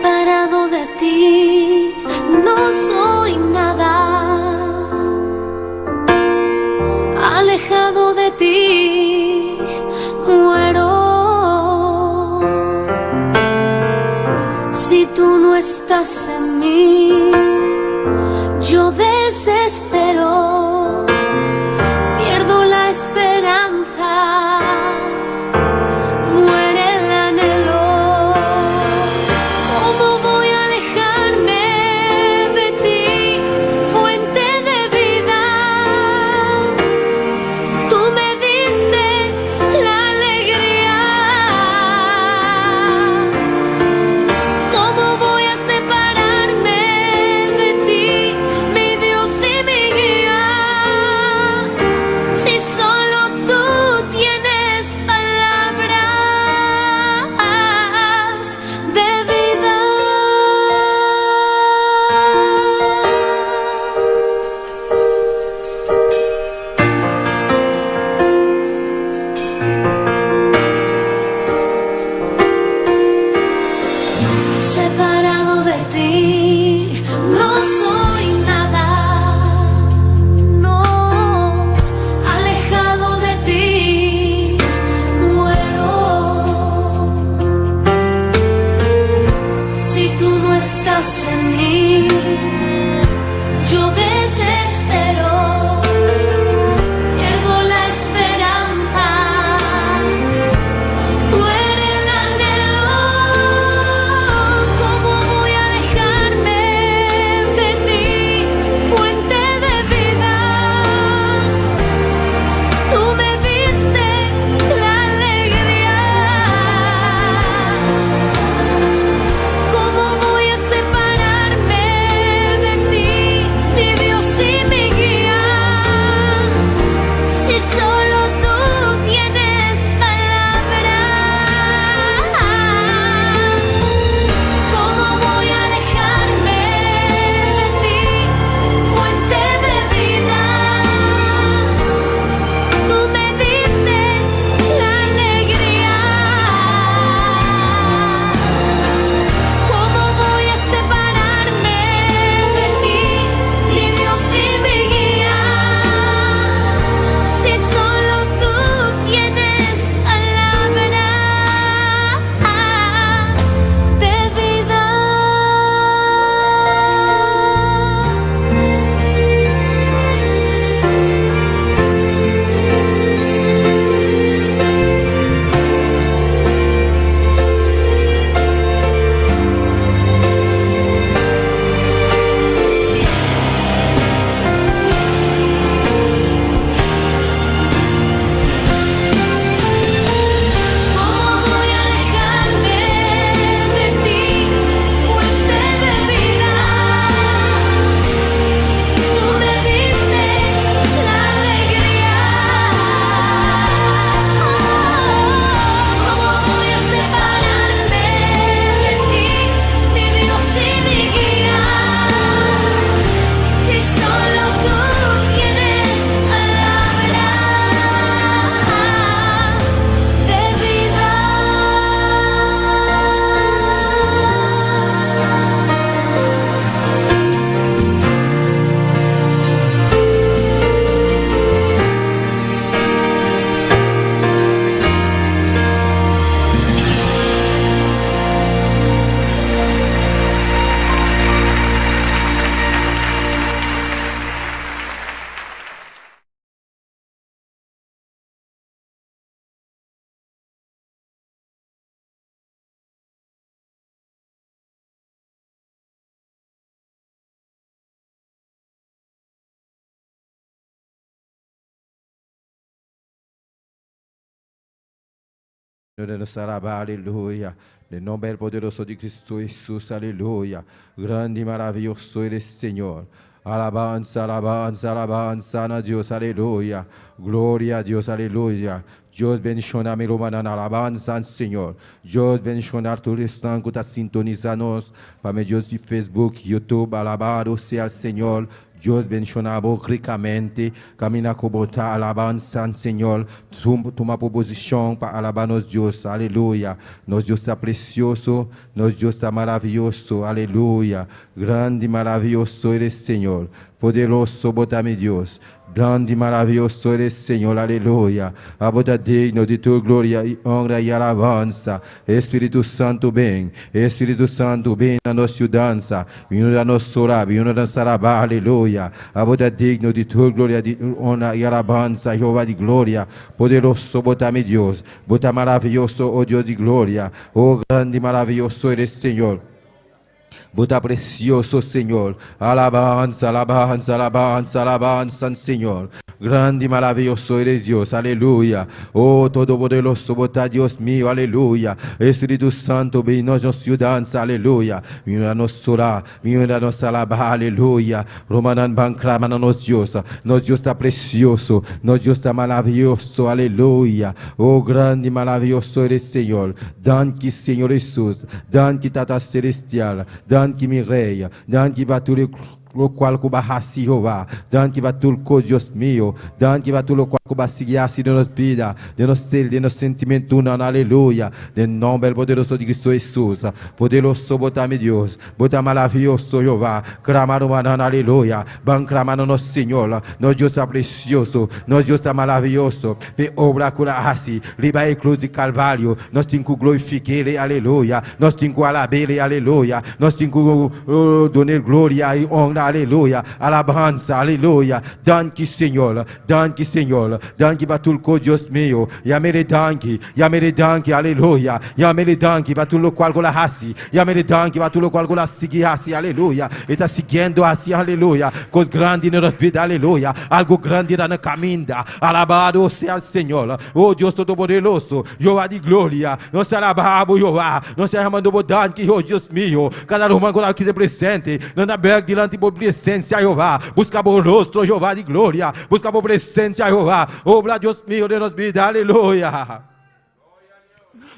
Separado de ti, no soy nada. Alejado de ti, muero. Si tú no estás en mí, yo desespero. Pierdo la esperanza. Separarme de ti, mi Dios y mi guía. de nuestra alaba, aleluya. En nombre poderoso de Cristo Jesús, aleluya. Grande y maravilloso eres, Señor. Alabanza, alabanza, alabanza a Dios, aleluya. Gloria a Dios, aleluya. Dios bendicionar mi romana, alabanza al Señor. Dios bendicionar todo el están que está sintonizando para mi Dios de Facebook, YouTube, alabado sea el Señor. Dios bendicionamos ricamente, camina con bondad, alabanza al Señor. Toma proposición para alabarnos Dios, aleluya. Nos Dios está precioso, nos Dios está maravilloso, aleluya. Grande y maravilloso eres, Señor. Poderoso, bota mi Dios. Grande y maravilloso eres, Señor, aleluya. Abota digno de tu gloria y honra y alabanza. Espíritu Santo, ven. Espíritu Santo, ven a nuestra danza. Viene a nuestra hora, viene a nuestra alaba, aleluya. Abota digno de tu gloria, de honra y alabanza, Jehová de gloria. Poderoso, bota mi Dios. Bota maravilloso, oh Dios de gloria. Oh, grande y maravilloso eres, Señor. Bota precioso, Señor. Alabanza, alabanza, alabanza, alabanza, Señor. Grande y maravilloso eres Dios, aleluya. Oh, todopoderoso, bota Dios mío, aleluya. Espíritu Santo, ven a nuestra danza, aleluya. Viene a nos orar, viene a nos alabar, aleluya. Romanan banclaman a nos Dios. Nos Dios está precioso, nos Dios está maravilloso, aleluya. Oh, grande y maravilloso eres, Señor. Danke, Señor Jesús. Danke, Tata Celestial. Danke, mi Rey. Danke, Baturi. Lo qual que vai assim, Jeová, danke va tu Dios mío, danke va tu lo qual que vai seguir assim de nos vida, de nos ser, de nos sentimento, aleluia, de nome poderoso de Cristo Jesus, poderoso botar mi Deus, botar maravilhoso, Jeová, clamar uma aleluia, ban clamar no Senhor, no Deus é precioso, no Deus é maravilhoso, e obra cura assim, liba a cruz de Calvário, nós temos que glorificar ele, aleluia, nós temos que alabar ele, aleluia, nós temos que donar glória e honra, aleluia, alabanza, aleluia, danke Senhor, danke Senhor, danke batulco Deus meu, yamere danke, aleluia, yamere danke batulo qual gola hasi, yamere danke batulo qual gola sigi hasi, aleluia, está seguindo assim, aleluia, coisa grande na nossa vida, aleluia, algo grande na caminha, alabado seja o Senhor, oh Deus todo-poderoso, Jeová de glória, nós alabamos Jeová, nós amamos danke, oh Deus meu, cada uma agora aqui presente, não na berg diante presencia, Jehová, busca por rostro, Jehová de glória, busca por presencia, Jehová, obra Dios mío de nos vida, aleluya.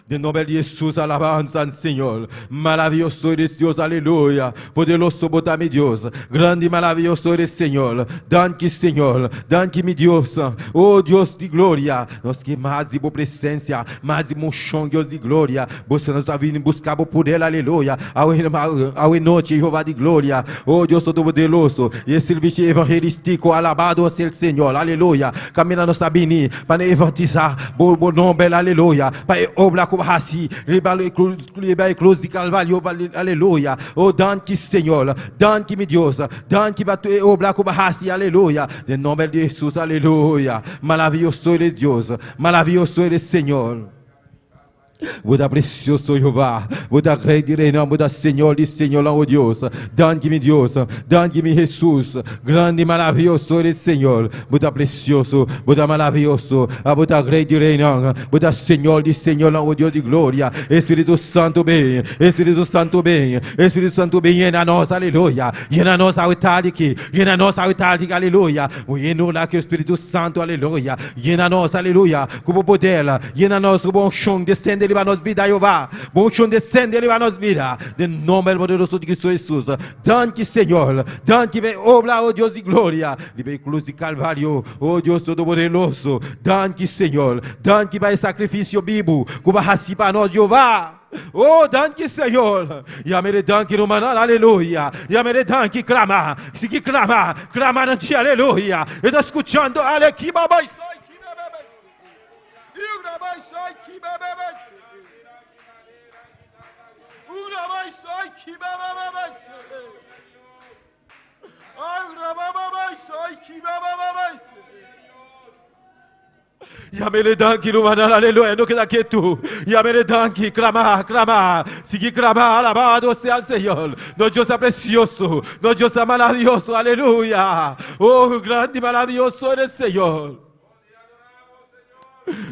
De nome de Jesus, alabanza, Senhor. Maravilhoso eres Deus, aleluia. Poderoso botar mi Deus. Grande e maravilhoso eres, Senhor. Danke, Senhor. Danke, mi Deus. Oh, Deus de glória. Nós que mais de boa presença, mais de mochão, Deus de glória. Você nos está vindo buscar por ele, aleluia. Ao noite, Jeová de glória. Oh, Deus todo-poderoso. E esse serviço evangelístico, alabado seja o Senhor, aleluia. Caminha nossa bini, para evangelizar, bom nome, aleluia. Para obrar assim, libera a cruz de Calvário, aleluia. Oh, danke, Senhor, danke, meu Deus, danke, obra como assim, aleluia. Em nome de Jesus, aleluia. Maravilhoso eres Deus, maravilhoso eres Senhor. Buda precioso Jehová, Buda rei de reino, Buda Senhor de Senhor, oh Deus, danke-me Deus, danke-me Jesus, grande e maravilhoso eres Senhor, Buda precioso, Buda maravilhoso, Buda rei de reino, Buda Senhor de Senhor, oh Deus de glória, Espírito Santo bem, Espírito Santo bem, Espírito Santo bem, llena nós, aleluia, llena nós a itálica, llena nós a itálica, aleluia, llena nós que o Espírito Santo, aleluia, llena nós, aleluia, como poder, llena nós com bom chão, descende ele nos vida, Jeová. Bom chão descende ele nos vida. De nome poderoso de Cristo Jesus. Danke, Senhor. Danke, obra, oh Deus de glória. Libe cruz de Calvário, oh Deus todo-poderoso. Danke, Senhor. Danke para o sacrifício vivo. Como assim para nós, Jeová. Oh, danke, Senhor. Yamere danke no manal, aleluia. Yamere danke, clama. Siga clamar. Clamar ante, aleluia. Eu estou escutando, aleluia. Babai, sai, que bebê. Eu babai, sai, que bebê. Yamele danki lumana, aleluia, no queda quieto. Yamele danki, clamar, clamar, seguir clamar, alabado sea el Señor. No Dios es precioso, no Dios es maravilloso, aleluya. Oh, grande y maravilloso eres Señor.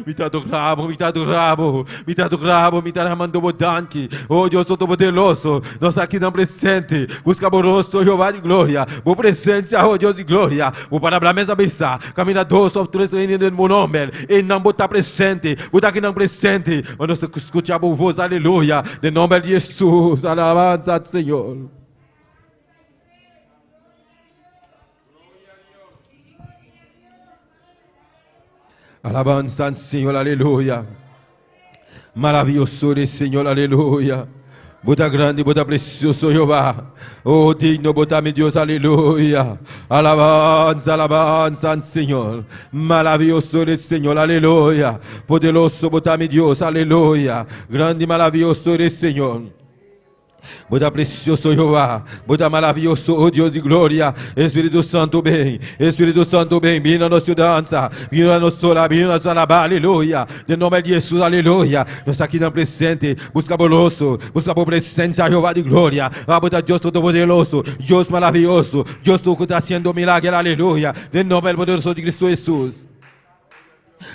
Mi te adoramos, mi te adoramos, mi te adoramos, mi te amando danke. Oh Deus Todo-Poderoso, nós aqui não presente, buscamos o rosto, Jeová de glória, por presença, oh Deus de glória, por palavra mesa benção, caminhador, só tu em meu nome, e não botar presente, botar aqui não presente, mas nós escutamos a voz, aleluia, em nome de Jesus, alabança ao Senhor. Alabanza al Señor, aleluya. Maravilloso eres, Señor, aleluya. Bota grande, bota precioso, Jehová. Oh, digno, bota mi Dios, aleluya. Alabanza, alabanza al Señor. Maravilloso eres, Señor, aleluya. Poderoso, bota mi Dios, aleluya. Grande y maravilloso eres, Señor. Bota precioso Jeová, bota maravilhoso, oh Deus de glória, Espírito Santo bem, vem na nossa dança, vem na nossa hora, vem na nossa alaba, aleluia, em nome de Jesus, aleluia, nós aqui na presente, busca boloso, busca por presença, Jeová de glória, a bota Deus todo-poderoso, Deus maravilhoso, Deus que está fazendo milagre, aleluia, em nome do poderoso de Cristo Jesus.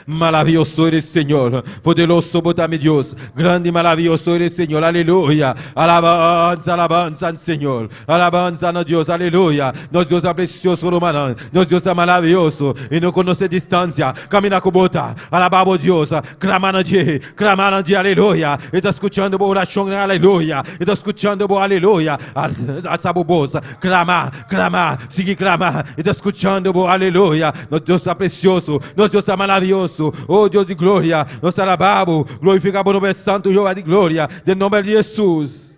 Maravilloso eres, Señor. Poderoso, bota mi Dios. Grande y maravilloso eres, Señor. Aleluya. Alabanza, alabanza al Señor. Alabanza a Dios. Aleluya. Nos Dios es precioso, romano. Nos Dios es maravilloso. Y no conoce distancia. Camina con bota. Alabamos a Dios. Clama a Dios. Clama a Dios. Aleluya. Está escuchando por oración. Aleluya. Está escuchando por aleluya. Alza por voz. Clama, clama. Sigue clama. Está escuchando por aleluya. Nos Dios es precioso. Nos Dios es maravilloso. Oh Deus de glória, nós te alabamos, glorificamos o nome santo, Jeová de glória, em nome de Jesus.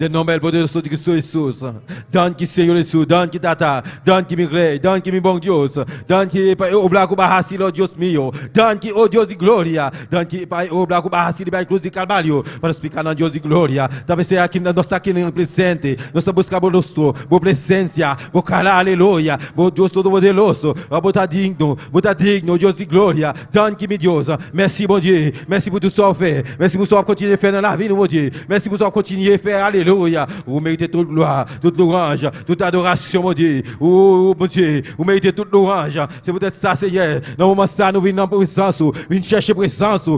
Em nome do poderoso de Cristo Jesus. Danke, Senhor Jesus. Danke, Tata. Danke, meu rei. Danke, meu bom Deus. Danke, Pai, o Blaco Barracilo, oh Deus meu. Danke, oh Deus de glória. Danke, Pai, o Blaco Barracilo, Pai, Cruz de Calvário. Para explicar na Deus de glória. Talvez aqui, nós estamos aqui no presente. Nós estamos buscando o nosso, boa presença, boa cara, aleluia. Bom Deus todo-poderoso. Botar digno, Deus de glória. Danke, meu Deus. Merci, bom Deus. Merci por tu sua fé. Merci por sua continuer faire na vida, bom Deus. Merci por sua continuer faire. Alléluia. Vous méritez toute gloire, toute louange, toute adoration, mon Dieu. Oh, mon Dieu, vous méritez toute louange. C'est peut-être ça, Seigneur. Dans le moment ça, nous venons en présence, venons chercher présence,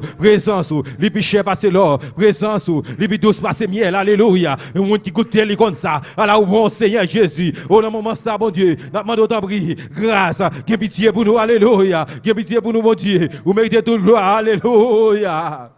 les pichets passer l'or, présence, les douces passer miel. Alléluia. Et on qui goûte les comme ça. Alors, bon Seigneur Jésus. Oh, dans le moment ça, mon Dieu, nous demandons autant de grâce, qui pitié pour nous. Alléluia. Qui pitié pour nous, mon Dieu. Vous méritez toute gloire. Alléluia.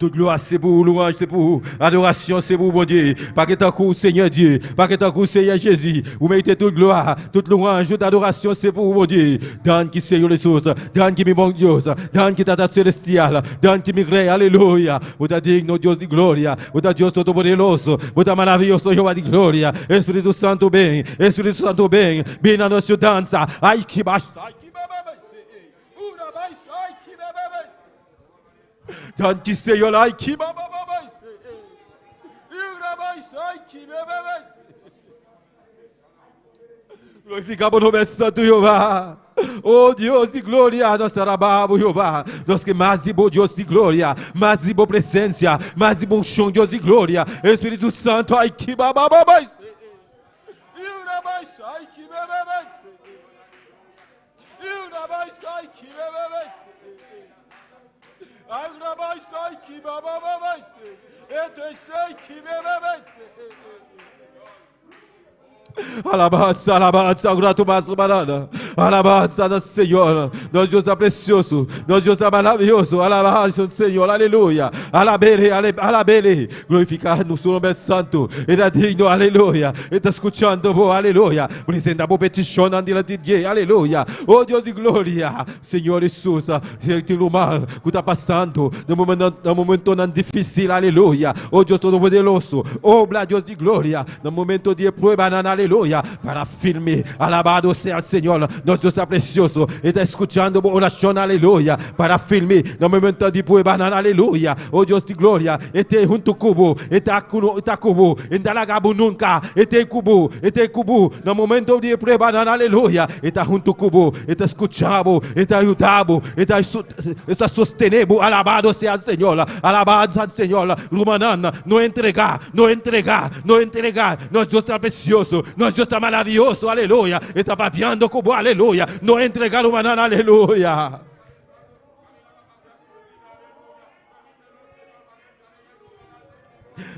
Toute gloire c'est pour, louange c'est pour, adoration c'est pour, mon Dieu. Pas que tant coup, Seigneur Dieu, pas que tant coup, Seigneur Jésus. Vous mettez toute gloire, toute louange, toute adoration c'est pour, mon Dieu. Donne qui Seigneur les sources, donne qui mi bon Dieu, donne qui tata célestial, donne qui mi gré, alléluia. Vous êtes digne, Dieu de gloria, vous êtes Dieu todo-poderoso, vous êtes maravilloso, Jehová de gloria. Espírito Santo bem, Espírito Santo bem, bem na nossa dança. Ai que baixo, ai que Danke, Senhor, ai que glorificamos o nome santo, Jeová. Oh Deus de glória, nós alabamos, Jeová. Nós que mais de bom Deus de glória, mais de boa presença, mais de bom chão, Deus de glória. Espírito Santo, ai que babababais. Ai que bababais. Ai que bababais. Ai que bababais. Alabanza, alabanza, grato mais banana. Alabanza nosso Senhor. Nosso Deus é precioso. Nosso Deus é maravilhoso. Alabanza, Senhor. Aleluia. Alabele, alabele. Glorificar no seu nome santo. Ele é digno. Aleluia. Ele está escutando. Aleluia. Presenta por petição diante de Deus. Aleluia. Oh Deus de glória. Senhor Jesus. Ele tem o mal que está passando. No momento não difícil. Aleluia. Oh Deus todo-poderoso. Oh Deus de glória. No momento de prova. Aleluia, para firme, alabado seja o Senhor, nosso Deus é precioso, está escutando a oração, aleluia, para firme, no momento de prueba, aleluia, oh Deus de glória, está junto cubo, está cubo, está lagabo nunca, está cubo, no momento de prueba, aleluia, está junto cubo, está escutando, está ajudando, está sostenido, alabado seja o Senhor, alabado seja o Senhor, Lumanana, não entregar, nosso Deus é precioso. Nós Deus está maravilhoso, aleluia. E está papiando como aleluia. Não entregar o manana, aleluia.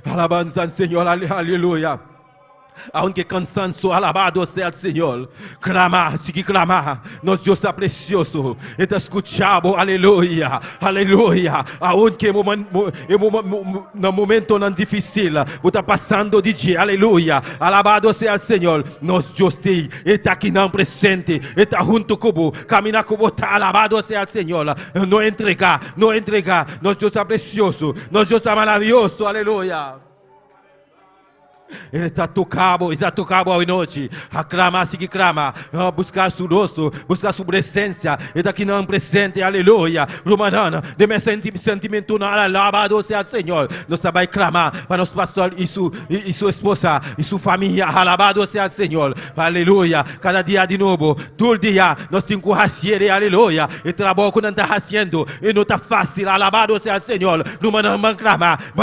Alabanza al Señor, aleluya. Aunque cansancio, alabado sea el Señor. Clama, sigue clama. Nos Dios está precioso. Y te escuchamos, aleluya, aleluya. Aunque no momento tan difícil, está pasando de dia, aleluya. Alabado sea el Señor. Nos Dios está aquí en presente, está junto con vos. Camina como está, alabado sea el Señor. No entrega, no entrega. Nos Dios está precioso. Nos Dios está maravilloso, aleluya. Ele está tocado hoje noite. Aclama, assim que clama. Buscar seu rosto, buscar sua presença. Ele está aqui não presente, aleluia. Romanana, de meu sentimento, alabado seja o Senhor. Nós vai clamar para nosso pastor e sua esposa e sua família. Alabado seja o Senhor, aleluia. Cada dia de novo, todo dia, nós temos que fazer, aleluia. E trabalho que não está fazendo, e não está fácil, alabado seja o Senhor. Romanana, vamos clamar,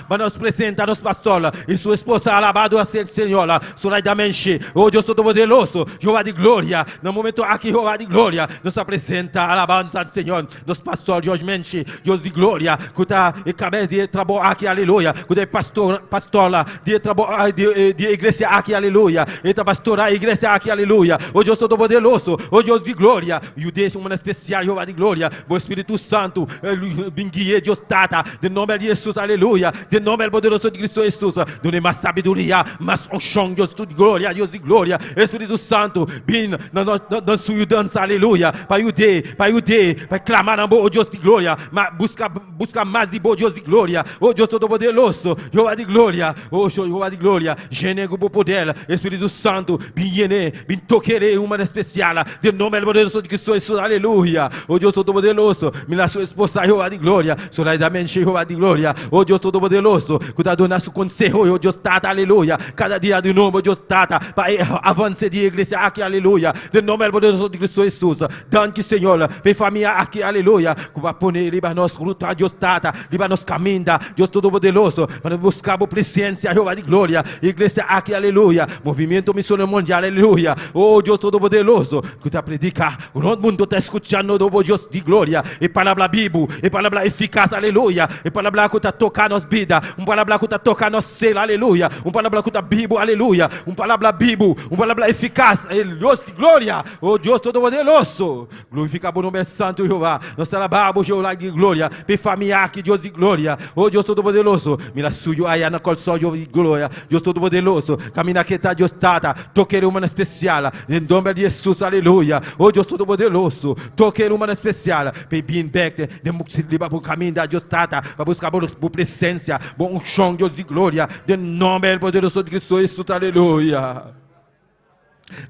para nos apresentar nosso pastor e sua esposa. Alabado a ser Senhor, solidamente, oh Deus Todo-Poderoso, Jeová de glória, no momento aqui, Jeová de glória, nos apresenta, alabança do Senhor, nos pastor, Deus mente, Deus de glória, que está e cabeça de trabalho aqui, aleluia, que é pastola, de trabalho, de igreja aqui, aleluia, e da pastora, a igreja aqui, aleluia, oh Deus Todo-Poderoso, oh Deus de glória, e o Deus, uma especial, Jeová de glória, o Espírito Santo, benguie, Deus Tata, de nome de Jesus, aleluia, de nome poderoso de Cristo Jesus, de uma sabedoria, mas um chão, Deus de glória, Espírito Santo, bem na sua dança, aleluia, para clamar na boa, Deus de glória, busca mais de boa, Deus de glória, oh Deus Todo-Poderoso, Jeová de glória, oh Jeová de glória, genego por poder, Espírito Santo, bem toquere uma especial, de nome poderoso de Cristo Jesus, aleluia, oh Deus Todo-Poderoso, minha sua esposa, Jeová de glória, solidamente, Jeová de glória, oh Deus Todo-Poderoso, cuidado na seu conselho, oh Deus Tata, aleluia, cada dia de novo, Deus Tata, para avançar de igreja aqui, aleluia, de nome poderoso de Cristo Jesus, danke Senhor, para família aqui, aleluia, que vai pôr liba nos luta, Deus Tata, liba nos caminha, Deus Todo-Poderoso, para buscar a presença, Jeová de glória, igreja aqui, aleluia, movimento missionário mundial, aleluia, oh Deus Todo-Poderoso, que está predicar, o mundo está escutando, oh Deus de glória, e palavra bíblia, e palavra eficaz, aleluia, e palavra que está tocando nos vidas, palavra que está tocando nos céu, aleluia, palavra que está bíblia, aleluia, palavra bíblia, palavra eficaz, Deus de glória, oh Deus Todo-Poderoso, glorifica o nome santo, Jeová, nós alabamos, Jeová de glória, para família aqui, Deus de glória, oh Deus Todo-Poderoso, mira suyo aí na colção, Deus de glória, Deus Todo-Poderoso, caminha que está, Deus Tata, toqueira uma especial, em nome de Jesus, aleluia, oh Deus Todo-Poderoso, toqueira uma especial, para bem back, de muxiliba para o caminho da Deus Tata, para buscar a presença, bom chão, Deus de glória, de nome poderoso de Cristo Jesus, aleluia.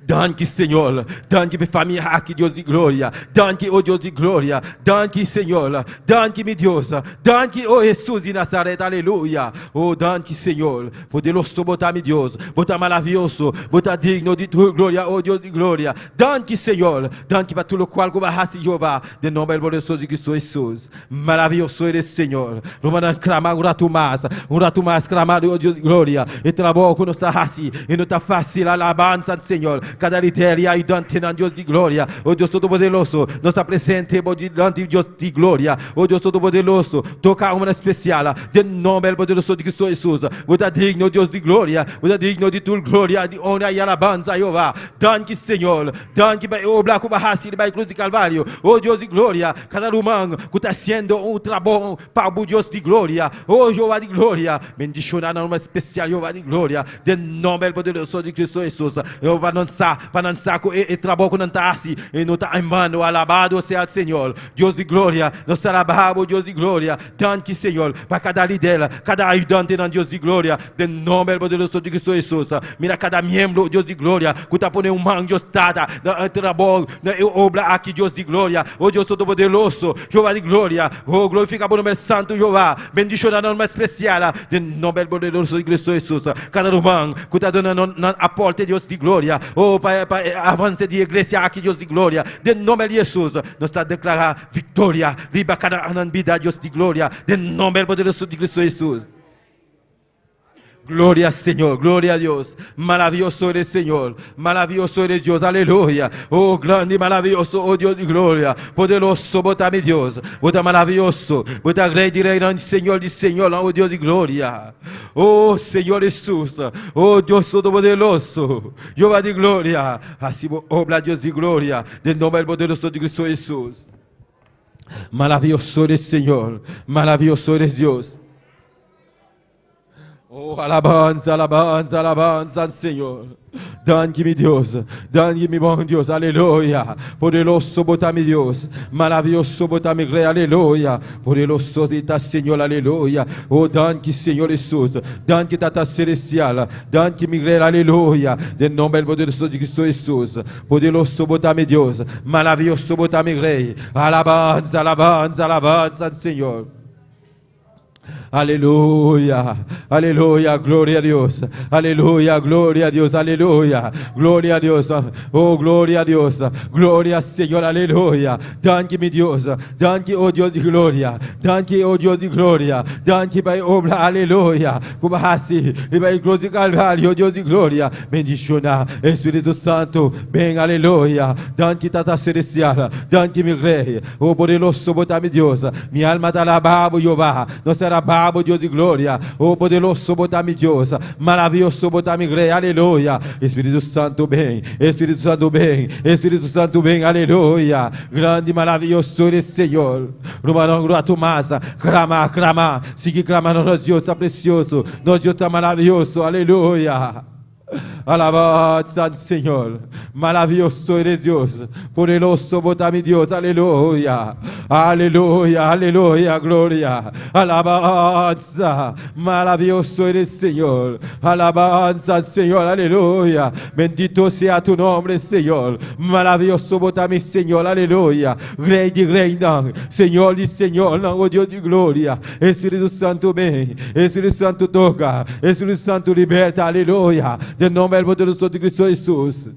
Danke, Senhor. Danke, minha família aqui, Deus de glória. Danke, oh Deus de glória. Danke, Senhor. Danke, meu Deus. Danke, oh Jesus de Nazaré, aleluia. Oh, danke, Senhor. Poderoso, botar, meu Deus. Botar maravilhoso. Botar digno de tua glória, oh Deus de glória. Danke, Senhor. Danke para tudo o qual governasse Jeová. De nome poderoso de Cristo Jesus. Maravilhoso eres, Senhor. Romana clamar um rato mais clamar, oh Deus de glória. E trabalho com nossa raça. E não está fácil a alabança do Senhor. Cada liderança aí dante na Deus de glória, oh Deus Todo-Poderoso, nós apresentamos diante de Deus de glória, oh Deus Todo-Poderoso, toca uma especial, de nome poderoso de Cristo Jesus, você é digno, Deus de glória, você é digno de tua glória, de honra e alabança, Jeová, danke Senhor, danke para o branco barraci, para a cruz de Calvário, oh Deus de glória, cada humano que está sendo trabalho para o Deus de glória, oh Jeová de glória, bendicionar uma especial, Jeová de glória, de nome poderoso de Cristo Jesus, Jeová para lançar e trabalho com Nantassi, e não está em vano, alabado seja o Senhor, Deus de glória, nós alabamos, Deus de glória, danke Senhor, para cada líder, cada ajudante, Deus de glória, de nome poderoso de Cristo Jesus, mira cada membro, Deus de glória, que está pondo mão, Deus tata, trabalho, obra aqui, Deus de glória, oh Deus Todo-Poderoso, Jeová de glória, oh glorifica o nome santo, Jeová, bendição na nome especial, de nome poderoso de Cristo Jesus, cada irmão, que está dando a porta, Deus de glória, oh, para avançar de igreja aqui, Deus de glória, de nome de Jesus, nós está declarando vitória, riba cada vida, Deus de glória, de nome poderoso de Cristo Jesus. Gloria al Señor, gloria a Dios. Maravilloso eres, Señor. Maravilloso eres, Dios. Aleluya. Oh, grande y maravilloso, oh Dios de gloria. Poderoso, bota mi Dios. Bota maravilloso. Bota grande y grande, Señor de Señor, oh Dios de gloria. Oh, Señor Jesús. Oh, Dios todopoderoso. Jehová de gloria. Así obra Dios de gloria. Del nombre poderoso de Cristo Jesús. Maravilloso eres, Señor. Maravilloso eres, Dios. Oh, alabanza, alabanza, alabanza al Señor. Danke-me, Deus. Danke-me, bom Deus. Aleluia. Poderoso botar-me, Deus. Maravilhoso botar-me, aleluia. Poderoso está, Senhor, aleluia. Oh, danke, Senhor Jesus. Danke, Tata Celestial. Danke-me, aleluia. De nome poderoso de Cristo Jesus. Poderoso botar-me, Deus. Maravilhoso botar-me, Rei. Alabanza, alabanza, alabanza al Senhor. Aleluya, aleluya, gloria a Dios, aleluya, gloria a Dios, aleluya, gloria a Dios, oh, gloria a Dios, gloria Señor, aleluya, danke mi Dios, danke, oh Dios de gloria, danke, oh Dios de gloria, danke para obra, aleluya, como así, e para cruz de Calvário, oh Dios de gloria, bendiciona, Espírito Santo, bem, aleluya, danke Tata Celestial, danke mi Rei, oh poderoso, botar mi Deus, minha alma está alabado, Jeová, não será babo, Deus de glória, oh poderoso, botar-me Deus, maravilhoso, botar-me Rei, aleluia, Espírito Santo bem, Espírito Santo bem, Espírito Santo bem, aleluia, grande, maravilhoso eres, Senhor, Rumarão, grato, massa, clama, clama, siga clamando, nosso Deus está precioso, nosso Deus está maravilhoso, aleluia. Alabanza al Señor, maravilloso eres Dios, poderoso botar-me Dios, aleluya, aleluya, aleluya, gloria, alabanza, maravilloso eres Señor, alabanza al Señor, aleluya, bendito sea tu nombre, Señor, maravilloso botar-me Señor, aleluya, Rey de Rey, não, Señor de Señor, não, oh Deus de glória, Espírito Santo vem, Espírito Santo toca, Espírito Santo liberta, aleluia. De nome poderoso de Cristo Jesus.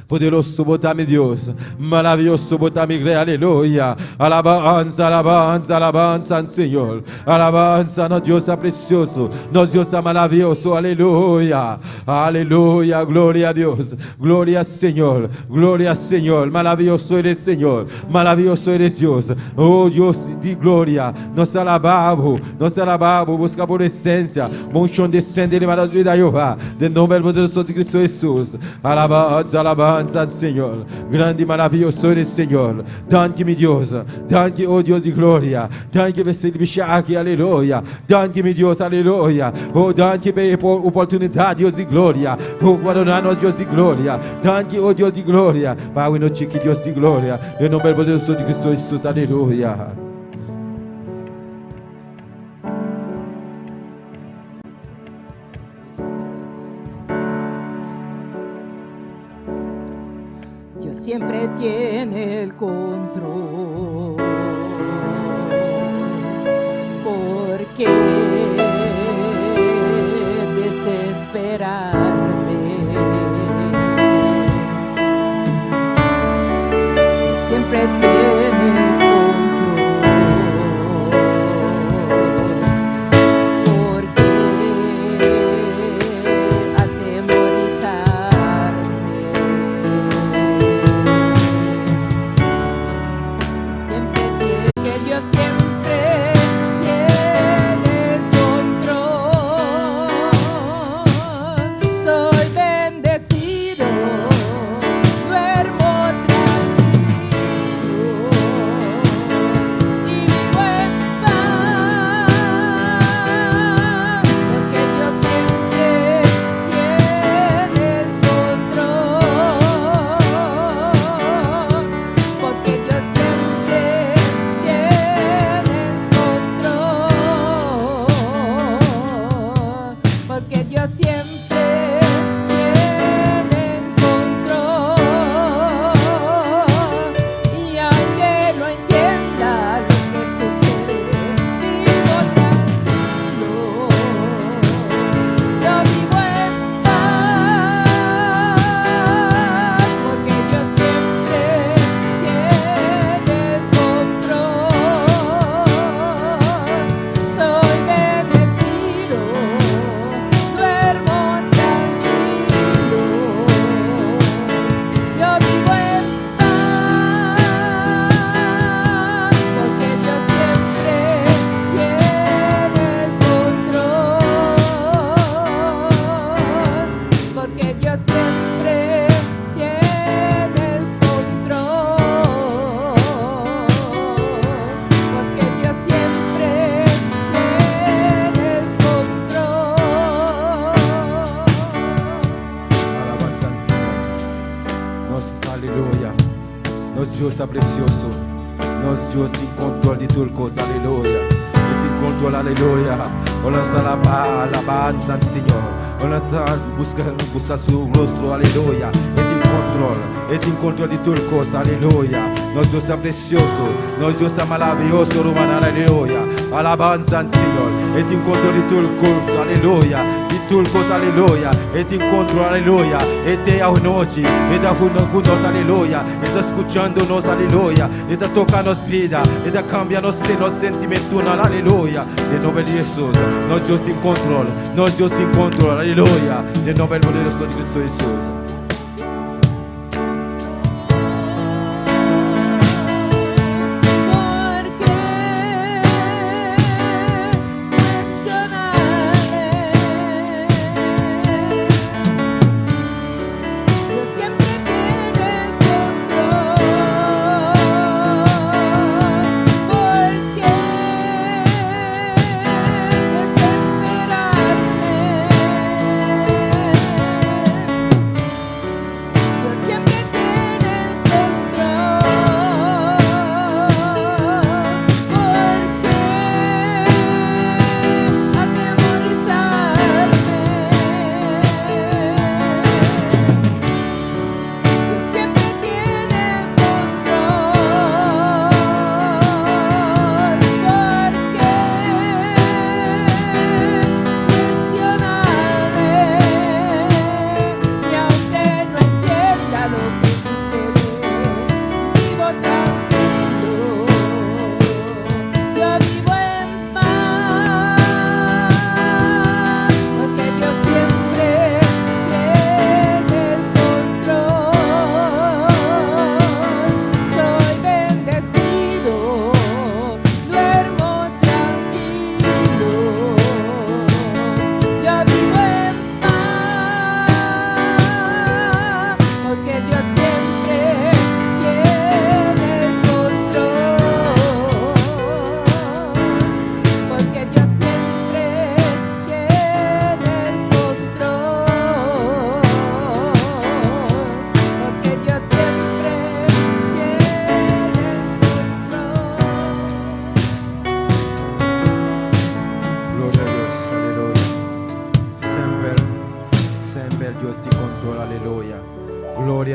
Poderoso botar-me Deus, maravilhoso botar-me Rei, aleluia, alabanza, alabanza, alabanza, Senhor, alabanza, nosso Deus está precioso, nosso Deus está maravilhoso, aleluia, aleluia, glória a Deus, glória Senhor, glória Senhor, maravilhoso eres Senhor, maravilhoso eres Deus, oh Deus de glória, nos alabamos, busca por essência, monchão descende de maravilha, Jeová, de nome poderoso de Cristo Jesus, alabanza, alabanza, Senhor, grande e maravilhoso eres, Senhor, danke-me Deus, danke, oh Deus de glória, danke, Vesselbichak, aleluia, danke-me Deus, aleluia, oh danke pela oportunidade, Deus de glória, oh guardar-nos, Deus de glória, danke, oh Deus de glória, para o noite, Deus de glória, em nome poderoso de Cristo Jesus, aleluia. Siempre tiene el control. ¿Por qué desesperarme? Siempre tiene el control. ¿Por qué atemorizarme? Dios siempre tiene el control. Soy bendecido, duermo tranquilo. porque Dios siempre tiene el control, porque Dios siempre tiene el control. Alabanza al Señor. Nos, aleluya. Nos Dios está precioso. Nos Dios tiene control de todas las cosas. Aleluya. Tiene control. Aleluya. Vamos a alabanza al Señor. Busca su rostro, aleluya. Él tiene control de todas las cosas, aleluya. Nuestro Dios es precioso, nuestro Dios es maravilloso, hermano, aleluya. Alabanza al Señor. Él tiene control de todas las cosas, aleluya. De todas las cosas, aleluya. Él tiene control, aleluya. Él está a noche, Él está con nosotros, aleluya. Él está escuchándonos, aleluya. Él está tocando nos vida, Él está cambiando los sentimientos, aleluya. En nombre de Jesús, nuestro Dios tiene control, nuestro Dios tiene control, aleluya. En nombre del poderoso de Cristo Jesús.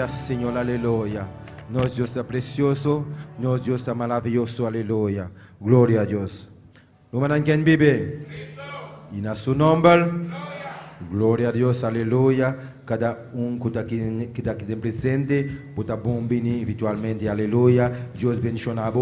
Señor, aleluya. Nuestro Dios es precioso, nuestro Dios es maravilloso, aleluya. Gloria a Dios. ¿No van a quien vive? Y en su nombre, gloria a Dios, aleluya. Cada uno que está aquí presente, puta bombini virtualmente, aleluya. Dios bendiga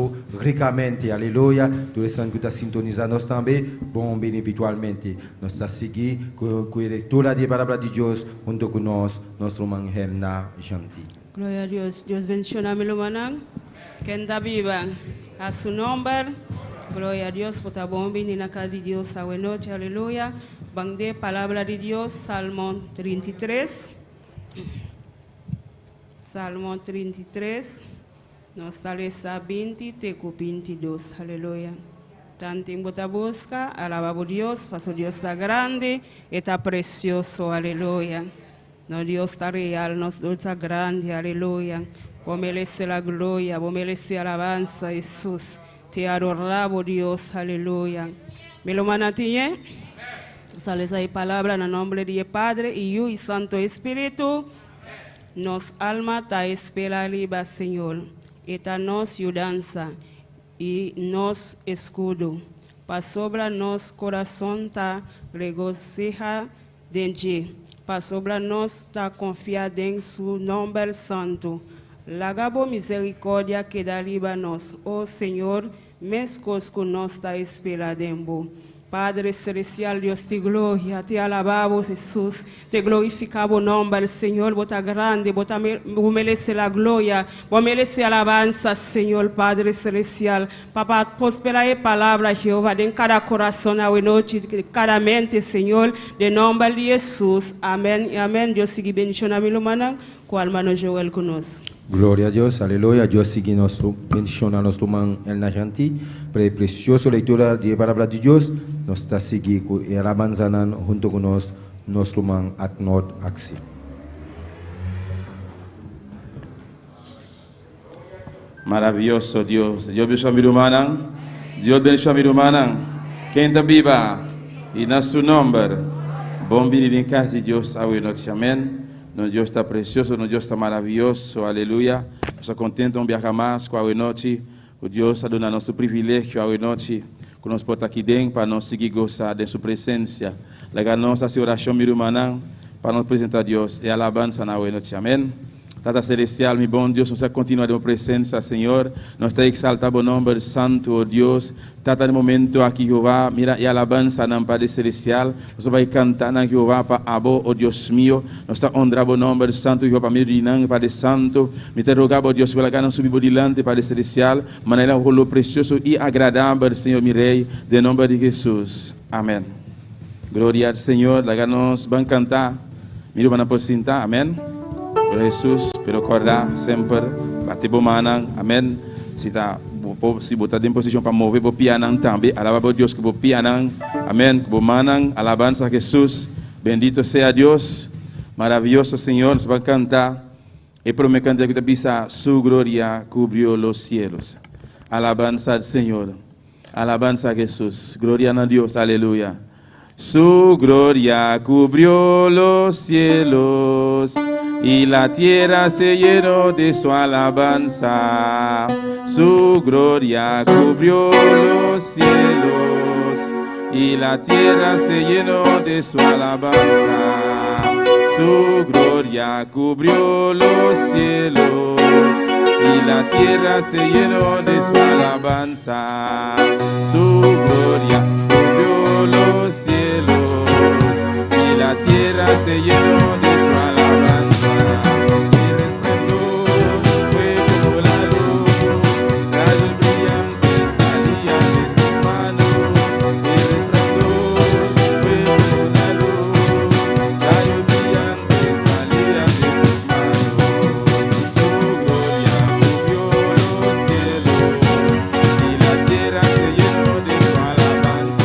ricamente, aleluya. Todos los que están sintonizados también, bombini virtualmente. Nos está siguiendo con la lectura de la palabra de Dios junto con nuestro manjem na janti. Gloria a Dios. Dios bendiga a mi hermano. Que anda viva a su nombre. Gloria a Dios, por la bombini na casa de Dios a noche, aleluya. Van de palabra de Dios, Salmo 33. Salmo 33. Nos taleza 20, teco 22. Aleluya. Tanto en bota busca, alabamos Dios, paso Dios está grande, está precioso, aleluya. No Dios está real, nos está grande, aleluya. Vos mereces la gloria, vos mereces alabanza, Jesús. Te adoramos, Dios, aleluya. Me lo manatiñe. Sales ahí palabra en el nombre de Padre, Hijo y Santo Espíritu. Nos alma ta espera liba, Señor. Eta nos ayudanza y nos escudo. Pa sobra nos corazón ta regocija de ti. Pa sobra nos ta confiada en su nombre santo. Lagabo misericórdia que da liba nos, oh Señor, mescos con nos ta espera dembo. Padre celestial, Dios te gloria, te alabamos Jesús, te glorificamos nombre, Señor, vos estás grande, vos mereces la gloria, vos mereces alabanza, Señor, Padre celestial. Papá, prospera la palabra, Jehová, en cada corazón, a noche, cada mente, Señor, de nombre de Jesús. Amén y amén. Dios sigue bendicionando a mi hermana, cual hermano Joel conoce. Glória a Deus, aleluia. Deus siga nosso bendição a nosso irmão El Najanti. Para preciosa leitura da palavra de Deus, nós está seguindo e alabanzando junto com nós, nosso irmão Atnot Axi. Maravilloso Dios. Dios bendiga a mi hermana. Dios bendiga a mi hermana. Quem está viva e na seu nome. Bom vir em casa de Deus ao noite. Amém. Nosso Deus está precioso, nosso Deus está maravilhoso. Aleluia. Estou contente de viajar mais com a noite. O Deus está dando nosso privilégio a noite. Que nós podemos aqui dentro para nós seguir gozar de sua presença. Legal nossa oração, minha irmã, para nos apresentar a Deus e alabança na noite. Amém. Tata celestial, mi bom Deus, nós continuamos de presença, Senhor. Nós te exaltamos o nome santo, oh Deus. Tata no momento aqui, Jeová, mira e alabança na Padre celestial. Nós vamos cantar na Jeová para abo, oh Deus mío. Nós te honramos o nome santo, Jeová, para meu Padre santo. Me te rogamos, oh Deus, pela gana subir dilante, Padre celestial, maneira rolo precioso e agradável, Senhor, mi Rei, de nome de Jesus. Amém. Glória ao Senhor, la gana nós vamos cantar. Mira, vamos aposentar, amém. Jesus, pero acordar sempre, bater bo manang, amém. Se botar em posição para mover bo pianang também, alaba Deus que bo pianang, amém. Bo manang, alabança a Jesus, bendito sea Deus, maravilloso Senhor, nos va a cantar. E por me cantar que te pisa, su gloria cubrió los cielos. Alabanza al Señor, alabanza a Jesús, gloria a Dios, aleluya. Su gloria cubrió los cielos y la tierra se llenó de su alabanza. Su gloria cubrió los cielos y la tierra se llenó de su alabanza. Su gloria cubrió los cielos y la tierra se llenó de su alabanza. Su gloria cubrió los cielos y la tierra se llenó de su alabanza. El esplendor fue como la luz, rayos brillantes salían de sus manos. El esplendor fue como la luz, rayos brillantes salían de sus manos. Su gloria cubrió los cielos y la tierra se llenó de su alabanza.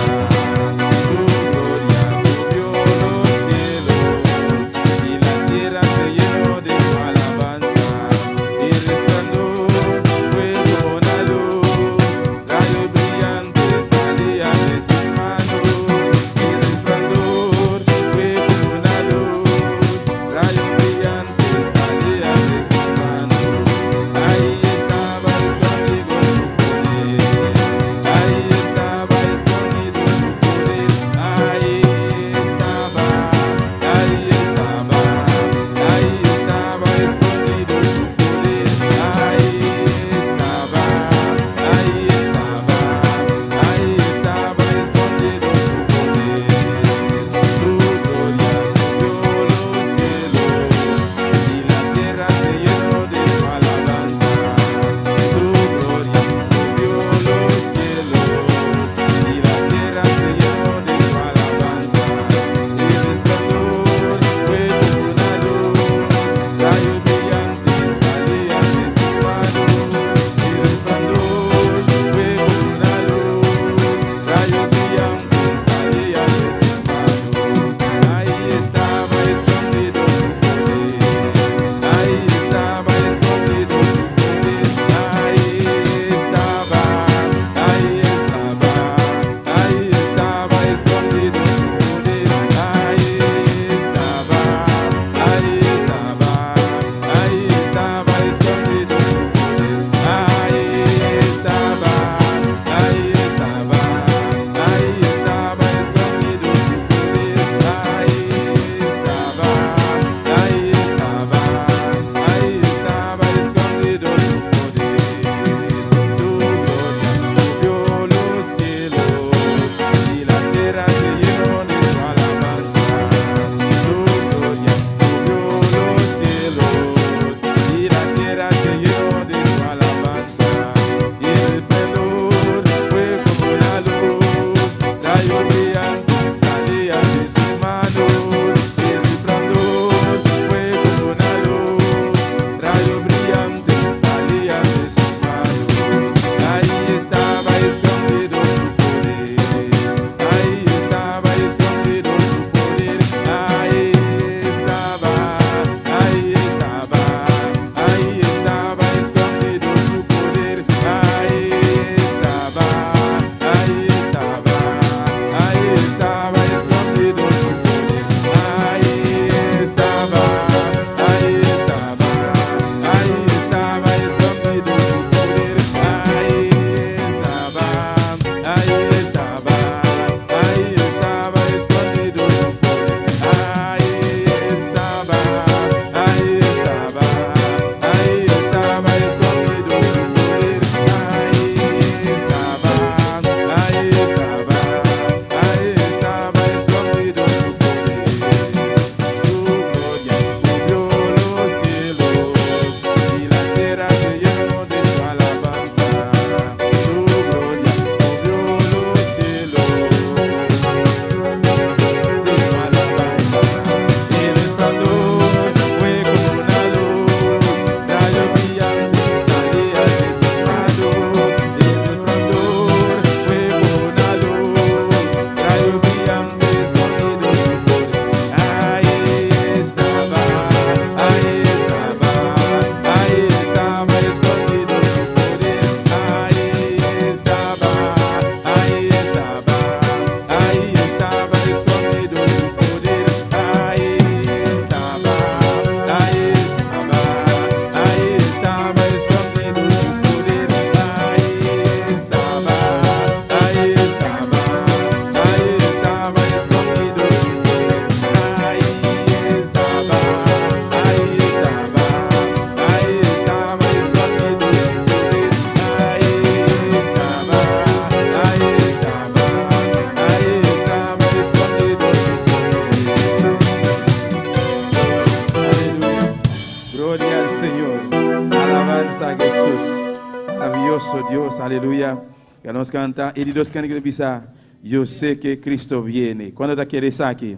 maravilloso Dios, aleluya. Que nos canta, y dos cantos que pisa, yo sé que Cristo viene. ¿Cuándo te quieres aquí?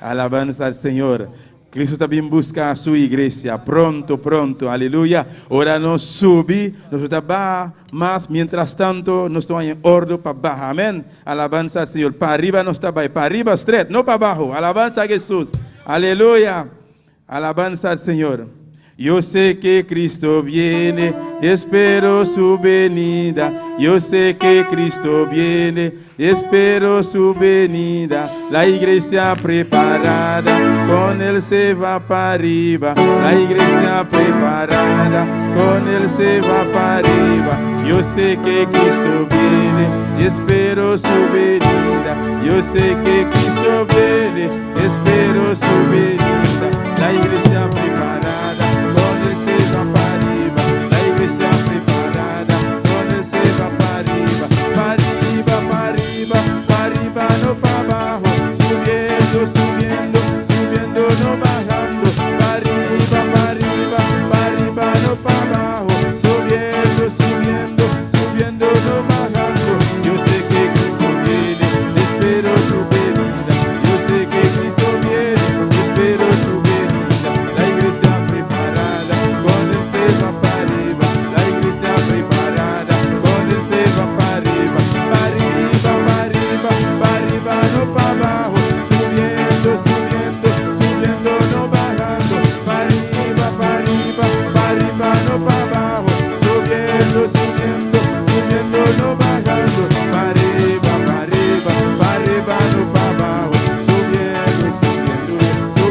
Alabanza al Señor. Cristo también busca a su iglesia, pronto, pronto, aleluya. Ahora nos subí, nosotros baja más, mientras tanto, nos estamos en orden para bajar, amén. Alabanza al Señor, para arriba no está para arriba straight, no para abajo, alabanza a Jesús, aleluya. Alabanza al Señor. Yo sé que Cristo viene, espero su venida. Yo sé que Cristo viene, espero su venida. La iglesia preparada, con él se va para arriba. La iglesia preparada, con él se va para arriba. Yo sé que Cristo viene, espero su venida. Yo sé que Cristo viene, espero su venida. La iglesia preparada, con él se va para arriba. La iglesia preparada, con él se va para arriba. Para arriba, para arriba, para arriba, no para abajo. Subiendo, subiendo, subiendo, no bajando. Para arriba, para arriba, para arriba, no para abajo. Subiendo, subiendo, subiendo, no bajando. Yo sé que Cristo viene, espero su venida. Yo sé que Cristo viene, espero su venida. La iglesia preparada, con él se va para arriba. La iglesia preparada, con él se va para arriba. Para arriba, para arriba, para arriba, no para abajo. Subiendo, subiendo, subiendo, no bajando. Para arriba, para arriba, para arriba, no para abajo. Subiendo, subiendo, subiendo, no bajando. Para arriba, para arriba, para arriba, no para abajo. Subiendo, subiendo,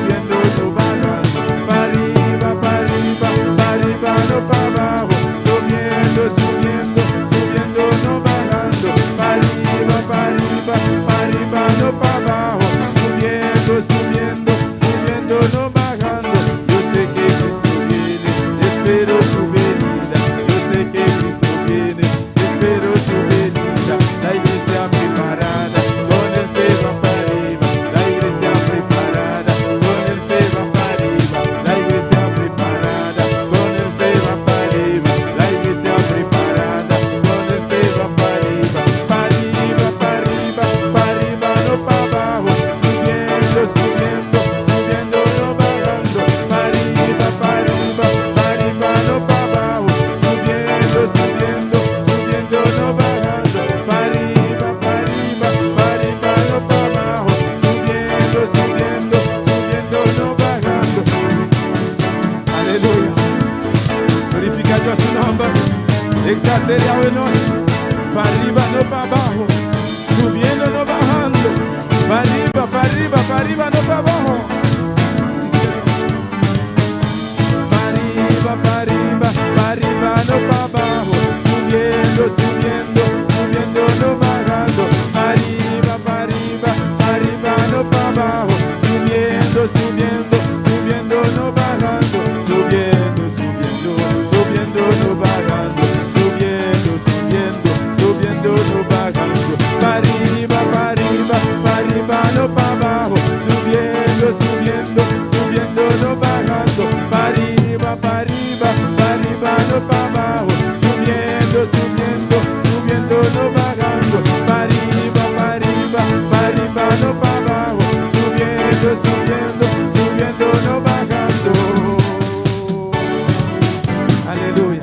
subiendo, no bajando. Para arriba, para arriba, para arriba, no para abajo. Subiendo, subiendo, subiendo, no bajando. Para arriba, para arriba, para arriba, no para abajo. Subiendo, subiendo, subiendo, no bajando. Yo sé que Cristo viene, espero su venida. Yo sé que Cristo viene, espero su venida. La iglesia preparada, con él se va para arriba. La iglesia preparada, con él se va para arriba. La iglesia preparada, con él se va para arriba. La iglesia preparada, con él se va para arriba. Para arriba, para arriba, para arriba, no para abajo. Subiendo, subiendo, subiendo, no bajando. Para arriba, para arriba, para arriba, no para abajo. Subiendo, subiendo, subiendo, no bajando. Para arriba, para arriba, para arriba, no para abajo. Subiendo, subiendo, subiendo, no bajando. Aleluya. Glorifica Dios su nombre. Exalte Yahweh noche. Para arriba, no para abajo. Subiendo, no bajando. Para arriba, para arriba, para arriba, no para abajo. Para arriba, para arriba, para arriba, no para abajo. Subiendo, subiendo, subiendo, no bajando. Para arriba, para arriba, para arriba, no para abajo. Subiendo, subiendo, subiendo, no bajando. Subiendo, subiendo, subiendo, no bajando. Subiendo, subiendo, subiendo, no bajando. Para arriba, para arriba, para arriba, no para abajo. Subiendo, subiendo, subiendo, no bajando. Para arriba, para arriba, para arriba, no para abajo. Subiendo, subiendo, subiendo, no bajando. Para arriba, para arriba, para arriba, no para abajo. Subiendo, subiendo, subiendo, no bajando. Aleluya.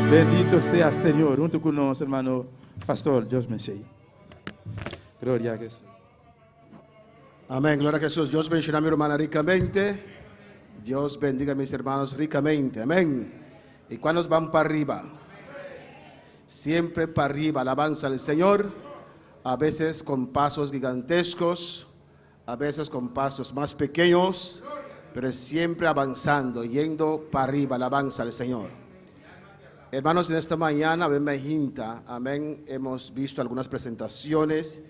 Bendito sea el Señor. Junto con nosotros, hermano Pastor Dios Menchey. Gloria a Jesús. Amén, gloria a Jesús. Dios bendiga a mi hermana ricamente. Dios bendiga a mis hermanos ricamente. Amén. ¿Y cuántos van para arriba? Siempre para arriba. Alabanza al Señor. A veces con pasos gigantescos, a veces con pasos más pequeños, pero siempre avanzando, yendo para arriba. Alabanza al Señor. Hermanos, en esta mañana, amén, hemos visto algunas presentaciones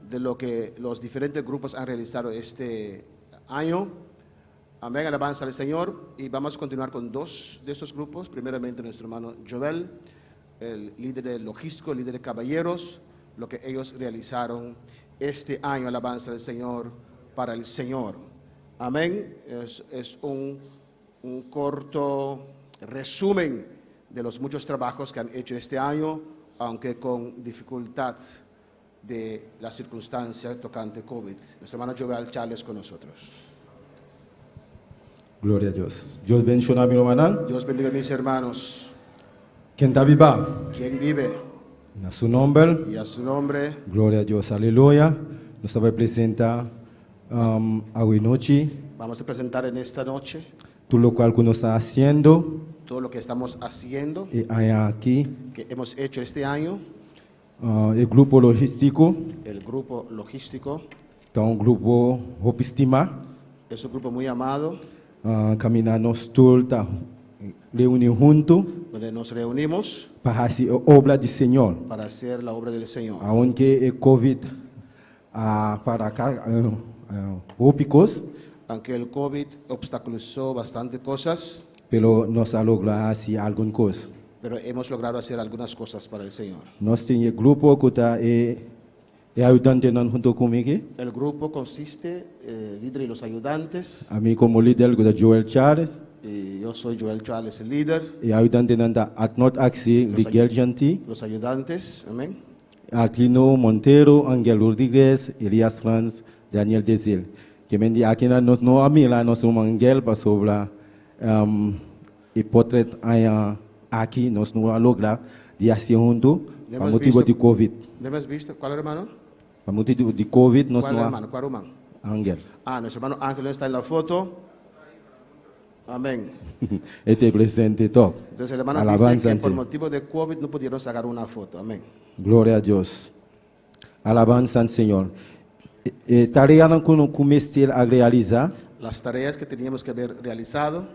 de lo que los diferentes grupos han realizado este año. Amén, alabanza al Señor. Y vamos a continuar con dos de estos grupos. Primeramente nuestro hermano Joel, el líder de logístico, el líder de caballeros, lo que ellos realizaron este año, alabanza al Señor, para el Señor. Amén. Es un corto resumen de los muchos trabajos que han hecho este año, aunque con dificultad de la circunstancia tocante COVID. Nuestro hermano Joel Charles con nosotros. Gloria a Dios. Dios bendiga mi hermano. Dios bendiga a mis hermanos. ¿Quién está viva? ¿Quién vive? En su nombre. Y a su nombre, Gloria a Dios. Aleluya. Nos va a presentar a noche vamos a presentar en esta noche todo lo cual que nos está haciendo todo lo que estamos haciendo, y aquí que hemos hecho este año. el grupo logístico, El grupo logístico está un grupo Hopistima, es un grupo muy amado, caminamos todos reunidos juntos donde nos reunimos para hacer obra del Señor. para hacer la obra del Señor. Aunque el COVID para acá, ópicos, Aunque el COVID obstaculizó bastante cosas, pero nos ha logrado hacer algunas cosas. pero hemos logrado hacer algunas cosas para el Señor. Nós temos um grupo que está ajudando junto comigo. El grupo consiste, líder y los ayudantes, A mim como líder que Joel Charles y yo soy Joel Charles, el líder, e ajudante da Atnot Axi, Miguel Janti, los ayudantes, amén. Aquino Monteiro, Angel Rodrigues, Elias Franz, Daniel Desil. Que me diz aqui nós não amila nós somos Angel para sobre e portrait aqui nós não logra de assim junto Le por hemos motivo visto- de COVID. ¿No hemos visto? ¿Cuál hermano? Por motivo de COVID nós ¿Cuál não hermano? ¿Cuál hermano? Angel. Ah, nuestro hermano Ángel no está en la foto. Amén. Este presente top. Entonces el hermano Alabanza dice en que por sí. motivo de COVID no pudieron sacar una foto. Amén. Glória a Deus. Alabanza ao Senhor. Tarefa que comecei a realizar. Las tareas que teníamos que haber realizado,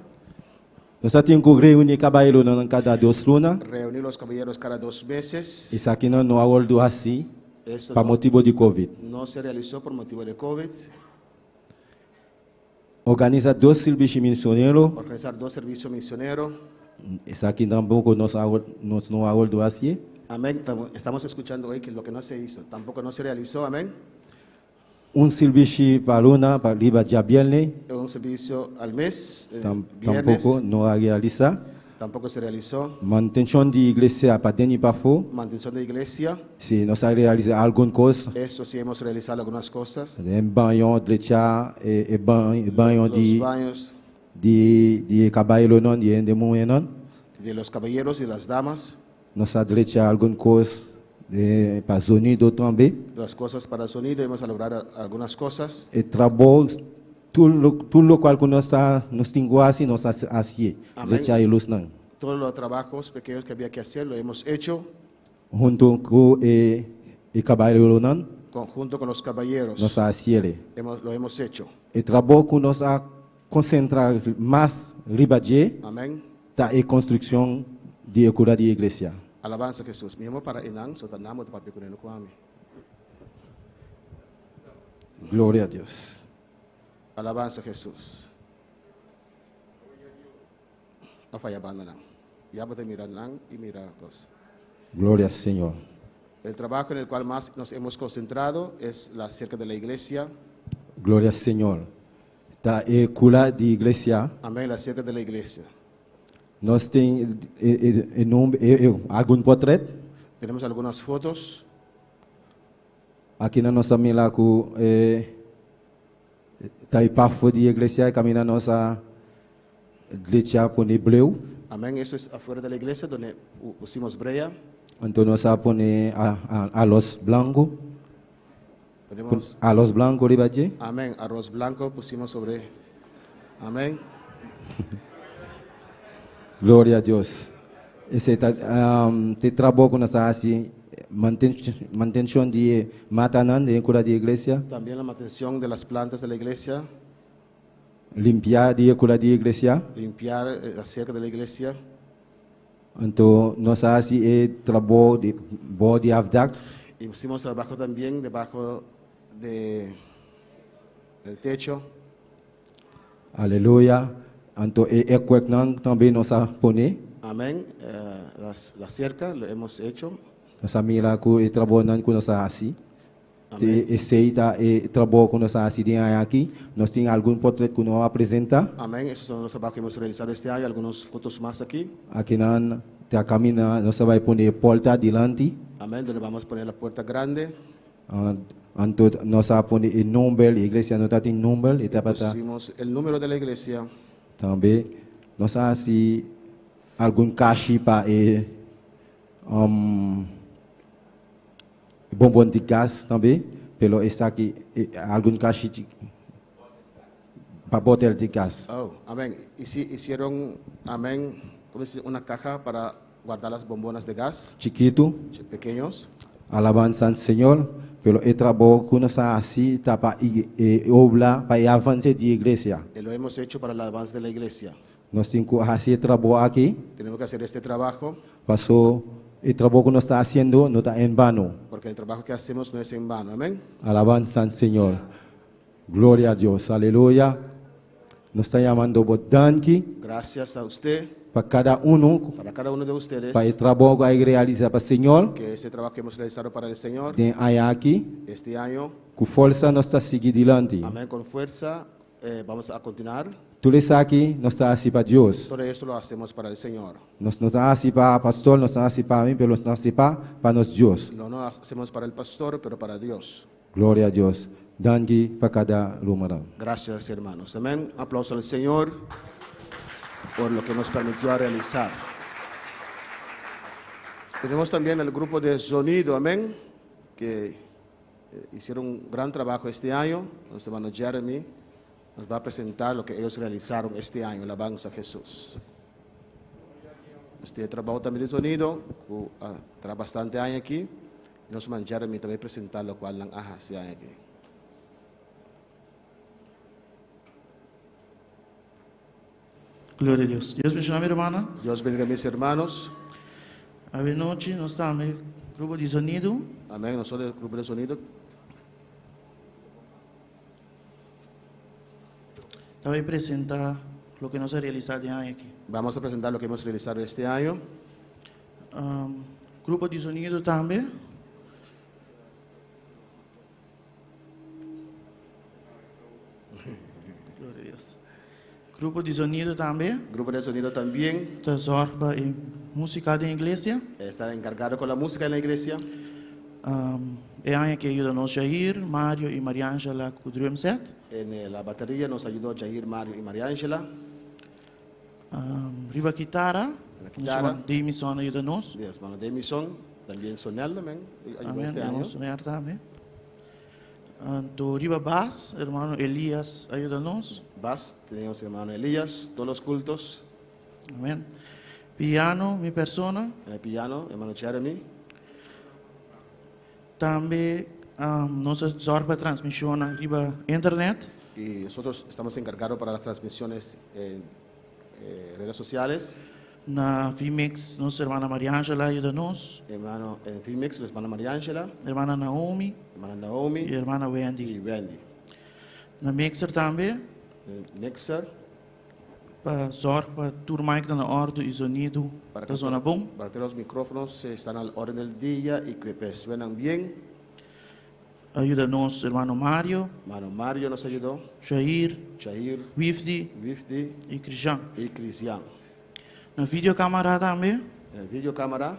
Nós temos que reunir cabelo na cada 2 lunas. reunir los caballeros cada 2 meses. Isso aqui não é algo assim, Esto para motivo de COVID. no se realizó por motivo de COVID. Organiza 2 serviços missionários. Organizar 2 servicios misioneros. Isso aqui tampouco nós não é algo assim. Amén. Estamos escuchando hoy que lo que no se hizo, tampoco no se realizó. Amén. Serviço para luna, para riba dia viernes. Un servicio al mes, viernes, Tampouco não a realizar. tampoco se realizó. Manutenção de igreja para dentro e para fora. Mantención de iglesia, Se nós a realizar alguma coisa. eso sí hemos realizado algunas cosas. Banho, drecha, banho Los de baños de cabelo não, de mulher não. de los caballeros y las damas, Nós a drecha alguma coisa para sonido também. las cosas para el sonido, hemos logrado algunas cosas. E trabalho, tudo lo qual que nós temos assim, nós assim. Amém. Drecha a luz não. Todos los trabajos pequeños que había que hacer lo hemos hecho Junto com o cabelo não, conjunto con los caballeros. nós assim. Lo hemos hecho. E trabalho que nós a concentrar mais ribadie, Amén. tá e construção de cura de igreja. Alabanza a Jesús. Mi amor para Inang, sotanamo de papi kuneno kwami. Glória a Deus. Alabanza a Jesús. No falla banda lang. Ya bote mirar lang y mira cosas. Glória ao Senhor. El trabajo en el cual más nos hemos concentrado es la cerca de la iglesia. Glória ao Senhor. Tá e cura de igreja. Amén, la cerca de la iglesia. Nós tem algum portrait Tenemos algunas fotos. aqui na nossa mila com tá e pafo de igreja caminha nossa igreja por hebreu. Amén, eso es afuera de la iglesia donde pusimos brea. Então nós pone a los blanco, Ponemos, a los blanco ribaje. amén, arroz blanco pusimos sobre. Amén. Glória a Deus. Esse te trabalho com nossa assim manutenção de matanan de cura de igreja, También la mantención de las plantas de la iglesia. limpar de cura de igreja. Limpiar la cerca de la iglesia. Então nós assim é trabalho de body avdak. Hicimos trabajo también debajo del techo. Aleluia. Então é cuecnan também nós pone. Amén. La cerca lo hemos hecho. Nós mira com e trabalho com nós assim. Amén. E seita e trabalho com nós assim de aqui. Nós tem algum portrait que nós apresenta. Amén. Esos son los trabajos que hemos realizado este año. Algunas fotos más aquí. Aqui nan te camina, nós vai poner porta adiante. Amén, donde vamos a poner la puerta grande. Anto nós vamos poner o nome, a igreja não tem nome, e tá para Pusimos el número de la iglesia. também. Nós assim algum caixa para bombom de gás também, pelo está aqui algum caixa para botella de gás. Oh, amén. Hicieron, amén, ¿cómo se dice? Una caja para guardar las bombonas de gas, Chiquito, pequeños. alabanza ao Senhor, pelo trabalho que nós assim tá para obra para avançar de igreja. Y lo hemos hecho para el avance de la iglesia. Nós temos que fazer trabalho aqui, Tenemos que hacer este trabajo passou o trabalho que nós está fazendo não está em vano. porque el trabajo que hacemos no es en vano. Amén. Alabanza ao Senhor. Glória a Deus. Aleluia. Nós estamos chamando por danke Gracias a usted, para cada para cada uno de ustedes, para o trabalho que vai realizar para o Senhor. que ese trabajo que hemos realizado para el Señor Tem aí aqui, este año. com força nós está seguir adiante. Amén, con fuerza. Vamos a continuar. Tudo isso aqui nós está assim para Deus. Todo esto lo hacemos para el Señor. Nós não está assim para pastor, nós está assim para mim, pelo nós está assim para nós Deus. No hacemos para el pastor, pero para Dios. Glória a Deus. Danke para cada lugar. Gracias, hermanos. Amén. Un aplauso al Señor por lo que nos permitió realizar. Tenemos también el grupo de sonido, amén, que hicieron un gran trabajo este año. Nuestro hermano Jeremy nos va a presentar lo que ellos realizaron este año, alabanza a Jesús. Este trabajo también de sonido, trae bastante años aquí. Y nuestro hermano Jeremy también presentar lo cual han hecho este año aquí. Glória a Deus. Deus me chama, irmã. Dios bendiga a mis hermanos. A noite nós estamos no grupo de sonido. Amén. Nosotros del grupo de sonido Estava a apresentar o que nós realizado em ano aqui. vamos a presentar lo que hemos realizado este año. Grupo de sonido também. Glória a Deus. Grupo de sonido também. Grupo de sonido también Está zorba em música da igreja. está encargado con la música en la iglesia. É ano que ajuda nós Jair, Mário e Maria Ângela com o drum set. En la batería nos ayudó Jair, Mario y María Ángela. Riba guitarra. La guitarra. Demison ajuda nós. Y el hermano Demison, también sonando, amén. Ayudó Amém. este año. Nós sonar também. Do riba bass, irmão Elias ajuda nós. Bass, tenemos hermano Elías, todos los cultos. Amém. Piano, minha persona. En el piano, hermano Jeremy. Também nós zorba transmissão na riba internet. Y nosotros estamos encargados para las transmisiones en redes sociales. Na Vimix, nossa irmã Maria Ângela ajuda nós. Hermano, en Filmix, la hermana María Ángela, Irmã Naomi hermana e Naomi irmã y Wendy. Wendy. Na Mixer também, En Mixer, para zorgar para tudo mais na ordem e sonido para da zona bom. para que los micrófonos están al orden del día y que pues, suenan bien. Ajuda nós, irmão Mário, Hermano Mario nos ayudó, Jair, Jair, Wifdi Wifdi e Cristian. y Cristian. Na videocâmera também, En el videocámara,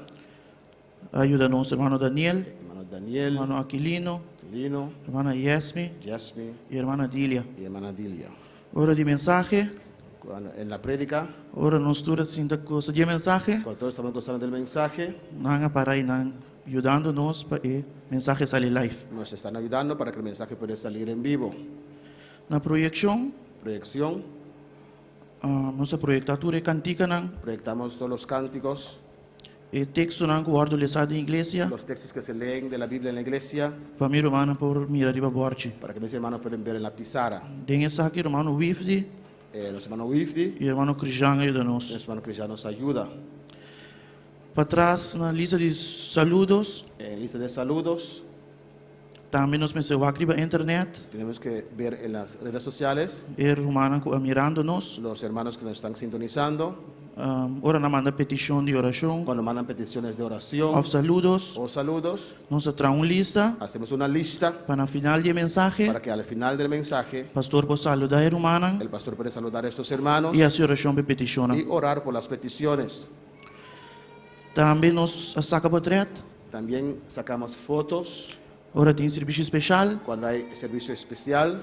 ajuda nós, irmão Daniel, hermano Daniel, irmão Aquilino, Lino, irmã Yasmi Jasmine e irmã Dília. y hermana Dilia. Hora de mensagem, En la prédica, hora nós todos sinta coisa de mensagem, cuando todos estamos gozando del mensaje, nanga para aí, ajudando nós para que mensagem sair live. nos están ayudando para que el mensaje pueda salir en vivo. Na projeção, Proyección, nossa proiectatura cantica nang proyectamos todos los cánticos, e texto nang guardo lesado em igreja, los textos que se leen de la Biblia en la iglesia, para mi romano por mira riba borche. para que mis hermanos puedan ver en la pizarra. Den essa aqui romano Wifdi Los hermanos Wifdi, e irmão Cristian ajuda los nós. hermanos Cristian nos ayuda. Para trás na lista de saludos, En lista de saludos, também nos mencionou aqui na internet, tenemos que ver en las redes sociales e romano mirando nós. los hermanos que nos están sintonizando, Ora na manda petição de oração, cuando mandan peticiones de oración of saludos, o saludos, nós traemos lista hacemos una lista para na final de mensagem, para que al final del mensaje pastor possa saludar a romana el pastor pueda saludar a estos hermanos e a oração de petição. y orar por las peticiones. Também nós saca portrait. También sacamos fotos Ora tem serviço especial. cuando hay servicio especial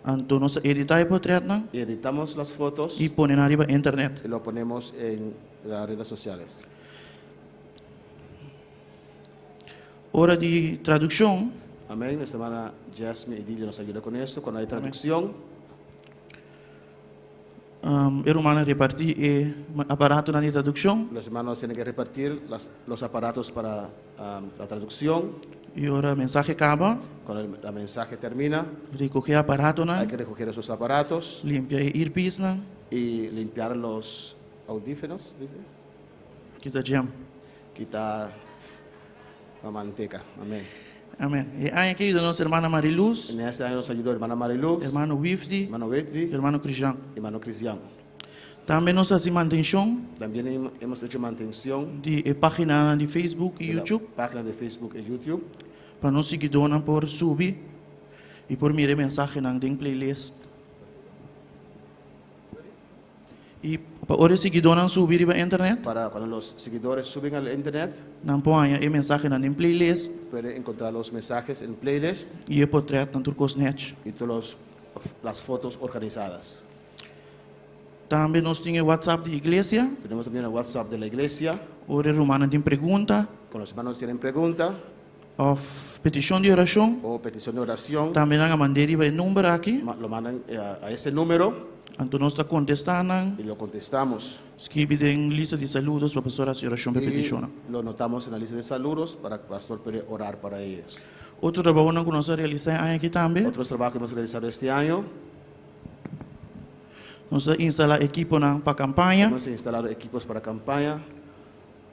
Então nós editar o portrait não y editamos las fotos e põe na riba internet. y lo ponemos en las redes sociales. Hora de tradução. Amén. Nuestra hermana Jasmine Idilio nos ayuda con esto. Cuando hay traducción, Irmã repartir o aparato na tradução. los hermanos tienen que repartir los aparatos para la traducción. E ora mensagem acaba. Cuando el mensaje termina, Recoger aparato hay não. que recoger esos aparatos Limpar o earpiece não. y limpiar los audífonos, dice. Que está jam. Quitar la manteca. Amén. Amém. E aí aqui da nossa irmã Mariluz, En este año nos ayudó hermana Marilu, irmão Wifdi, hermano Betty, irmão Cristian. hermano Cristian. Também nós fazemos manutenção También hemos hecho mantención de página de Facebook e de la YouTube página de Facebook y YouTube para nós seguidores por subir e por mirar mensagem na playlist. E para os seguidores subir para a internet, para cuando los seguidores suben al internet, não põe a mensagem na playlist pueden encontrar los mensajes en playlist e o portrait na turcosnet. y todas las fotos organizadas. Também nós temos o WhatsApp de igreja, Tenemos también el WhatsApp de la iglesia. ora romana tem pergunta Con los hermanos tienen pregunta ou petição de oração. o petición de oración, Também nós mandamos o número aqui, lo mandan a ese número então nós está contestando. y lo contestamos. Escreve em lista de saludos para a pastora de oração para Y petição. lo notamos en la lista de saludos para que el pastor pueda orar para ellos. Outro trabalho que nós realizamos aqui também, Otros trabajos que hemos realizado este año, nós instalar equipo para a campanha, hemos instalado equipos para campaña.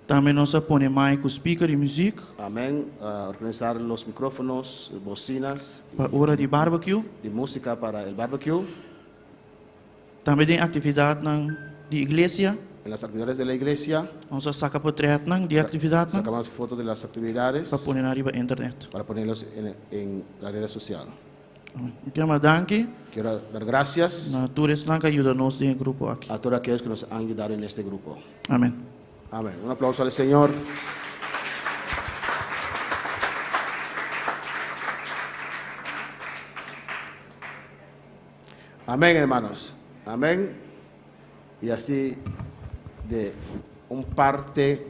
também nós põe mic, speaker e música Amén. Organizar los micrófonos, bocinas para hora de barbecue. y música para el barbecue. Também tem atividade de igreja, En las actividades de la iglesia, nós saca portrait de atividade sacamos fotos de las actividades para pôr na riba internet. para ponerlos en la red social. Então, danke Quiero dar gracias na todos que ajuda-nos no grupo aqui. a todos aquellos que nos han ayudado en este grupo. Amém. Amén. Un aplauso al Señor. Amén, hermanos. Amén. Y así de un parte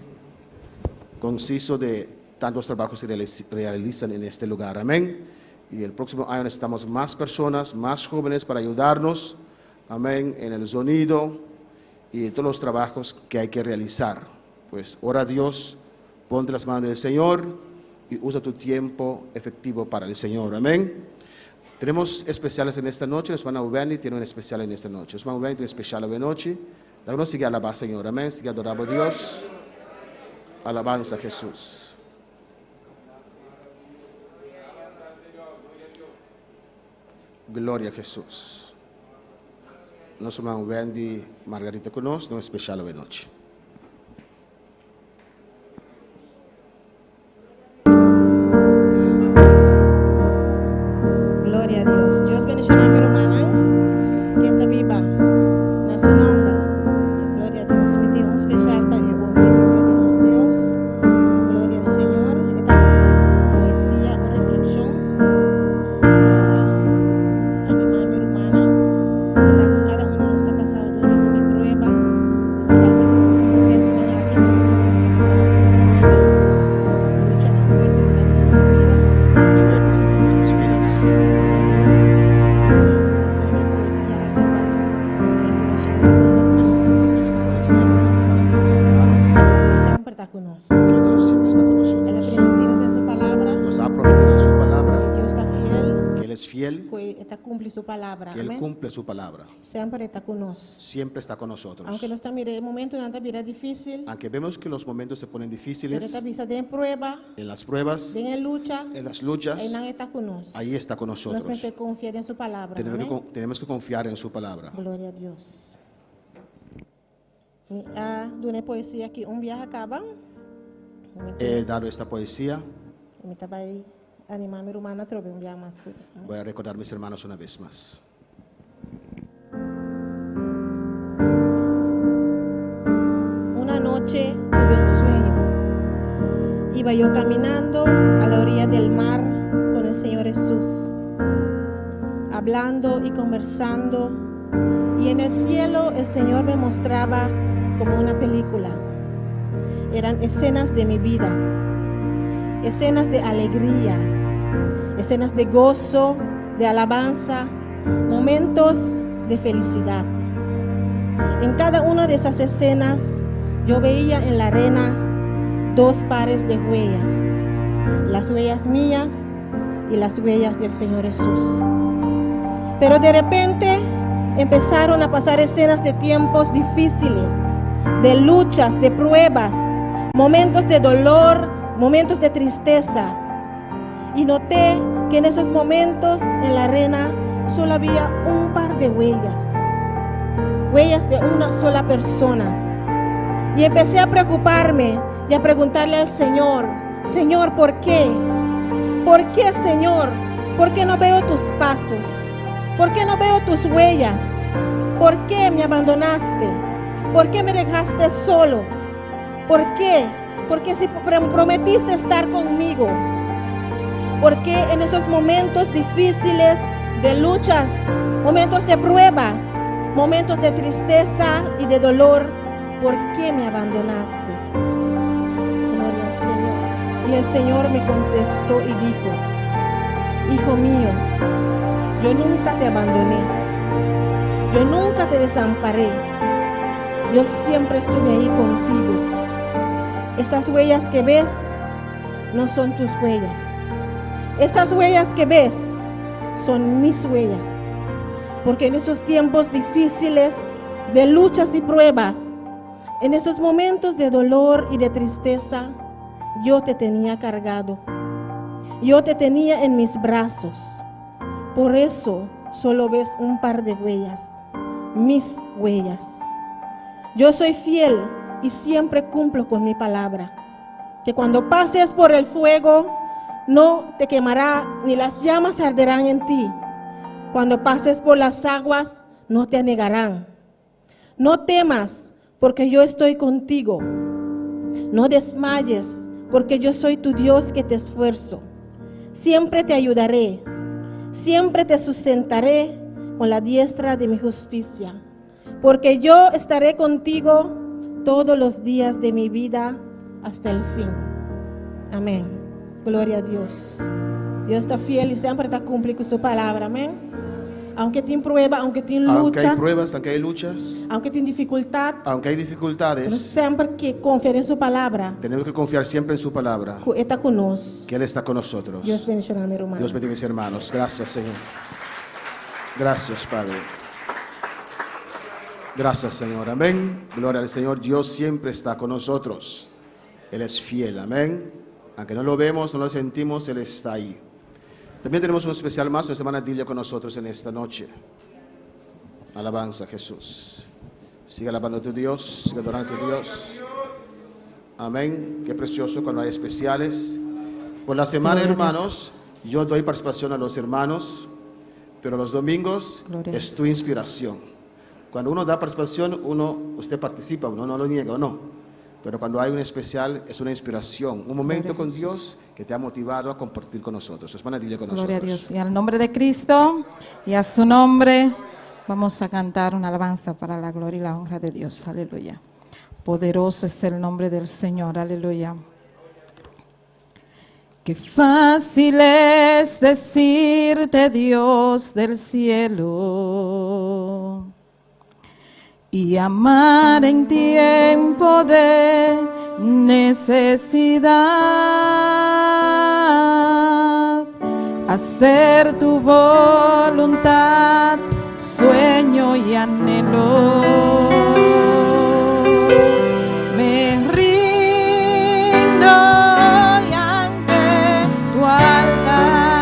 conciso de tantos trabajos que se realizan en este lugar. Amén. Y el próximo año necesitamos más personas, más jóvenes para ayudarnos. Amén. En el sonido y todos los trabajos que hay que realizar. Pues ora a Dios, ponte las manos del Señor y usa tu tiempo efectivo para el Señor. Amén. Tenemos especiales en esta noche. Los hermanos Ubeni tienen un especial en esta noche. Los hermanos Ubeni tienen un especial en noche. La uno sigue alabar al Señor. Amén. Sigue adorando a Dios. Alabanza a Jesús. Gloria a Jesús. Nosso irmão Wendy Margarita conosco, um especial de noite. Gloria a Dios. Dios bendiga a mi hermana, que está viva. En su nombre. Gloria a Dios. Me tiene un especial para el hombre. Gloria a Dios. Dios. Gloria al Señor. Esta poesía o reflexión para animar a mi hermana. Quizá con cada uno de los está pasando por una prueba, especialmente con el tiempo que aquí lucha fuerte con nuestras vidas. Fuertes con nuestras vidas. Esta poesía Siempre está con nosotros. que Dios siempre está con Él nosotros. ha prometido en su palabra Nos ha prometido en su palabra que Dios está fiel, que Él es fiel, que está cumple su palabra. que Él Amén. cumple su palabra. Siempre está con nosotros. Siempre está con nosotros. Aunque no está mire el momento no está mire difícil, Aunque vemos que los momentos se ponen pero difíciles, esta visa de prueba, en las pruebas, de lucha, en las luchas, Él no está con nosotros. ahí está con Nos nosotros. permite confiar en su palabra. Amén. Tenemos que confiar en su palabra. Gloria a Dios. De una poesía que un viaje acaba. He dado esta poesía. Me estaba ahí animar a mi hermana a traer un viaje más. Voy a recordar a mis hermanos una vez más. Una noche tuve un sueño. iba yo caminando a la orilla del mar con el Señor Jesús, hablando y conversando, y en el cielo el Señor me mostraba como una película. Eran escenas de mi vida, escenas de alegría, escenas de gozo, de alabanza, momentos de felicidad. En cada una de esas escenas yo veía en la arena 2 pares de huellas, las huellas mías y las huellas del Señor Jesús. Pero de repente empezaron a pasar escenas de tiempos difíciles, de luchas, de pruebas, momentos de dolor, momentos de tristeza. Y noté que en esos momentos en la arena solo había un par de huellas, huellas de una sola persona. Y empecé a preocuparme y a preguntarle al Señor: Señor, ¿por qué? ¿Por qué, Señor? ¿Por qué no veo tus pasos? ¿Por qué no veo tus huellas? ¿Por qué me abandonaste? ¿Por qué me dejaste solo? ¿Por qué? Porque si prometiste estar conmigo, ¿por qué en esos momentos difíciles de luchas, momentos de pruebas, momentos de tristeza y de dolor, por qué me abandonaste? Gloria al Señor. Y el Señor me contestó y dijo: Hijo mío, yo nunca te abandoné, yo nunca te desamparé, yo siempre estuve ahí contigo. Esas huellas que ves no son tus huellas, esas huellas que ves son mis huellas, porque en esos tiempos difíciles de luchas y pruebas, en esos momentos de dolor y de tristeza, yo te tenía cargado, yo te tenía en mis brazos. Por eso solo ves un par de huellas, mis huellas. Yo soy fiel y siempre cumplo con mi palabra, que cuando pases por el fuego no te quemará, ni las llamas arderán en ti. Cuando pases por las aguas no te anegarán. No temas, porque yo estoy contigo. No desmayes, porque yo soy tu Dios que te esfuerzo. Siempre te ayudaré, siempre te sustentaré con la diestra de mi justicia, porque yo estaré contigo todos los días de mi vida hasta el fin. Amén. Gloria a Dios. Dios está fiel y siempre está cumpliendo con su palabra. Amén. Aunque tiene prueba, aunque tiene lucha, Aunque hay pruebas, aunque hay luchas, aunque tiene dificultad, aunque hay dificultades, siempre que confiar en su palabra, tenemos que confiar siempre en su palabra, que está con nosotros. que Él está con nosotros. Dios bendiga a mi hermano. Dios bendiga a mis hermanos. Gracias, Señor. Gracias, Padre. Gracias, Señor. Amén. Gloria al Señor. Dios siempre está con nosotros. Él es fiel. Amén. Aunque no lo vemos, no lo sentimos, Él está ahí. También tenemos un especial más, nuestra hermana Dilia con nosotros en esta noche. Alabanza a Jesús. Sigue alabando a tu Dios, sigue adorando a tu Dios. Amén. Qué precioso cuando hay especiales. Por la semana, hermanos, yo doy participación a los hermanos, pero los domingos es tu inspiración. Cuando uno da participación, usted participa, uno no lo niega o no. Pero cuando hay un especial, es una inspiración, un momento con Dios que te ha motivado a compartir con nosotros. Hermana, dile con nosotros. Gloria a Dios. Y al nombre de Cristo y a su nombre vamos a cantar una alabanza para la gloria y la honra de Dios. Aleluya. Poderoso es el nombre del Señor. Aleluya. Qué fácil es decirte, Dios del cielo, y amar en tiempo de necesidad, hacer tu voluntad, sueño y anhelo. Me rindo ante tu altar.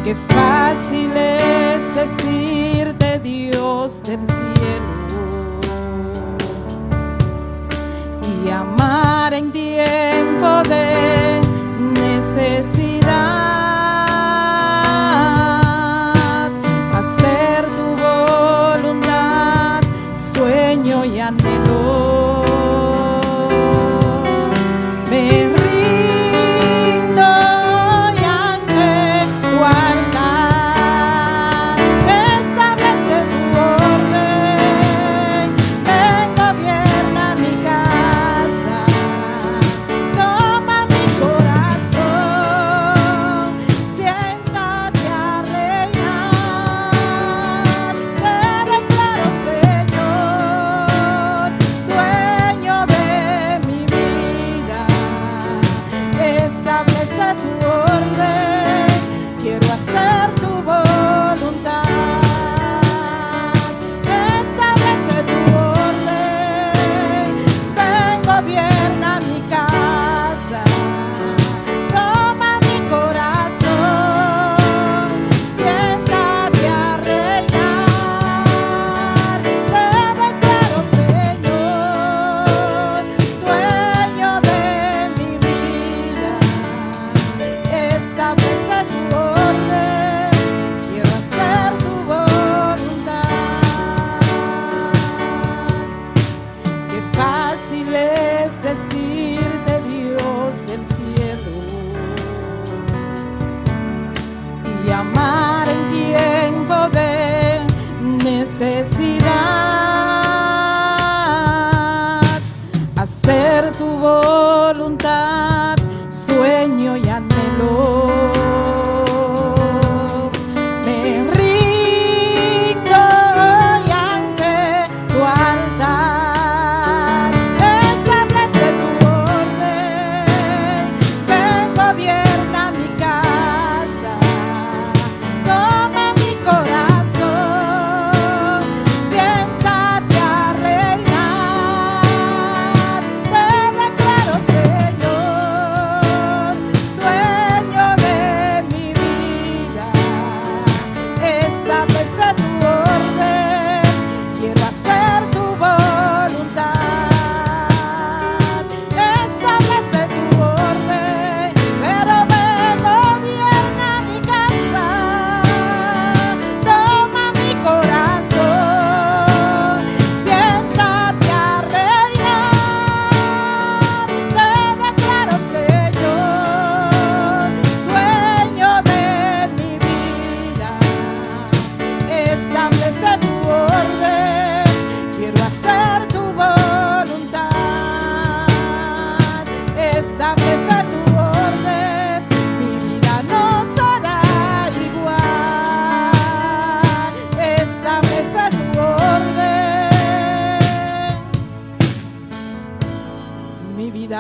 Qué fácil es decirte, Dios del cielo, y amar en tiempo de necesidad, hacer tu voluntad, sueño y anhelo.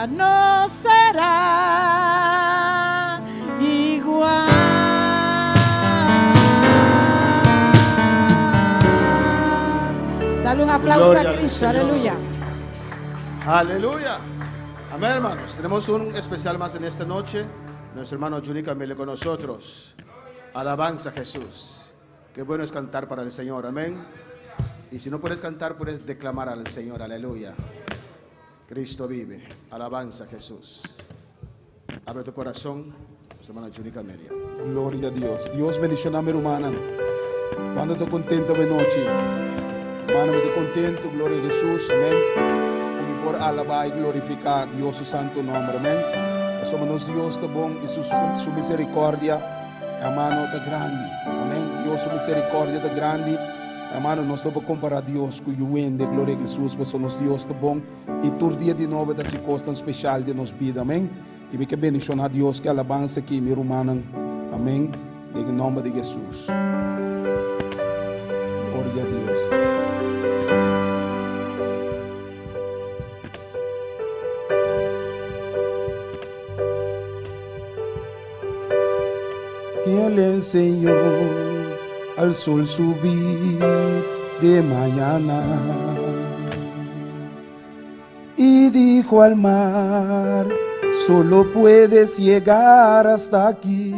ya no será igual. Dale un aplauso Gloria a al Cristo, Señor. aleluya. Aleluya. Amén, hermanos. Tenemos un especial más en esta noche. Nuestro hermano Juni Camille con nosotros. Alabanza a Jesús. Qué bueno es cantar para el Señor. Amén. Y si no puedes cantar, puedes declamar al Señor. Aleluya. Cristo vive. Alabanza a Jesús. Abre tu corazón. Nuestro hermano Juni Camille. Gloria a Dios. Dios bendiga a mi hermana. Cuando estou contento de noite. Hermano, me estou contento. Glória a Jesus. Amém. Como por alabar e glorificar Deus o santo nome. Amém. Somos Deus de bom e sua misericórdia, hermano, de grande. Amém. Deus sua misericórdia de grande. Hermano, nós não podemos comparar Deus com o de glória a Jesus, pois somos Deus de bom e todo dia de novo da circunstância especial de nossa vida. Amém. E me que bendição a Deus, que alabança aqui, meu irmão. Amém. Em nome de Jesus. Glória a Deus. Que le enseñó al sol subir de mañana y dijo al mar, solo puedes llegar hasta aquí.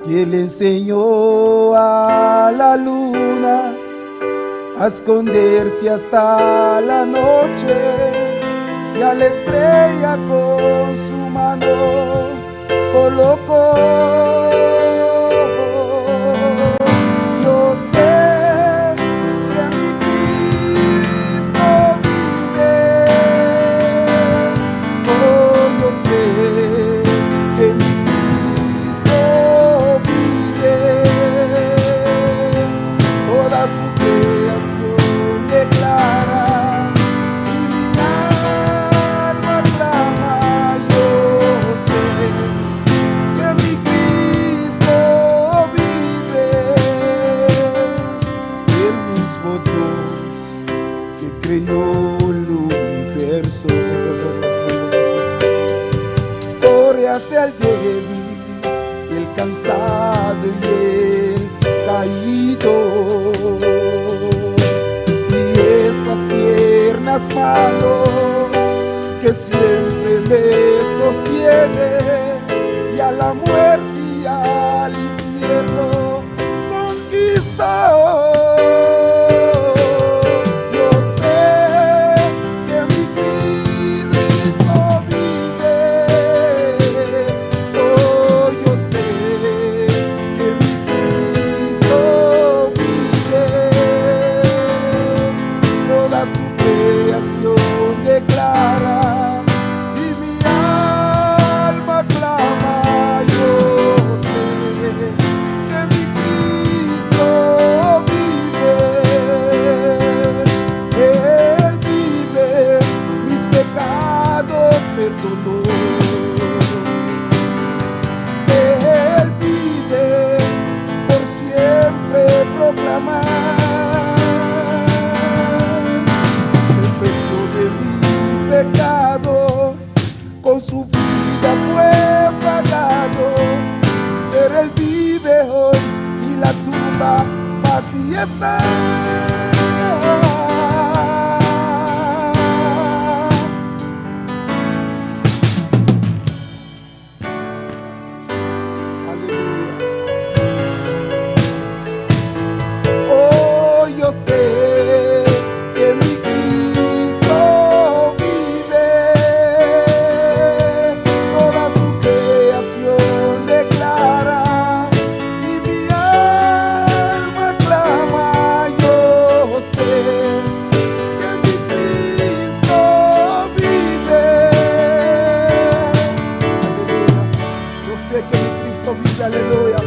Que le enseñó a la luna a esconderse hasta la noche y a la estrella con su mano colocó. Yo sé que mi Cristo vive. Oh, yo sé que mi Cristo vive. Toda su creación declara y mi alma clama. Yo sé que mi Cristo vive, el mismo Dios que creó el universo, corre hacia el débil, el cansado y el caído, y esas tiernas manos que siempre me sostiene, y a la muerte y al infierno conquistó. Yo sé que mi Cristo vive. Oh, yo sé que mi Cristo vive. Toda su creación declara y mi alma clama. Yo sé que mi Cristo vive. Él vive, mis pecados perdonó. Él vive, por siempre proclamar el precio de mi pecado, con su vida fue pagado, pero él vive hoy y la tumba vacía está. Aleluya. Oh, yo sé que mi Cristo vive. Toda su creación declara y mi alma clama. Yo sé que mi Cristo vive. Aleluya. Yo sé que mi Cristo vive. Aleluya.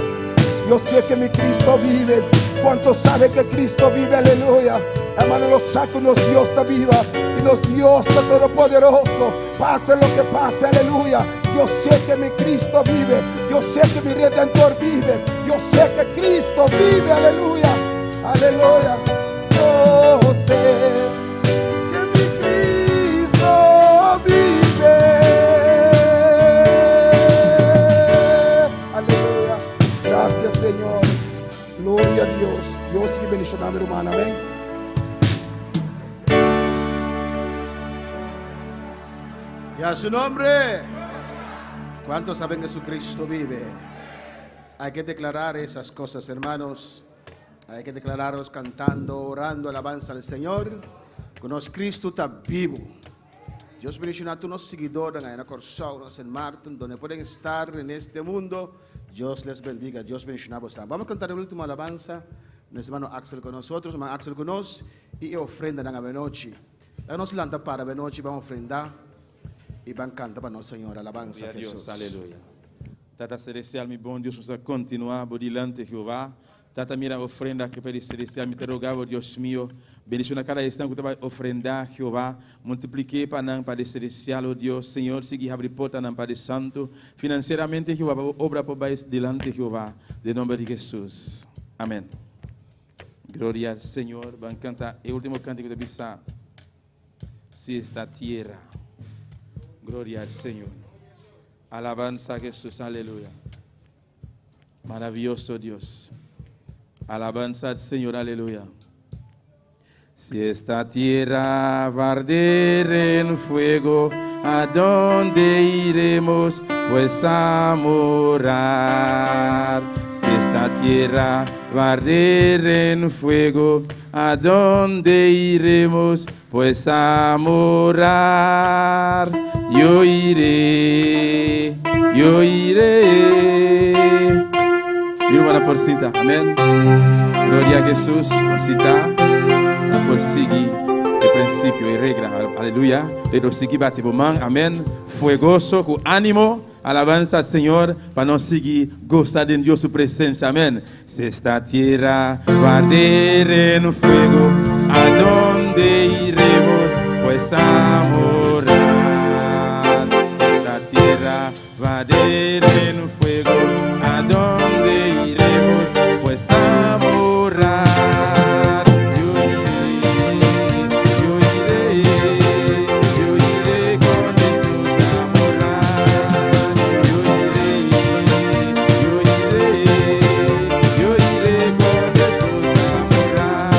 Yo sé que mi Cristo vive. ¿Cuántos saben que Cristo vive? Aleluya. Hermano, nos saca unos Dios de viva y nos Dios de todopoderoso. Pase lo que pase, aleluya. Yo sé que mi Cristo vive. Yo sé que mi Redentor vive. Yo sé que Cristo vive, aleluya. Aleluya. Yo sé que mi Cristo vive. Y a su nombre. ¿Cuántos saben que Jesucristo vive? Hay que declarar esas cosas, hermanos. Hay que declararlos cantando, orando, alabanza al Señor. Que nos Cristo está vivo. Dios bendiga a todos los seguidores en la Corsao, en Martin, donde pueden estar en este mundo. Dios les bendiga. Dios bendiga a vosotros. Vamos a cantar la última alabanza. Nuestro hermano Axel con nosotros, hermano Axel con nosotros. Y ofrenda en la noche. La noche lanta para la noche, vamos a ofrendar. Y van a cantar para nuestro Señor. Alabanza a Jesús. Aleluia. Tata Celestial, mi bom Deus, possa continuar bodilante, Jeová. Tata, mira a ofrenda que Pai Celestial me rogava, Deus meu. Bendicionar cada instante que tu vai ofrendar, Jeová. Multiplique para nós, Pai Celestial, oh Deus. Senhor, seguir abrir porta nós, Pai Santo. Financeiramente, Jeová, obra por baixo delante, Jeová. De nome de Jesus. Amém. Glória ao Senhor. Vamos cantar o último cântico de Bissá. Si esta tierra. Gloria al Señor. Alabanza a Jesús, aleluya. Maravilloso Dios. Alabanza al Señor, aleluya. Si esta tierra va a arder en fuego, ¿a dónde iremos pues a morar? Si esta tierra va a arder en fuego, ¿a dónde iremos pues a morar? Yo iré, yo iré. Y una porcita, amén. Gloria a Jesús, porcita. Por seguir el principio y regla, aleluya. Pero seguir bate man, amén. Fuegoso, con ánimo. Alabanza al Señor para no seguir gozar de Dios su presencia, amén. Si esta tierra va a arder en fuego, ¿a dónde iremos pues a morar? Va a arder en fuego, ¿a dónde iremos pues a morar? Yo iré con Jesús a morar. Yo iré con Jesús a morar.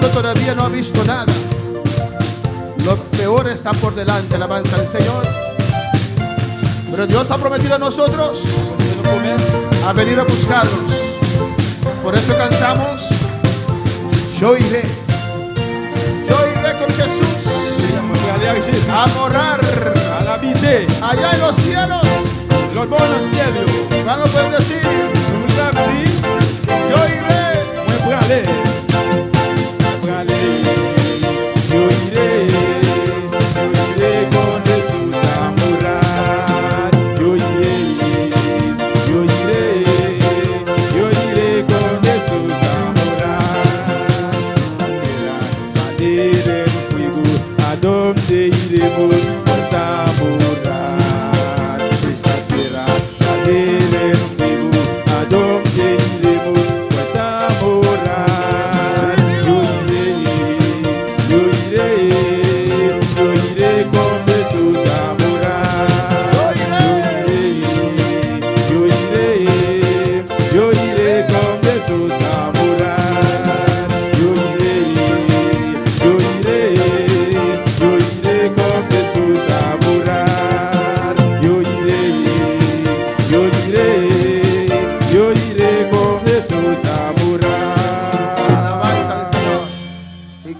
mundo todavía no ha visto nada. Lo peor está por delante, alabanza al Señor. Pero Dios ha prometido a nosotros a venir a buscarnos. Por eso cantamos, yo iré con Jesús a morar allá en los cielos. ¿Cuándo pueden decir? Yo iré. Yo iré con Jesús a morar. Yo iré con Jesús a morar. Madera en fuego, ¿a dónde iremos pues a morar? Esta tierra, madera en fuego, ¿a dónde iremos pues a morar?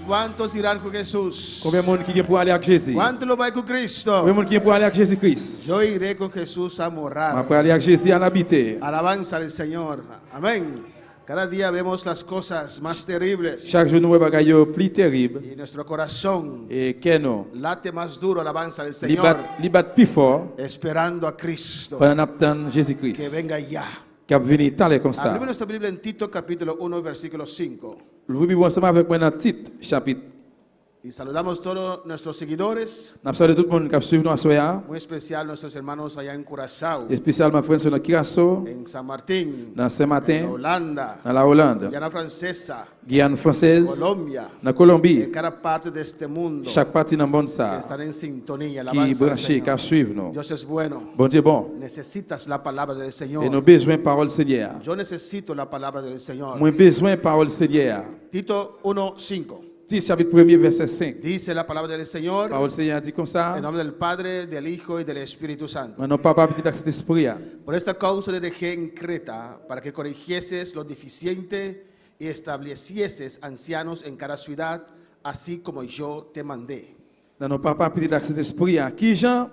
¿Cuántos irán con Jesús? Combien de monde qui vient pour aller avec Jésus? ¿Cuántos lo va con Cristo? Combien de monde qui vient pour aller avec Jésus-Christ? Yo iré con Jesús a morar. Pour aller avec Jésus en habiter. Alabanza al Señor. Amén. Cada día vemos las cosas más terribles. Chaque jour nous voyons des choses plus terribles. Y nuestro corazón Et que non? late más duro, alabanza al Señor. Li bat plus fort. Esperando a Cristo. Pendant attendre Jésus-Christ. Que venga ya. Qui va venir tal comme ça. Abrimos nuestra Biblia en Tito capítulo 1 versículo 5. Vous vivons ensemble avec moi dans Tite chapitre. Y saludamos todos nuestros seguidores. Nous saluons tout le monde qui suit nous à soya. Muy especial nuestros hermanos allá en Curazao. Spécialement frères sur Curaçao. En San Martín. Dans Saint-Martin. En Holanda. Dans la Hollande. Guyana Francesa. Guyane française. Colombia. Dans Colombie. En cada parte de este mundo. Chaque partie dans le monde ça. Que están en sintonía. Qui branché, qui suivent nous. Dios es bueno. Bon Dieu bon. Necesitas la palabra del Señor. Et nous besoin parole Seigneur. Yo necesito la palabra del Señor. Moi besoin parole Seigneur. Tito 1:5. Tite chapitre 1 verset 5. Dice la palabra del Señor. Parole Seigneur dit comme ça. En nombre del Padre, del Hijo y del Espíritu Santo. Non papa petit avec cet esprit. Por esta causa te dejé en Creta para que corrigieses lo deficiente y establecieses ancianos en cada ciudad, así como yo te mandé. Non papa petit avec cet esprit. Qui Jean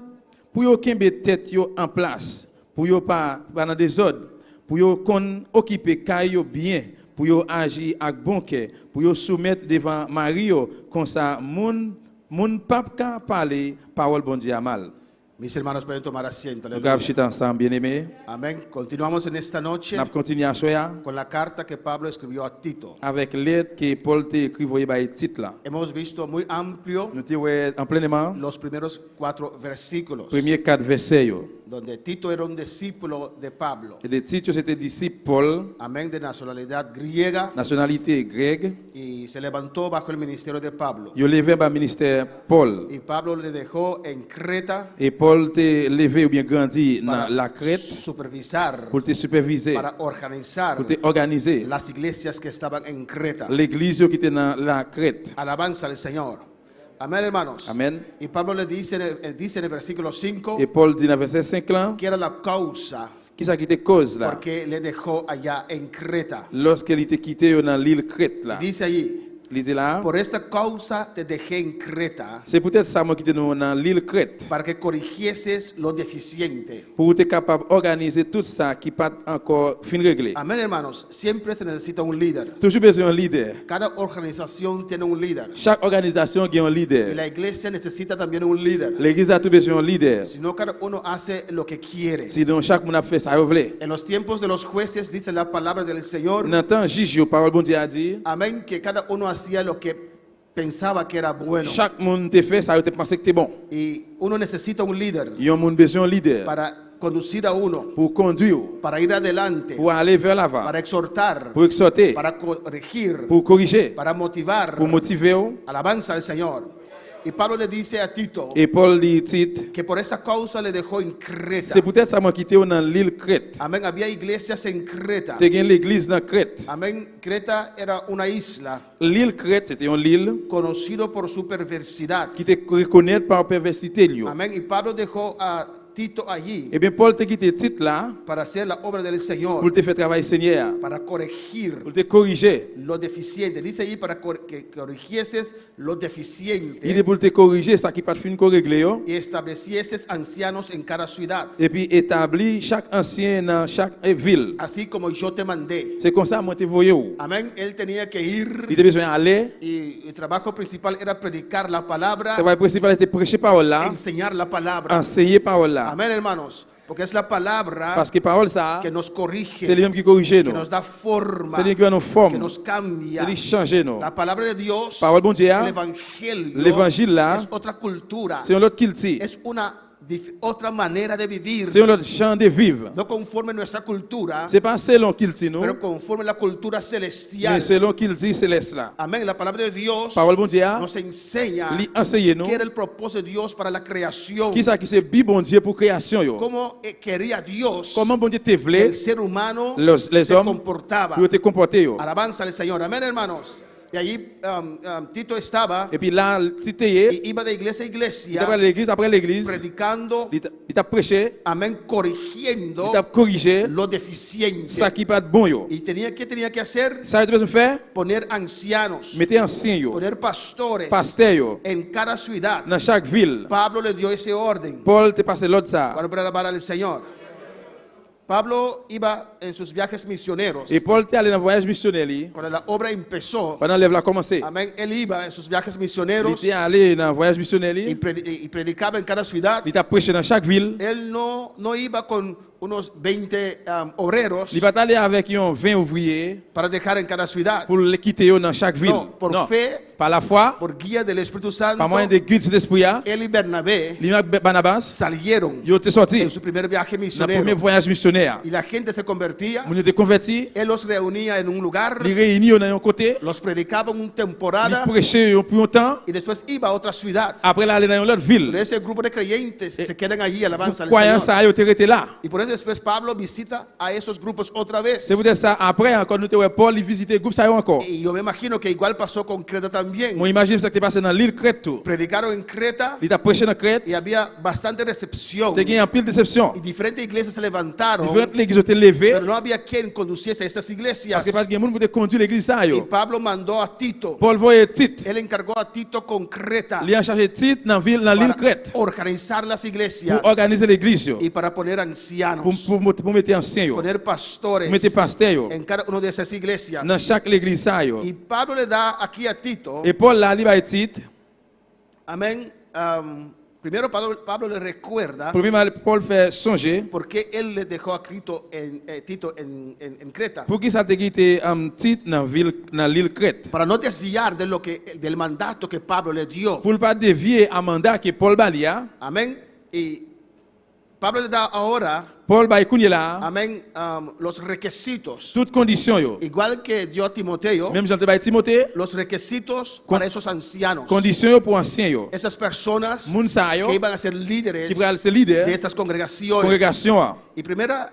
pour yo kembe tête yo en place, pour yo pas dans désordre, pour yo kon occuper kay yo bien. Pour yo agir avec bon cœur, pour yo soumettre devant Mario, comme ça, mon pape ka parler parole bon Dieu à mal. Mis hermanos pueden tomar asiento. Nous allons chiter ensemble, bien-aimés. Amén. Continuamos en esta noche Nous continuons con la carta que Pablo escribió a Tito. avec l'aide que Paul t'a écrit par titre là. Hemos visto muy amplio Nous t'y en pleinement los primeros 4 versículos, premier 4 versets yo. donde Tito era un discípulo de Pablo. Et le titre c'était disciple Paul, Amén, de nacionalidad griega, nationalité grecque. y se levantó bajo el ministerio de Pablo. Yo levé par ministère Paul. Y Pablo le dejó en Creta Et Paul t'a levé ou bien grandi dans la Crète supervisar, pour te superviser, para organizar pour te organiser. las iglesias que estaban en Creta. L'église qui était dans la Crète. Alabanza al Señor. Amén, hermanos. Amen. Y Pablo le dice en el versículo 5 Et Paul dit dans verset 5 là, que era la causa qui ça qui te cause là, porque le dejó allá en Creta. lorsqu'il était quitté dans l'île Crète là. Y dice allí, Il dit là, por esta causa te dejé en Creta c'est peut-être ça moi qui était dans l'île Crète para que corrigieses lo deficiente. pour être capable d'organiser tout ça qui pas encore fin réglé. Amén, hermanos. Siempre se necesita un líder. Toujours besoin d'un leader. Cada organización tiene un líder. Chaque organisation a un Y leader. la iglesia necesita también un líder. L'église a tout besoin d'un leader. Si no, cada uno hace lo que quiere. Sinon chaque monde a fait ça veut. En los tiempos de los jueces dice la palabra del Señor. Dans temps juge parole bon Dieu a dit, Amén, que cada uno hacía lo que pensaba que era bueno. chaque monde te fait ça te penser que c'est bon. Y uno necesita un líder Il y a un monde besoin d'un leader para conducir a uno, pour conduire, para ir adelante, pour aller vers l'avant, para exhortar, pour exhorter, para corregir, pour corriger, para motivar. pour motiver. Alabanza al Señor. Y Pablo le dice a Tito Et Paul dit Tite, que por esa causa le dejó en Creta. c'est peut-être ça m'a quitté dans l'île Crète. Amén. Había iglesias en Creta. Te gen l'église dans Crète. Amén. Creta era una isla L'île Crète, c'était une île conocido por su perversidad. qui te reconnaît par perversité. Amén. Y Pablo dejó a Tito allí Et bien Paul te quitté Tite là para hacer la obra del pour Señor, te faire travailler Seigneur, para corregir pour te corriger. lo deficiente. Dice ahí para que corrigieses lo Il est deficiente pour te corriger ça qui pas fin qu'on régler yo. y establecieses ancianos en cada ciudad, Et puis établir chaque ancien dans chaque ville. así como yo te mandé. C'est comme ça moi te voyé où. Amén. Él tenía que Il ir te besoin aller. y el trabajo principal era predicar la palabra, Le travail principal était prêcher parole là, enseñar la palabra. enseigner parole là. Amén, hermanos. Porque es la palabra Parce que parole ça, que nos corrige, c'est lui-même qui corrige que nous. nos da forma, C'est lui qui va nous que forme. nos cambia. C'est lui qui change nous. La palabra de Dios, Parole bon Dieu, el evangelio, l'évangile là, es otra cultura, c'est un autre culture. es una otra manera de vivir, C'est un autre champ de vivre. no conforme nuestra cultura, C'est pas selon culture nous, pero conforme la cultura mais celestial. selon culture céleste là. Amén. La palabra de Dios Parole bon Dieu, nos enseña lui enseigne nous. qué era el propósito de Dios para la creación, Qui ça qui c'est bi bon Dieu pour création yo. cómo quería Dios Comment bon Dieu te que voulait el ser humano les se hommes comportaba. pour te comporter yo. Alabanza al Señor. Amén, hermanos. Y allí Tito estaba Et puis là, Tite y y iba de iglesia a iglesia après l'église, predicando, il t'a prêché, amén, il corrigiendo t'a corrigé lo deficiente. ça qui pas de bon yo. Y ¿qué tenía que hacer? Ça tu besoin faire, Poner ancianos, mettez ancien yo, poner pastores pasteur yo en cada ciudad. dans chaque ville. Pablo le dio ese orden. Paul te passe l'autre ça. Para alabar al Señor. Pablo iba en sus viajes misioneros. Et Paul te allé dans voyage missionnaire li, Cuando la obra empezó, pendant l'œuvre a commencé. amén, él iba en sus viajes Il misioneros était allé dans voyage missionnaire y li, predicaba en cada ciudad. il t'a prêché dans chaque ville. Él no iba con unos 20 obreros Il va aller avec un 20 ouvriers para dejar en cada ciudad. pour les quitter yo dans chaque ville. No, por fe, par la foi, por guía del Espíritu Santo, par moyen de guide cet esprit là, él y Bernabé lui avec Barnabas, salieron yo te sorti en su primer viaje dans le premier misionero voyage missionnaire. y la gente se convertía. Mon te converti, Él los reunía en un lugar, les réunit dans un côté, los predicaba en una il temporada prêchait pour un temps, y después iba a otra ciudad. après là aller dans une autre ville. Pero ese grupo de creyentes se quedan allí, alabanza al Croyant Señor. ça, yo te resté là. Y por eso después Pablo visita a esos grupos otra vez. C'est peut-être ça après quand nous te voyons Paul il visiter groupe ça encore. Y yo me imagino que igual pasó con Creta también. Moi imagine ça qui est passé dans l'île Crète tout. Predicaron en Creta Il t'a prêché dans Crète, y había bastante recepción. tu as gagné en pile déception. Y diferentes iglesias se levantaron, Différentes églises ont été levées pero no había quien conduciese a estas iglesias. parce que pas de monde pour te conduire l'église ça Y yo. Pablo mandó a Tito. Paul voyait Tite, Él encargó a Tito con Creta il a chargé Tite dans ville dans l'île para Crète organizar las iglesias pour organiser l'église yo. y para poner ancianos, Pour mettre ancien yo. poner pastores Pour mettre pasteur yo en cada una de esas iglesias. dans chaque église ça yo. Y Pablo le da aquí a Tito, Et Paul là il va Tite, amén. Primero Pablo le recuerda premier Paul fait songer por qué él le dejó a Tito en Creta. pour qui ça te quitté Tite dans ville dans l'île Crète. Para no desviar del mandato que Pablo le dio. Pour ne pas dévier à mandat que Paul balia, Amén. Y Pablo le da ahora, Paul ba écoute là, amén, los requisitos. toutes conditions yo. Igual que dio a Timoteo, Même Jean te ba Timothée, los requisitos para esos ancianos. conditions yo pour ancien yo. Esas personas Moun sa yo que iban a ser líderes qui pral ser leader de estas congregaciones. congrégation. Y primera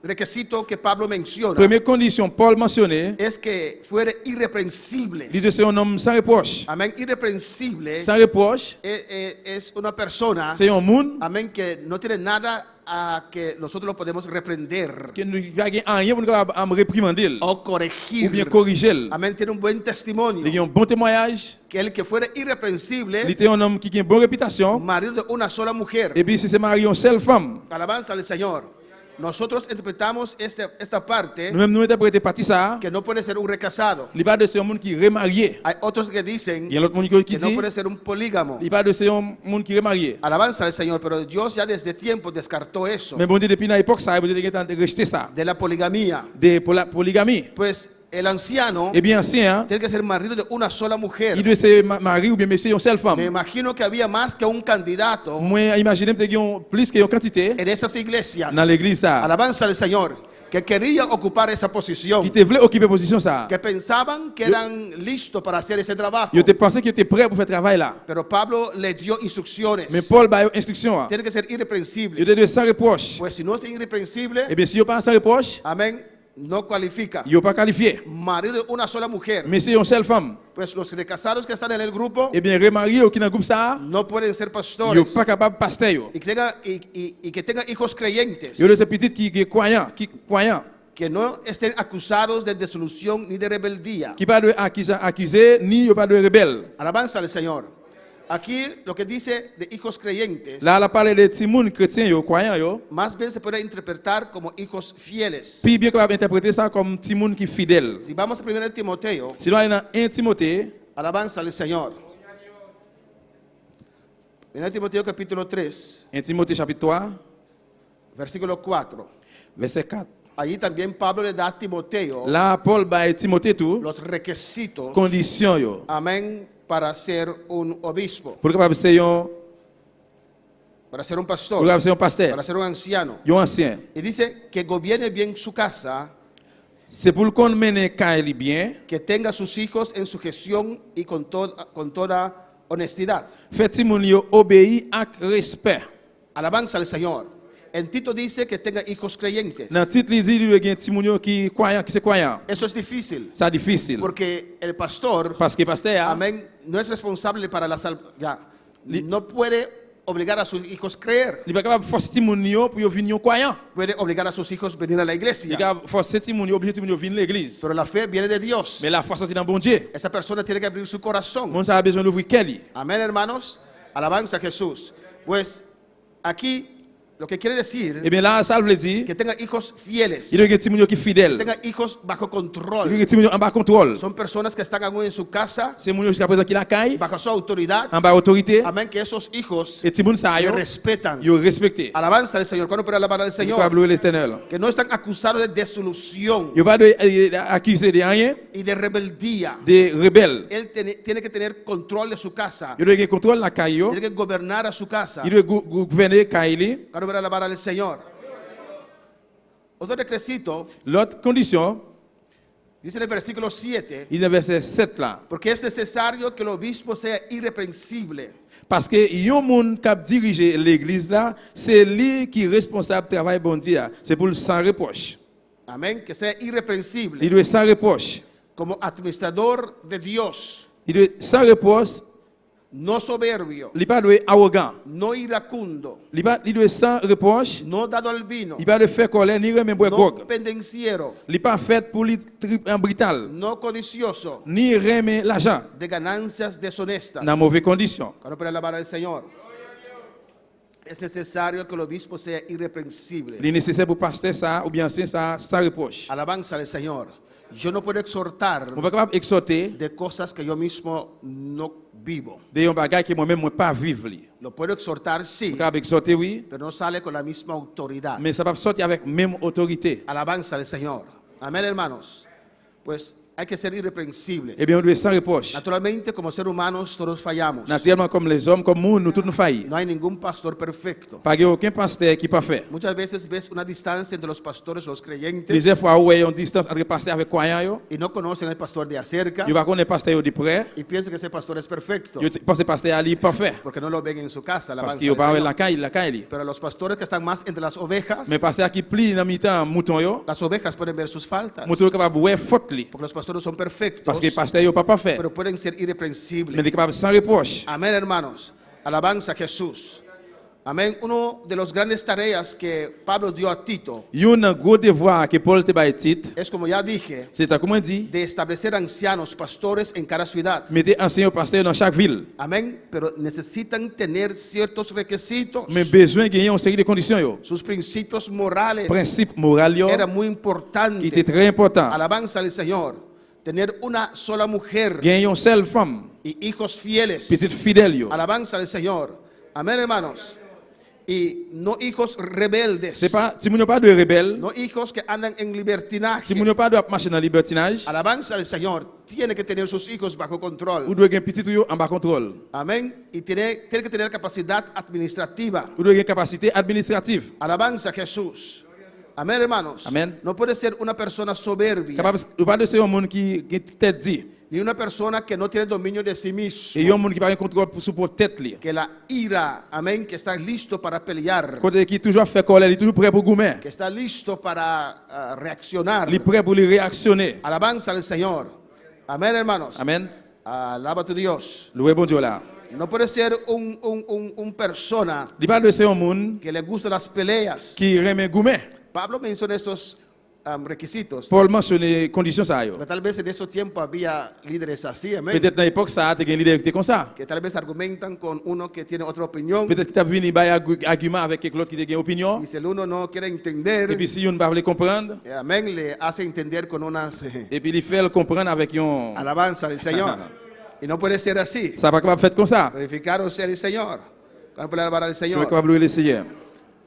requisito que Pablo menciona Première condition Paul mentionné, es que fuere irreprensible. il doit ser un homme sans reproche. Amén. Irreprensible Sans reproche, es una persona, c'est un monde amén, que no tiene nada a que nosotros lo podemos reprender qui ne va rien pour me réprimander o ou corregir. bien corriger. Amén. Tiene un buen testimonio. Il a un bon témoignage, Que el que fuera irreprensible, il était un homme qui a une bonne réputation marido de una sola mujer. et puis si c'est marié une seule femme. Alabanza al Señor. Nosotros interpretamos esta parte Nous-mêmes nous interprétons partie ça, que no puede ser un recasado. il pas de ser un monde qui est remarié. Hay otros que dicen Il y a l'autre monde qui que no dit, puede ser un polígamo. il pas de ser un monde qui est remarié. Alabanza al Señor, pero Dios ya desde tiempo descartó eso Mais bon Dieu depuis l'époque ça, il a rejeté ça. de la poligamia. Pour la polygamie. Pues el anciano Eh bien ancien, tiene que ser marido de una sola mujer. il doit ser mari ou bien monsieur une seule Me femme. imagino que había más que un candidato Moi imaginez peut-être plus que une quantité en esas iglesias. dans l'église ça. Alabanza al Señor. que querían ocupar esa posición, qui te voulaient occuper position ça. que pensaban que eran listos para hacer ese trabajo. Yo te pensais que tu étais prêt pour faire travail là. Pero Pablo le dio instrucciones. Mais Paul ba instruction. Tiene que ser Yo irreprensible. te dois sans reproche. Pues si no es irreprensible, Eh bien si yo pas sans reproche, amén, no cualifica. yo pas qualifié. Marido de una sola mujer. Mais c'est une seule femme. Pues los recasados que están en el grupo Eh bien remarié qui dans groupe ça, no pueden ser yo pastores. pas capable pasteur yo. Y que tengan hijos creyentes. Yo de ces petites qui croyant, Que no estén acusados de desolución ni de rebeldía. qui pas de accuser ni yo pas de rebelle. Alabanza al Señor. Aquí lo que dice de hijos creyentes, Là la parle de timoun chrétien yo, croyant yo. más bien se puede interpretar como hijos fieles. Puis bien capable interpréter ça comme timoun qui fidèle. Si vamos a 1 Timoteo, Si nous allons dans 1 Timothée, alabanza al Señor. 1 Timoteo capítulo 3, 1 Timothée chapitre 3, versículo 4. verset 4. Allí también Pablo le da a Timoteo Là Paul ba Timothée tout los requisitos, condition yo amén, para ser un obispo, pour capable ser un para ser un pour pastor, capable ser un pasteur, para ser un anciano. un ancien. Y dice que gobierne bien su casa, C'est pour qu'on mène Kaili bien, que tenga sus hijos en sujeción y con toda honestidad. fait timoun yo obéi ak respect. Alabanza al Señor. En Tito dice que tenga hijos creyentes. Dans titre li dit il y a timoun yo qui croyant, qui c'est croyant. Eso es difícil, Ça difficile porque el pastor, parce que pasteur amén, no es responsable para la salvación. No puede obligar a sus hijos a creer. il pas capable forcer timoun yo pour yo venir croyant. Puede obligar a sus hijos a venir a la Il iglesia. capable forcer timoun yo obliger timoun yo venir l'église. Pero la fe viene de Dios. Mais la foi sorti dans bon Dieu. Esa persona tiene que abrir su corazón. Mon ça a besoin d'ouvrir Kelly. Amén, hermanos. Alabanza a Jesús. Pues aquí lo que quiere decir Eh bien là ça veut dire que tenga hijos fieles, il y a timoun yo qui fidèle. tenga hijos bajo Il y control. a timoun yo en bas contrôle. Son personas que están aún en su casa, C'est mon yo jusqu'à présent qui la caille bajo su autoridad. en bas autorité Amén, que esos hijos et timoun ça le yo respetan. yo respecté. Alabanza al Señor. ¿Cuándo puede alabar al Il Señor? faut louer l'Éternel. Que no están acusados de desolución Il pas de accuser de rien, y de rebeldía. de rebelle. Él tiene que tener control de su casa. Il doit contrôler la caille, Tiene que gobernar a su casa. il doit gouverner caille. ¿Cuándo puede alabar al Señor? Otro requisito, L'autre condition, dice en el versículo 7, il est verset 7 là. porque es necesario que el obispo sea irreprensible. Parce que yon moun qui dirige l'église là, c'est lui qui est responsable du travail bon Dieu. C'est pour le sans reproche. Amén, que sea irreprensible. Il doit être sans reproche. Como administrador de Dios, Il doit être sans reproche. no soberbio, Il pas doit être arrogant. no iracundo, Il doit être sans reproche. no dado al vino, Il pas de faire colère ni remet boire no gog. pendenciero, Il pas fait pour lui brutal no codicioso, ni remet l'argent de ganancias deshonestas. dans mauvaise condition. Cuando puede alabar al Señor. Es necesario que el obispo sea irreprensible. Il est nécessaire pour pasteur ça ou bien c'est ça sans reproche. Alabanza al Señor. Yo no puedo exhortar On va capable exhorter de cosas que yo mismo no vivo. de un bagage que moi-même moi pas vivre li. Lo puedo exhortar, sí, On capable exhorter oui, pero no sale con la misma autoridad. mais ça va sortir avec même autorité. Alabanza al Señor. Amén, hermanos. Pues hay que ser irreprensible. Eh bien on doit être sans reproche. Naturalmente, como seres humanos, todos fallamos. Naturellement comme les hommes comme nous tous nous faillis. No hay ningún pastor perfecto. Pas que aucun pasteur qui pas fait. Muchas veces ves una distancia entre los pastores, los creyentes, Plusieurs fois ouais une distance entre pasteur avec croyant yo. y no conocen al pastor de acerca Yo pas connaître pasteur yo de près. y piensan que ese pastor es perfecto Yo pense pasteur ali parfait porque no lo ven en su casa. parce Alabanza que yo al pas Señor. la caille. Pero los pastores que están más entre las ovejas, Mais pasteur qui plie dans mi-temps mouton yo, las ovejas pueden ver sus faltas. mouton capable ouais faute li Porque los pastores son perfectos, parce que pasteur yo pas parfait. pero pueden ser irreprensibles. Mais il est capable sans reproche. Amén, hermanos. Alabanza a Jesús. Amén. Uno de los grandes tareas que Pablo dio a Tito Yon gros devoir que Paul te bail titre, es, como ya dije, c'est comment dit, de establecer ancianos, pastores en cada ciudad. mettez enseignant pasteur dans chaque ville. Amén. Pero necesitan tener ciertos requisitos. Mais besoin gagner une série de conditions yo. Sus principios morales Principe moral yo era muy qui importante. était très important. Alabanza al Señor. Tener una sola mujer Gagner une seule femme, y hijos fieles. petite fidèle yo. Alabanza al Señor. Amén, hermanos. Y no hijos rebeldes. C'est pas tu m'as pas de rebelle, No hijos que andan en libertinaje. tu m'as pas de marcher dans libertinage, Alabanza al Señor. Tiene que tener sus hijos bajo ou control. doit gagner petit yo en bas contrôle. Amén. Y tiene que tener capacidad administrativa. Ou doit gagner capacité administrative. Alabanza a Jesús. Amén, hermanos. Amen. No puede ser una persona soberbia, Capable, ou pas de ser un monde qui tête dit. ni una persona que no tiene dominio de sí mismo, Et un monde qui pas contrôle sur pour tête li. que la ira, amén, que está listo para pelear, Côté qui toujours fait colère, il est toujours prêt pour goumer. que está listo para reaccionar. Il est prêt pour les réactionner. Alabanza al Señor. Amén, hermanos. Amen. Alaba a tu Dios. Loué bon Dieu là. No puede ser un persona Il pas de ser un monde que le gusta las peleas. qui remet goumer. Pablo menciona estos requisitos. Paul mentionne conditions ça yo. Pero tal vez en ese tiempo había líderes así, amén, Peut-être dans l'époque ça, tu as un leader qui était comme ça. que tal vez argumentan con uno que tiene otra opinión. Peut-être que tu as venu bailler argument avec quelqu'un d'autre qui a une opinion. Y si el uno no quiere entender, Et puis si on ne pas comprendre, amén, le hace entender con unas et puis il fait le comprendre avec un. alabanza al Señor. Y no puede ser así. Ça va pas faire comme ça. Glorificaros sea el Señor. ¿Cuándo puede alabar al Tu es Señor? capable de l'essayer.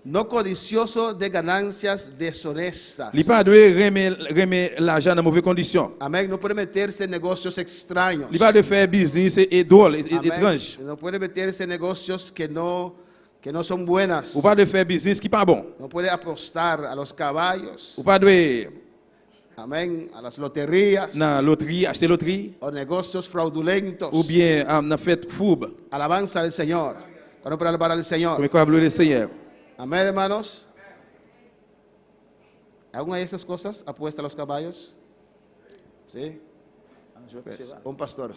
No codicioso de ganancias deshonestas. Il pas de remet l'argent dans mauvaise condition. Amén. No puede meterse en negocios extraños. Il pas de faire business et drôle, Amén. étrange. No puede meterse en negocios que no son buenas. Ou pas de faire business qui pas bon. No puede apostar a los caballos. Ou pas de Amén. A las loterías. dans loterie, acheter loterie. O negocios fraudulentos. Ou bien dans fête fourbe. Alabanza al Señor. ¿Cuándo puede alabar al Señor? Comme capable de l'essayer. Amén, hermanos. ¿Alguna de esas cosas apuesta a los caballos? Sí. Pues, un pastor.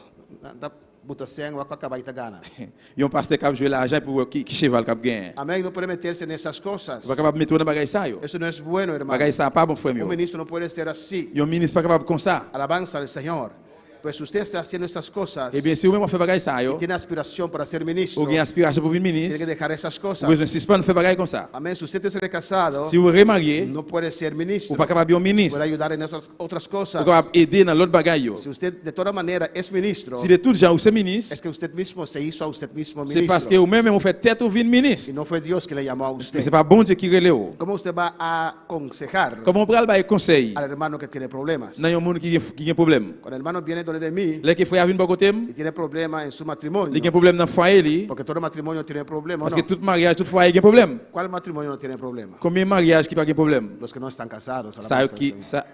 Butasean wa caballo gana. Il y a un pasteur qui a joué l'argent pour qui cheval qui a gagné. Amén. No puede meterse en esas cosas. Pas capable de mettre dans bagage ça yo. Eso no es bueno, hermano. Bagage ça pas bon frère Un yo. ministro no puede ser así. Il y a un ministre pas capable comme ça. Alabanza al Señor. Pues usted está haciendo estas cosas Eh bien si vous même fait bagage ça y yo, tiene aspiración para ser ministro, ou gain aspiration pour venir tiene que ministre, dejar esas vous cosas. besoin suspendre faire bagage comme ça. Amén. Si usted es recasado, Si vous remariez, no puede ser ministro. ou pas capable de un Puede ministre, ayudar en otras cosas. ou capable aider dans l'autre bagage yo. Si usted de toda manera es ministro, Si de tout gens ou c'est es ministre, que usted mismo se hizo a usted mismo c'est parce que ministro. vous même vous fait tête ou venir Y ministre. no fue Dios que le llamó a Mais usted. c'est pas bon Dieu qui relève. ¿Cómo usted va a aconsejar Comment on prend le conseil al hermano que tiene problemas? dans un monde qui a un problème. Cuando el hermano viene donde de mí Là qui frère vient bon côté, y tiene problemas en su il matrimonio, y a un problème dans le foyer li, porque todo matrimonio tiene problemas, parce que ¿no? tout mariage, tout foyer a un problème. ¿Cuál matrimonio no tiene problemas? Combien de mariages qui pas de problème? Los que no están casados. Ça alabanza al qui Señor.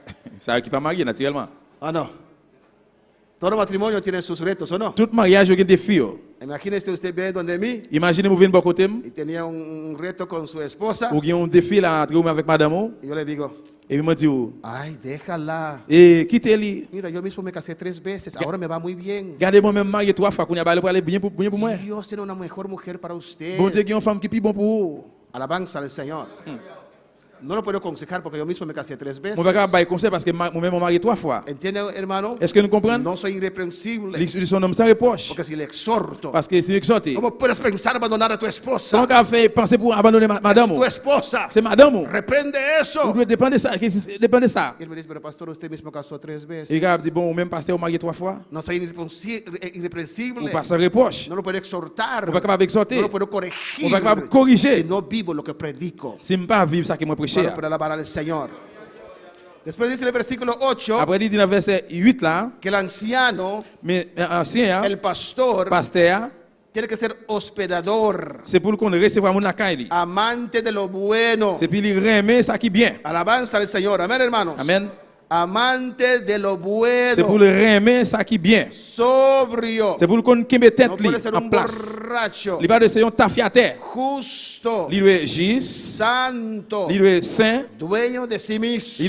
ça qui pas marié naturellement. Ah, no. Todo matrimonio tiene sus retos, ¿o no? Tout mariage a un défi. Imagínese usted viene donde mí Imaginez vous venez bon côté, y tenía un reto con su esposa ou bien un défi là entre vous avec madame, y yo le digo, et puis me dit ay, déjala. et quittez-lui. Mira, yo mismo me casé 3 veces, ahora me va muy bien. Gardez-moi même marié 3 fois qu'on a parlé pour aller bien pour moi. Dios tiene una mejor mujer para usted. Bon Dieu qui a une femme qui est plus bon pour vous. Alabanza al Señor. No lo puedo aconsejar porque yo mismo me casé 3 veces. Mon pas bailler conseil parce que moi-même mon marié 3 fois. ¿Entiende, hermano? Est-ce que nous comprenons? No soy irreprensible. Ils sont hommes sans reproche. Porque si le exhorto, Parce que si exhorté, ¿cómo puedes pensar abandonar a tu esposa? comment qu'on fait penser pour abandonner madame? Es tu esposa. C'est madame. Reprende Vous eso. devez dépendre de ça, dépend de ça. Y él me dice, pero pastor, usted mismo casó 3 Et veces. regarde, dit bon, même pasteur marié 3 fois, No soy irreprensible. ou pas sans reproche. No lo puedo exhortar. On pas capable d'exhorter. No lo puedo corregir. On pas capable de corriger. Si no vivo lo que predico. Si je pas vivre ça que moi prêcher. Bueno, para alabar al Señor. Después dice el versículo 8 Après il dit dans verset 8 là, que el anciano, mais ancien, el pastor, pasteur, tiene que ser hospedador, c'est pour qu'on recevoir mon accueil. amante de lo bueno. C'est pour lui remet ça qui est bien. Alabanza al Señor. Amén, hermanos. Amen. Amante de lo C'est pour bueno. le remet ça qui est bien. Sobrio. C'est pour qu'on kimbe tête No li puede ser en un place. borracho. Il va de ser un tafiateur. Justo. Il est juste, Santo. il est saint, Dueño de sí il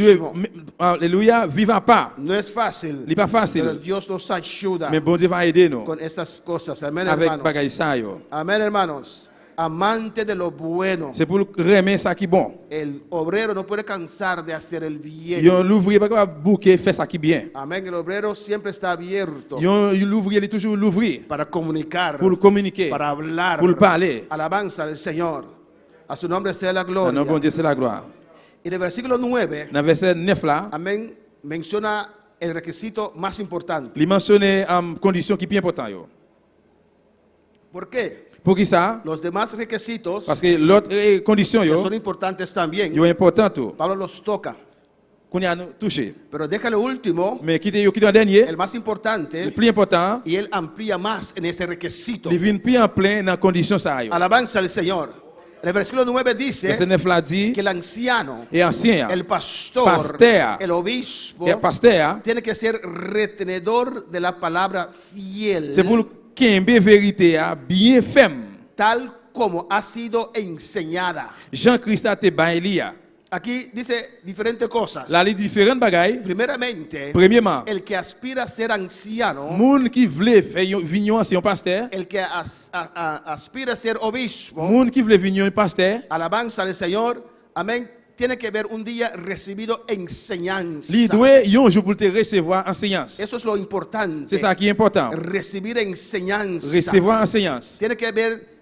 est mismo. alléluia, vivant pas. No es fácil. Il n'est pas Pero facile. Dios nos ayuda Mais bon Dieu va aider nous con estas cosas. Amén, avec hermanos. bagay ça yo. Amén, hermanos. Amante de lo bueno. C'est pour remettre ça qui est bon. El obrero no puede cansar de hacer el bien. L'ouvrier pas capable bouquer faire ça qui est bien. Amén. El obrero siempre está abierto L'ouvrier il est toujours l'ouvrier para comunicar, pour communiquer, para hablar. pour parler. Alabanza al Señor. A su nombre sea la Non, gloria. bon Dieu c'est la gloire. Y en el versículo 9, Dans verset 9 là, amén, menciona el requisito más importante. il mentionne condition qui est bien important yo. ¿Por qué? Pour qui ça? Los demás requisitos Parce que l'autre condition que yo, son importantes también, yo important tout. Pablo los toca. Qu'on y a touché. Pero deja lo último, Mais qui est en dernier, el más importante, le plus important, y él amplía más en ese requisito. il vient plus en plein dans condition ça yo. Alabanza al Señor. El versículo 9 dice Verset 9 là dit, que el anciano, et ancien, el pastor, pasteur, el obispo, et pasteur, tiene que ser retenedor de la palabra fiel, c'est pour qu'il vérité bien ferme. tal como ha sido enseñada. Jean-Christ a te ba Elia. Aquí dice diferentes cosas. Là, les différentes bagailles. Primeramente, Premièrement, el que aspira a ser anciano, moun qui vle vignon ancien pasteur, el que aspira a ser obispo, moun qui vle vignon pasteur, alabanza al Señor, amén, tiene que ver un día recibido enseñanza. li doit yon jour pour te recevoir enseignance. Eso es lo importante. C'est ça qui est important. Recibir enseñanza. Recevoir enseignance. Tiene que haber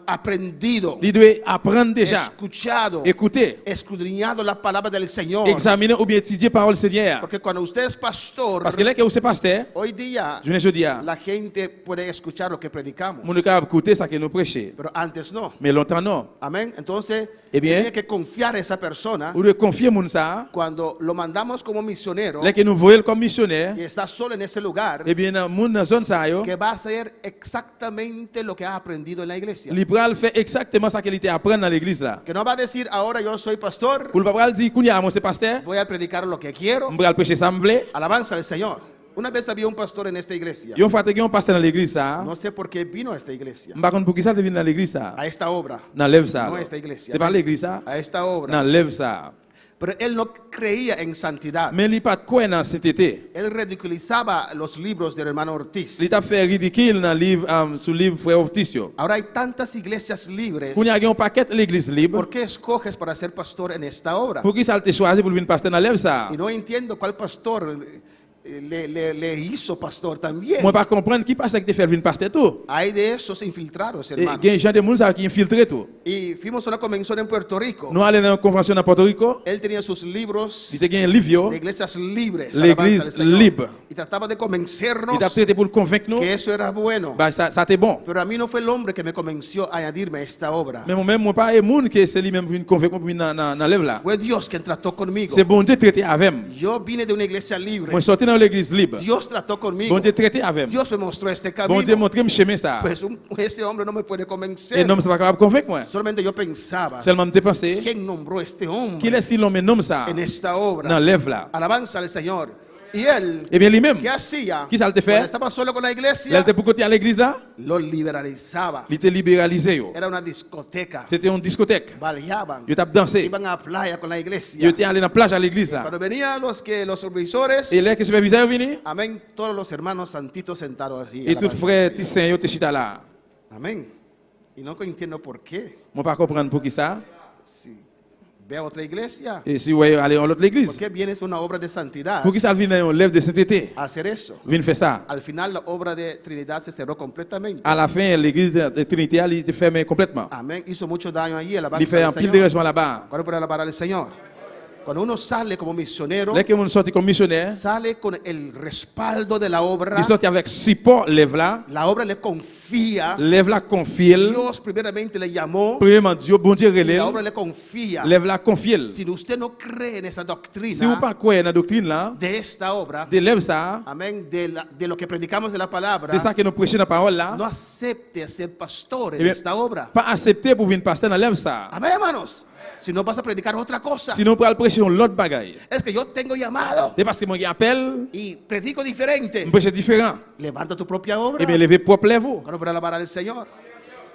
aprendido, Li doit apprendre déjà, escuchado, écouter, escudriñado la palabra del Señor. examiner ou bien étudier parole Seigneur. Porque cuando usted es pastor, Parce que là que vous êtes pasteur, hoy día je ne dis pas, la gente puede escuchar lo que predicamos, moun capable écouter ça que nous prêcher. pero antes no. Mais longtemps non. Amén. Entonces, Eh bien, tiene que confiar a esa persona Vous devez confier moun ça. cuando lo mandamos como misionero Là que nous voyons comme missionnaire, y está solo en ese lugar, eh bien moun dans zone ça yo, que va a hacer exactamente lo que ha aprendido en la iglesia. li pral fait exactement ça qu'il était apprendre dans l'église là. Que no va a decir ahora yo soy pastor, Pour le pral dire kounya moi c'est pasteur, voy a predicar lo que quiero. m'pral prêcher ça m'vle. Alabanza al Señor. Una vez había un pastor en esta iglesia. Yon fois te gen pasteur dans l'église ça. No sé por qué vino a esta iglesia, M'pa konn pour qui ça te vinn dans l'église ça. a esta obra, Dans lève ça. no a esta iglesia, C'est pas l'église ça. a esta obra. Dans lève ça. Pero él no creía en santidad. Mais li pas de quoi dans sainteté. Él ridiculizaba los libros del hermano Ortiz. Li t'a fait ridicule dans livre sous livre frère Orticio. Ahora hay tantas iglesias libres. Kounya gen un paquet l'église libre. ¿Por qué escoges para ser pastor en esta obra? Pour qui ça te choisi pour venir pasteur dans lève ça. Y no entiendo cuál pastor le hizo pastor también. Moi pas comprendre qui pasteur qui te fait venir pasteur tout. Hay de esos infiltrados, Et hermanos. gen gens de moun ça qui infiltré tout. Y fuimos a una convención en Puerto Rico. Nous allons dans une convention dans Puerto Rico. Él tenía sus libros Il te gen un livre de iglesias libres. L'église alabanza al Señor. libre. Y trataba de convencernos Il t'a traité pour le convaincre nous. que eso era bueno. Bah ça t'est bon. Pero a mí no fue el hombre que me convenció a añadirme a esta obra. Mais moi-même moi pas un monde que c'est lui même pour une convaincre pour venir dans lève là. Fue Dios quien trató conmigo. C'est bon Dieu traité avec moi. Yo vine de una iglesia libre. Moi sorti dans l'église libre. Dios trató conmigo. Bon Dieu traité avec moi. Dios me mostró este Bon Dieu camino. montré me chemin ça. Pues ese hombre no me puede Et convencer. non c'est pas capable de convaincre moi. Solamente yo pensaba, Seulement me pensé ¿quién nombró este qu'il hombre est si l'homme nomme ça en esta obra? dans lève là. Alabanza al Señor. Y él, Eh bien lui-même, ¿qué hacía? qui ça le te Cuando fait? estaba solo con la Là iglesia, il était pour côté à l'église là, lo liberalizaba. il était libéralisé yo. Era una discoteca. C'était une discothèque. Bailaban. Yo t'a dansé. Iban a la playa con la Yo iglesia. était allé dans la plage à l'église là. Cuando venían los supervisores, Et là que superviseur venu, amén, todos los hermanos santitos sentados allí. et tout alabanza frère al ti Señor. saint yo te chita là. Amén. Y no entiendo por qué. Moi pas comprendre pour qui ça. Si ve a otra iglesia, Et si vous allez à l'autre ¿por église, qué vienes a una obra de santidad pour qui ça vient dans une lève de sainteté? a hacer eso? Vient faire ça. Al final la obra de Trinidad se cerró completamente. À la fin l'église de Trinité elle était fermée complètement. Amén. Hizo mucho daño allí. Il Alabanza fait al un pile de Señor. régiment là-bas. ¿Cuándo puede alabar al Señor? Cuando uno sale como misionero, Là que on sorti comme missionnaire, sale con el respaldo de la obra. il sorti avec support lève là, La obra le confía. lève là confie. Dios primeramente le llamó Premièrement Dieu bon Dieu y la obra relève, le confía. lève là confie. Si usted no cree en esa Si vous doctrina pas croyez dans la doctrine là, de esta obra, de lève ça, amén, de lo que predicamos de la palabra, de ça que nous prêchons dans la parole là, no acepte ser pastor en Eh bien, esta obra. pas accepter pour venir pasteur dans lève ça. Amén, hermanos. Si no vas a predicar otra cosa. Sinon pour aller prêcher l'autre bagaille. Es que yo tengo llamado C'est parce que moi qui appelle, y predico diferente. je prêche différent. Levanta tu propia obra. Et bien lever propre lève. Cuando para alabar al Señor.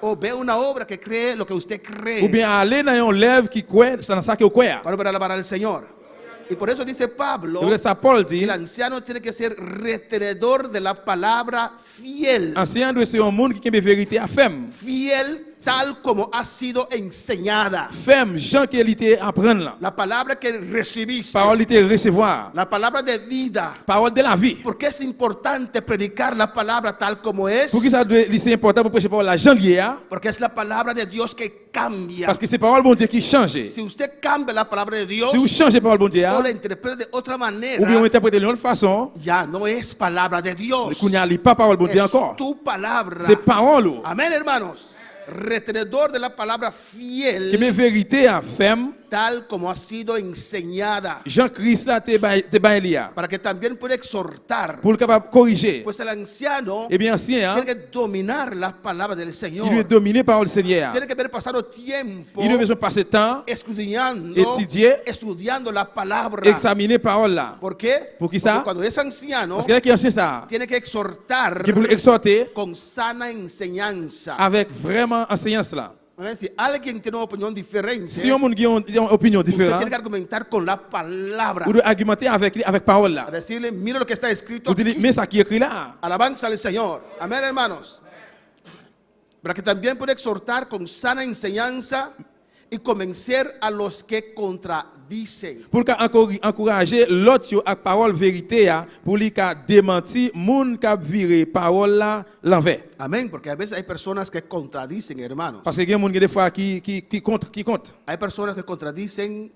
O ve una obra que cree lo que usted cree. Ou bien aller dans une lève qui croit, c'est dans ça que vous croyez. Cuando para alabar al Señor. Y por eso dice Pablo C'est ça Paul que dit, el anciano tiene que ser retenedor de la palabra fiel. ancien doit ser un monde qui a vérité à femme. Fiel tal como ha sido enseñada. Femme, Jean qui était apprendre là. La palabra que recibiste. Parole était recevoir. La palabra de vida. Parole de la vie. Porque es importante predicar la palabra tal como es. Pour qui ça doit c'est important pour prêcher parole la janvier? Porque es la palabra de Dios que cambia. Parce que c'est parole bon Dieu qui change. Si usted cambia la palabra de Dios Si vous changez parole bon Dieu, o la interpreta de otra manera, ou bien vous interprétez de l'autre façon, ya no es palabra de Dios. qu'on n'y a pas parole bon Dieu Es encore. tu palabra. C'est parole. Amén, hermanos. Retenedor de la palabra fiel, Qui met vérité à femme, tal como ha sido enseñada, Jean-Christ là te ba Elia. para que también pueda exhortar. Pour le capable corriger. Pues el anciano Eh bien ancien, tiene que dominar las palabras del Señor. il doit dominer par le Seigneur. Tiene que haber pasado tiempo Il doit besoin passer temps, escudriñando, Étudier. estudiando la palabra. examiner parole là. ¿Por qué? ¿Por qué Porque ça? cuando es anciano, Parce que là qui est ancien ça, tiene que exhortar qui peut exhorter con sana enseñanza. avec vraiment enseignance là. Si alguien tiene una opinión diferente, Si on a une opinion usted tiene différente, que argumentar con la palabra. vous devez argumenter avec parole là. A decirle, mira lo que está escrito Vous dites, aquí. mais ça qui est écrit là, Alabanza al Señor. Amén, hermanos. Para que también pueda exhortar con sana enseñanza y convencer a los que contradicen. pour encourager l'autre yo avec parole vérité ya, pour lui ka démentir moun ka virer parole là l'envers. Amén, porque a veces hay personas que contradicen, hermanos. Parce que il y a moun qui des fois qui compte. Hay personas que contradicen,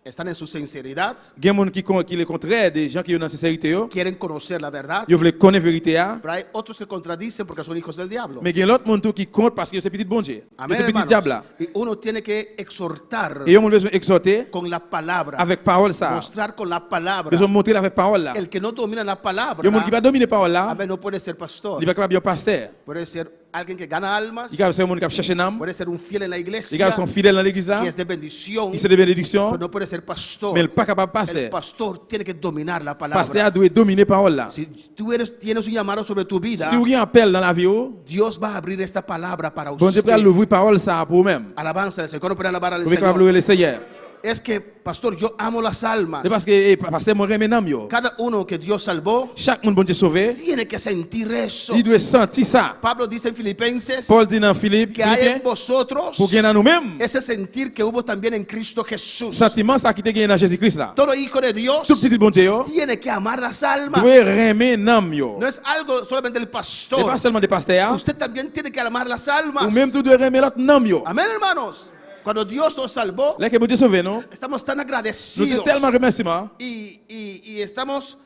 están en su sinceridad, Il y a moun qui le contraire des gens qui ont dans sincérité yo, quieren conocer la verdad. yo veulent connaître vérité ya, Pero hay otros que contradicen porque son hijos del diablo. mais il y a l'autre moun tout qui compte parce que c'est petit bon Dieu. Amén, C'est petit hermanos. diable là. Y uno tiene que exhortar Et on besoin exhorter con la palabra, avec parole ça. mostrar con la palabra. Besoin montrer avec parole là. El que no domina la palabra, Il y a moun qui va dominer parole là, amén, no puede ser pastor. il va capable bien pasteur. Puede ser alguien que gana almas, Il va ser moun qui chercher âme, puede ser un fiel en la il iglesia, va son fidèle dans l'église là, que es de bendición, qui c'est de bénédiction, pero no puede ser pastor. mais il pas capable El pasteur. pastor tiene que dominar la Pasteur palabra. doit dominer parole là. Si tú tienes un llamado sobre tu vida, Si vous avez un appel dans la vie, bon Dios va a abrir esta palabra para Dieu usted. peut l'ouvrir parole ça pour vous-même. Alabanza al Señor. ¿Cuándo puede alabar al Vous pouvez capable Señor? le Seigneur. Es que, pastor, yo amo las almas. C'est parce que pasteur mon remet nam yo. Cada uno que Dios salvó Chaque monde bon Dieu sauvé, tiene que sentir eso. il doit sentir ça. Pablo dice en Filipenses Paul dit dans Philippe, que hay en Philippiens, vosotros pour gagner nous-mêmes, ese sentir que hubo también en Cristo Jesús. sentiment ça qui te gagne dans Jésus-Christ là. Todo hijo de Dios Tout petit bon Dieu yo, tiene que amar las almas. doit remet nam yo. No es algo solamente del Et pastor. pas seulement des pasteurs, Usted también tiene que amar las almas. ou même tout doit remet l'autre nam yo. Amén, hermanos. Cuando Dios nos salvó, Là que bon Dieu sauvé non, estamos tan nous agradecidos. sommes tellement remerciements. Y estamos,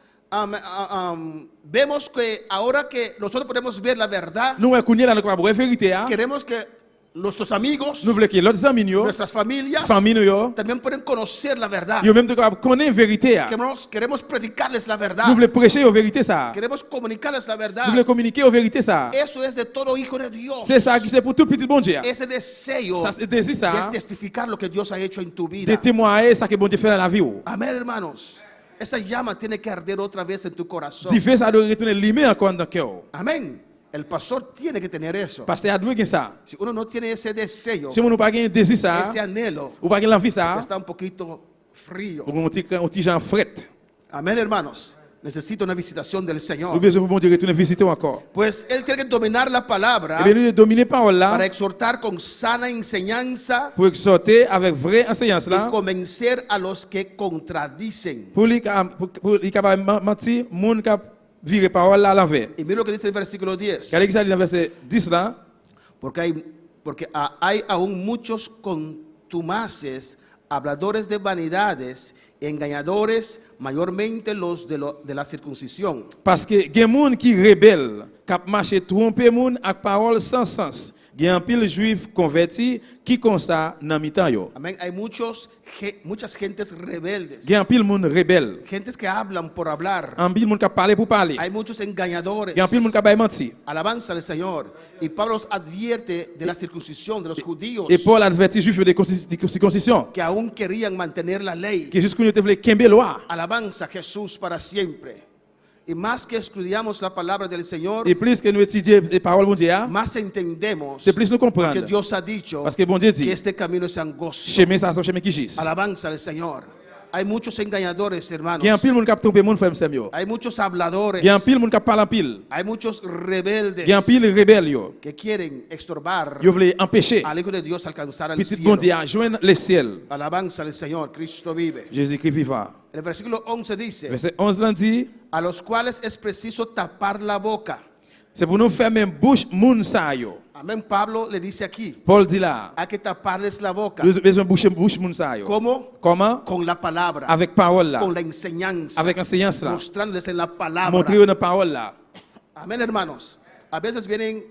vemos que ahora que nosotros podemos ver la verdad, Nous reconnaissons là nous capable vérité hein. queremos que nuestros amigos, Nous voulons que l'autre amis yo, nuestras familias, famille yo, también pueden conocer la verdad. yo même tout capable connaître vérité hein. Queremos predicarles la Nous verdad. voulons prêcher aux vérités ça. Queremos comunicarles la Nous verdad. voulons communiquer aux vérités ça. Eso es de todo hijo de Dios. C'est ça qui c'est pour tout petit bon Dieu. Ese deseo Ça c'est désir ça. de testificar lo que Dios ha hecho en tu De vida. témoigner ça que bon Dieu fait dans la vie. ou. Amén, hermanos. Esa llama tiene que arder otra vez en tu corazón. Dieu fait ça doit retourner lumière encore dans le cœur. Amén. El pastor tiene que tener eso. Pasteur a doit gagner ça. Si uno no tiene ese deseo, Si on n'a pas gagné désir ça, ese anhelo, ou pas gagner l'envie ça, está un poquito frío. ou un petit genre fret. Amén, hermanos. Necesita una visitación del Nous Señor. besoin pour bon Dieu retourner visiter encore. Pues Él tiene que dominar la palabra Et bien nous dominer parole para là exhortar con sana enseñanza pour exhorter avec vraie enseignance y là convencer a los que contradicen. pour lui capable mentir monde cap virer parole là à l'envers. Y mira lo que dice el versículo 10. Regardez que ça dit dans verset 10 là, Porque hay aún muchos contumaces, habladores de vanidades, engañadores, mayormente los de la circuncisión. parce que gen moun qui rebelle, cap marcher tromper moun ak parole sans sens. Gen un pile juif converti qui comme ça dans mi-temps yo. Amén. Hay muchas gentes rebeldes. Gen un pile moun rebelle. Gentes que hablan por hablar. Un pile moun qui parler pour parler. Hay muchos engañadores. Gen un pile moun qui bay menti. Alabanza al Señor. Y Pablo advierte de la circuncisión de los judíos Et Paul avertit juif de circoncision. que aún querían mantener la ley. Que jusqu'où nous te voulait kembe loi. Alabanza a Jesús para siempre. Y más que estudiamos la palabra del Señor, Et plus que nous étudions les paroles bon Dieu, más entendemos c'est plus nous que comprendre. Dios ha dicho Parce que bon Dieu que dit, este camino es angosto. chemin ça son chemin qui gisse. Alabanza al Señor. Hay muchos engañadores, hermanos. Gen un pile moun qui tromper moun frère m'sem yo. Hay muchos habladores. Gen un pile moun qui parle en pile. Hay muchos rebeldes Gen un pile rebelle yo. que quieren estorbar Yo voulait empêcher al Hijo de Dios alcanzar el petit bon cielo. Dieu à joindre le ciel. Alabanza al Señor. Cristo vive. Jésus-Christ vivant. En el versículo 11 dice, Verset 11 là dit, a los cuales es preciso tapar la boca. c'est pour nous fermer bouche moun sa yo. Amén. Pablo le dice aquí, Paul dit là, hay que taparles la boca. nous avons besoin de bouche moun sa yo. ¿Cómo? Comment? Con la palabra, Avec parole là. con la enseñanza, Avec enseignement là. mostrándoles en la palabra. Montrer une parole là. Amén, hermanos. A veces vienen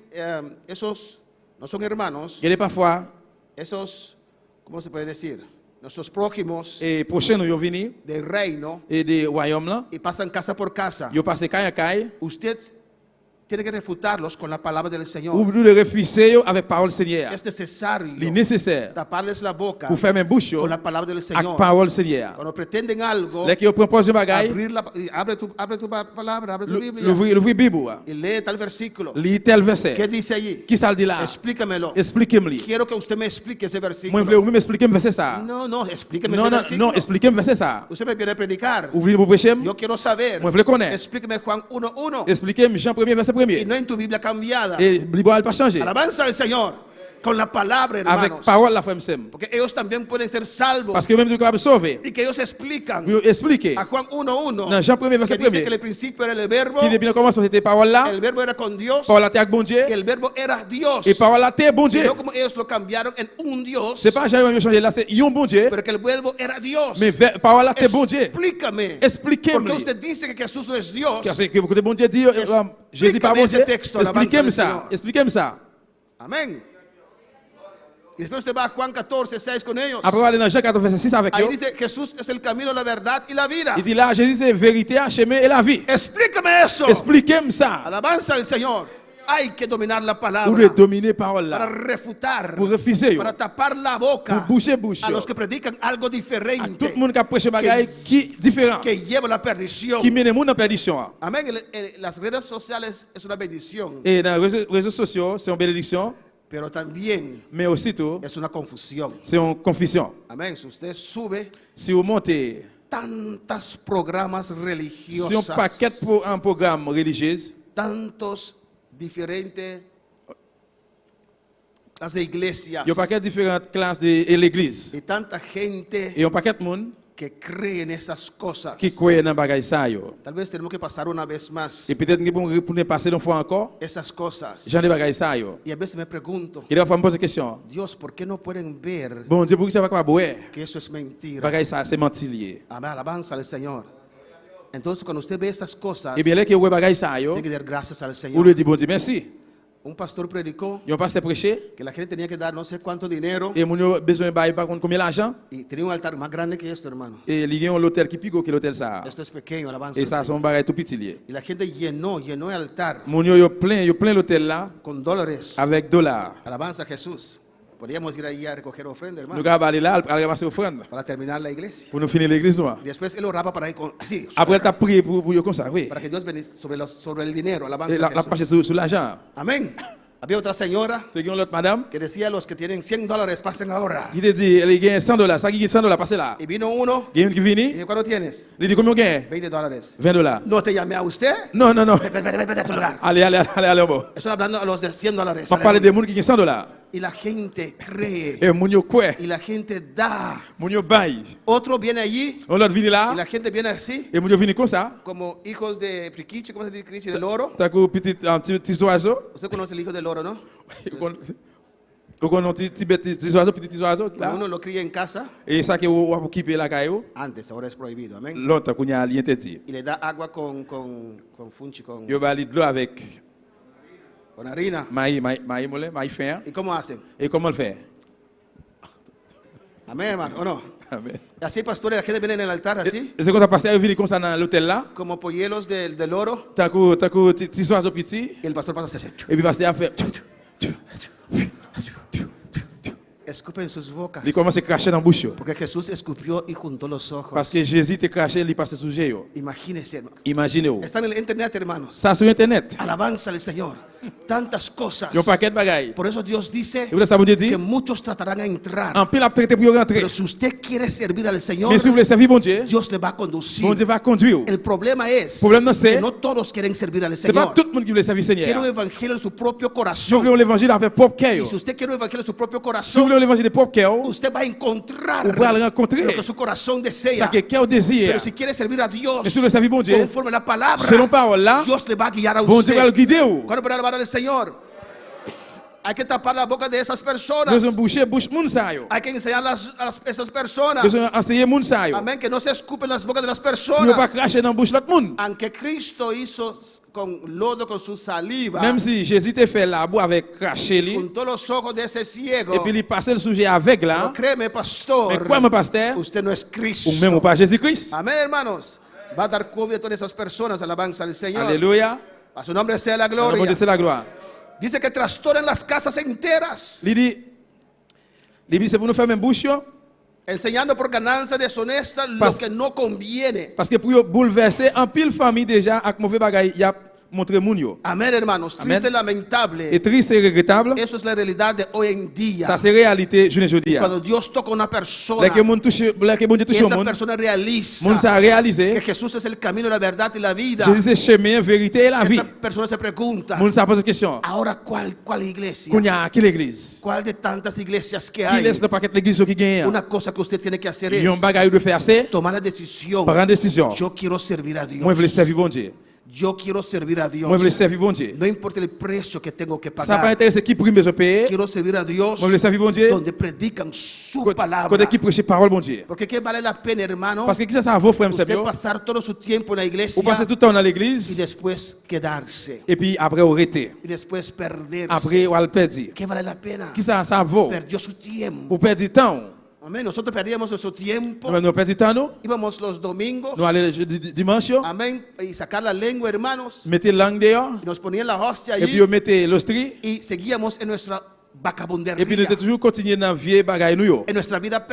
esos, no son hermanos, Il y a parfois, esos, ¿cómo se puede decir? nuestros prójimos Et prochain nous yo vini del reino et de royaume là, y pasan casa por casa, yo passe caille à caille, usted tiene que refutarlos con la palabra del ou Señor. nous le refuser yo avec parole Seigneur. Es necesario Il nécessaire taparles la boca pour faire mes bouche yo con la palabra del avec Señor. parole Seigneur. Cuando pretenden algo, Là que yo propose un bagage, abre tu palabra, abre tu Biblia l'ouvrir Bible, y lee tal versículo. lis tel ¿Qué verset. dice allí? Qui ça le dit là? Explícamelo. Expliquez-moi. Quiero que usted me explique ese Moi versículo. je voulais m'expliquer un verset ça. No, no, explíqueme Non ese non versículo. non, expliquez-moi verset ça. Usted me viene a predicar. Ouvrez pour prêcher. Yo quiero saber. Moi je voulais connaître. Explíqueme Juan 1:1. Expliquez-moi Jean 1er verset Y 1er. no en tu Biblia cambiada. Et Bible n'a pas changé. Alabanza al Señor. Con la palabra, Avec hermanos. parole la frère Sem. Porque ellos también pueden ser salvos. Parce que même Dieu est capable de sauver. Y que ellos explican Vous expliquez. a Juan 1:1. Dans Jean 1er Que verset dice que 1er. el principio era el verbo. Qui depuis le commencement c'était parole là. El verbo era con Dios. Parole là était avec bon Dieu. Y el verbo era Dios. Et parole là était bon Y Dieu. no como ellos lo cambiaron en un Dios. C'est pas jamais changé là, c'est un bon Dieu. Pero que el verbo era Dios. Mais parole là était bon Dieu. Explícame. Expliquez-moi. Porque usted dice que Jesús no es Dios. Parce que beaucoup de bon Dieu dit Jésus pas bon Dieu. Expliquez-moi ça. Expliquez-moi ça. Amén. Y después usted va a Juan 14:6 con ellos. Après aller dans Jean 14 verset 6 avec Ahí eux. dice Jesús es el camino, la verdad y la vida. Il dit là Jésus c'est vérité, chemin et la vie. Explícame eso. Expliquez-moi ça. Alabanza al Señor. Hay que dominar la Pour palabra. le dominer parole Para là. refutar. Pour refuser. Para tapar la boca. Pour boucher bouche. A los que predican algo À tout diferente. le monde qui a prêché bagaille qui différent. Que lleva la perdición. Qui mène le monde en perdition. Amén. Las redes sociales es una bendición. Et dans les réseaux sociaux, c'est une bénédiction, Pero también mais aussitôt, es una confusión. c'est une confusion. Amén. Si usted sube Si vous montez tantos programas sur un religiosos, paquet pour un programme religieux, tantos diferentes las de iglesias il y a un paquet de différentes classes de l'église. y tanta gente Et un paquet de monde que cree en esas cosas. qui croit dans bagaille ça yo. Tal vez tenemos que pasar una vez más Et peut-être que pour nous passer une fois encore, esas cosas. j'en ai bagaille ça yo. Y a veces me pregunto, Et là, faut me poser question. Dios, ¿por qué no pueden ver Bon Dieu, pourquoi ça va pas boire? que eso es mentira? Bagaille ça, c'est mentilier. Amén, alabanza al Señor. Entonces, cuando usted ve esas cosas, Et bien là que vous bagaille ça yo, tiene que dar gracias al vous Señor. le dites bon Dieu merci. Un pastor predicó Il y a un pasteur prêché que la gente tenía que dar no sé cuánto dinero et mon a besoin de bailler par contre combien d'argent y tenía un altar más grande que esto, hermano. et il y a un hôtel qui pigo que l'hôtel ça. Esto es pequeño, alabanza Et al ça Señor. son bagaille tout petit lié. Y la gente llenó el altar Mon yo plein l'hôtel là con dólares. avec dollars. Alabanza a Jesús. Podríamos ir allí a recoger ofrenda, Nous hermano, allons aller là à ramasser offrande para terminar la iglesia. pour nous finir l'église noire. Y después él oraba para ir con, así, Après tu as prié pour yo comme ça, oui. para que Dios bendiga sobre el dinero. Alabanza Et a la Jesús. passe sur l'argent. Amén. Había otra señora Tu as l'autre madame que decía, los que tienen $100 pasen ahora. qui te dit elle gagne $100, ça qui gagne $100 passer là. Y vino uno Il y a une qui y vient, dijo, ¿cuánto tienes? il dit combien gagne? $20. $20. No te llamé a usted. Non non non. Vete a tu lugar. Allez bon. Estoy hablando a los de $100. On parle des gens qui gagnent $100. Y la gente cree. Et mon yo quoi? Y la gente da. Mon yo bail. Otro viene allí On l'autre vient y là la gente viene así, et mon yo vient comme ça. como hijos de Priquichi, ¿cómo se dice Priquichi? Del oro. T'as un petit oiseau. Usted conoce el hijo del oro, ¿no? Vous connaissez un petit oiseau Cuando là. uno lo cría en casa, Et ça que vous avez occupé la caillou. antes, ahora es prohibido, amén. L'autre qu'on y a l'interdit. Y le da agua con funchi, Yo va aller de l'eau avec con harina. maïs fin. ¿Y cómo hacen? Et comment le faire? Amén, hermano, ¿o no? Amen. Y así, pastores, la gente viene en el altar así, Et c'est comme ça pasteur vient comme ça dans l'hôtel là. como polluelos del oro, T'as un petit oiseau petit y el pastor pasa así. et puis pasteur a fait Escupen sus bocas. il commence à cracher dans la bouche. Porque Jesús escupió y juntó los ojos. Parce que Jésus te craché, il passe sous yo. Imagínense, hermano. Imaginez-vous. Está en el internet, hermanos. Ça sur internet. Alabanza al Señor. Tantas cosas. Il y a un paquet de bagailles. Por eso Dios dice Et vous savez ce que dit? que muchos tratarán a entrar. En pile à traiter pour rentrer. Pero si usted quiere servir al Señor, Mais si vous voulez servir bon Dieu, Dios le va a conducir. bon Dieu va conduire. El problema es Problème non c'est que no todos quieren servir al c'est pas Señor. tout le monde qui veut servir Quiere un Seigneur. evangelio en su propio Si vous corazón. voulez l'évangile avec propre Y cœur. si usted quiere un evangelio en su propio Si vous corazón, voulez l'évangile de propre cœur, usted va a encontrar vous allez rencontrer lo que su corazón ça desea. que cœur désire. Pero si quiere servir a Dios Mais si vous voulez servir bon Dieu, conforme a la palabra, selon parole là, Dios le va a guiar a bon Dieu va le usted. guider. ¿Cuándo para alabar al Señor? Hay que tapar la boca de esas personas. Besoin boucher bouche moun sa yo. Hay que enseñar a esas personas. Besoin enseigner moun sa yo. Amén. Que no se escupen las bocas de las Yo pas personas. cracher dans bouche l'autre moun. Aunque Cristo hizo con lodo, con su saliva, Même si Jésus te fait la boue avec cracher li, juntó los ojos de ese ciego. et puis il passe le sujet avec Pero là. créeme, pastor, Mais quoi, mon pasteur? usted no es Cristo. Ou même ou pas Jésus-Christ. Amén, hermanos. Va a dar cubierto a todas esas personas. Alabanza al Señor. Alléluia. A su nombre sea la Dans le nom de gloria. Dieu, c'est la gloire. Dice que trastornan las casas enteras, Il dit c'est pour nous faire même bouche yo, enseñando por ganancia deshonesta lo Pas- que no conviene. parce que pour yo bouleverser en pile famille déjà avec mauvais bagay, y a montré moun yo. Amén, hermanos. Amén. Triste y lamentable. Et triste et regrettable, Eso es la realidad de hoy en día. ça c'est réalité journée aujourd'hui. Cuando Dios toca a una persona, Là que moun touche, là que bon Dieu que touche au esa monde, persona realiza moun ça a que réalisé, Jesús es el camino, la verdad y la vida. Jésus c'est chemin, vérité et la vie. Esa persona se pregunta, Moun ça pose une question. ahora ¿cuál iglesia? Kounya, qui l'église? ¿Cuál de tantas iglesias que Qui hay? laisse le paquet de l'église qui gagne? Una cosa que usted tiene que hacer es Yon bagay de faire c'est tomar la decisión. prendre décision. Yo quiero servir a Dios. Moi je veux servir bon Dieu. Yo quiero servir a Dios. Moi je veux servir bon Dieu. No importa el precio que tengo que Ça pas pagar. intéressé qui prime besoin payer. Quiero servir a Dios Moi je veux servir bon Dieu. donde predican su Côté palabra. qui prêche parole bon Dieu. Porque qué vale la pena, hermano, Parce que qui ça vaut frère usted Sébio? pasar todo su tiempo en la Ou iglesia passer tout le temps dans y l'église después quedarse et puis après au arrêter. y después perderse. Après ou al perdre. ¿Qué vale la pena? Qui ça vaut? Perdió su tiempo. Ou perdre du temps. Amén. Nosotros perdíamos nuestro tiempo. Nous perdre du temps nous. Íbamos los domingos. Nous aller dimanche yo, Amén. Y sacar la lengua, hermanos. mettez langue dehors Y nos ponían la hostia et puis allí. vous mettez l'ostrie Y seguíamos en nuestra et puis nous vagabundería. devons toujours continuer dans vieux bagay nous yo. En nuestra vida Dans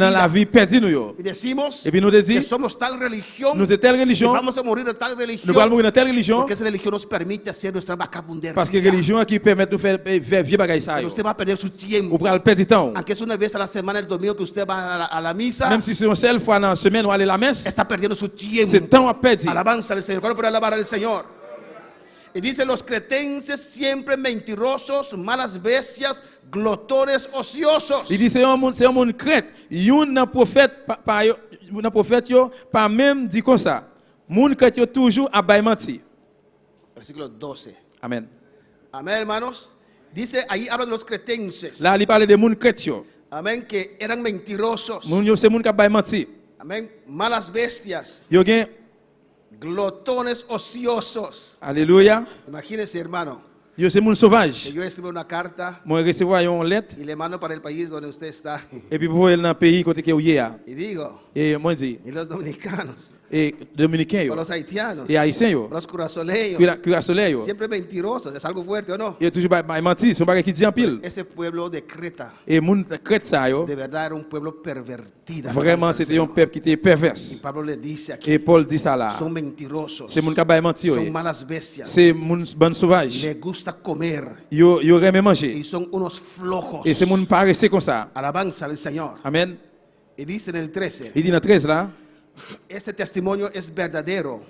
la perdida. vie perdue nous yo. Y decimos Et puis nous que disons somos tal religión. nous de telle Que religion, vamos a morir de tal nous allons religión. mourir dans telle religion Porque esa religión nos permite hacer nuestra vagabundería. parce que religion qui permet de faire vieux bagay ça Pero yo. usted va a perder su Ou tiempo. pral perdre du temps. Aunque es una vez a la semana, el domingo que usted va a la misa, Même si c'est une seule fois dans la semaine ou aller à la messe, está perdiendo su c'est tiempo. temps à perdre. Alabanza al Señor. ¿Cuándo puede alabar al Señor? Y dice, los cretenses siempre mentirosos, malas bestias, glotones ociosos. Il dit c'est un monde crête. Yon nan prophète nan prophète yo pas même dit comme ça. Moun crête yo toujours à bay menti. Versículo 12. Amen. Amén, hermanos. Dice, ahí hablan de los cretenses. Là il parle de moun crête yo. Amén, que eran mentirosos. Moun yo c'est moun qui bay menti. Amén, malas bestias, Yo gen glotones ociosos. alléluia. Imagínense, hermano, Yo c'est moun que sauvage. yo escribo una carta Moi recevoir une lettre y le mando para el país donde usted está. et puis pour aller dans le pays côté que y a. Y digo, Et moi dit y los dominicanos, et dominicain o yo los haitianos, et haïtien yo. los curazoleños, Cura soleil yo. siempre mentirosos. ¿Es algo fuerte o no? Yo toujours bay menti, son bagay qui dit en pile. Ese pueblo de Creta, Et moun crête ça yo, de verdad era un pueblo pervertido. vraiment c'était un peuple qui était pervers. Pablo le dice aquí, Et Paul dit ça là. son mentirosos, C'est moun qui bay menti yo. son malas bestias, C'est moun ban sauvage. le gusta comer Yo aime y manger. son unos flojos. Et c'est moun paresseux comme ça. Alabanza al Señor. Amen. Y dice en el 13, Il dit dans 13 là, este testimonio es verdadero.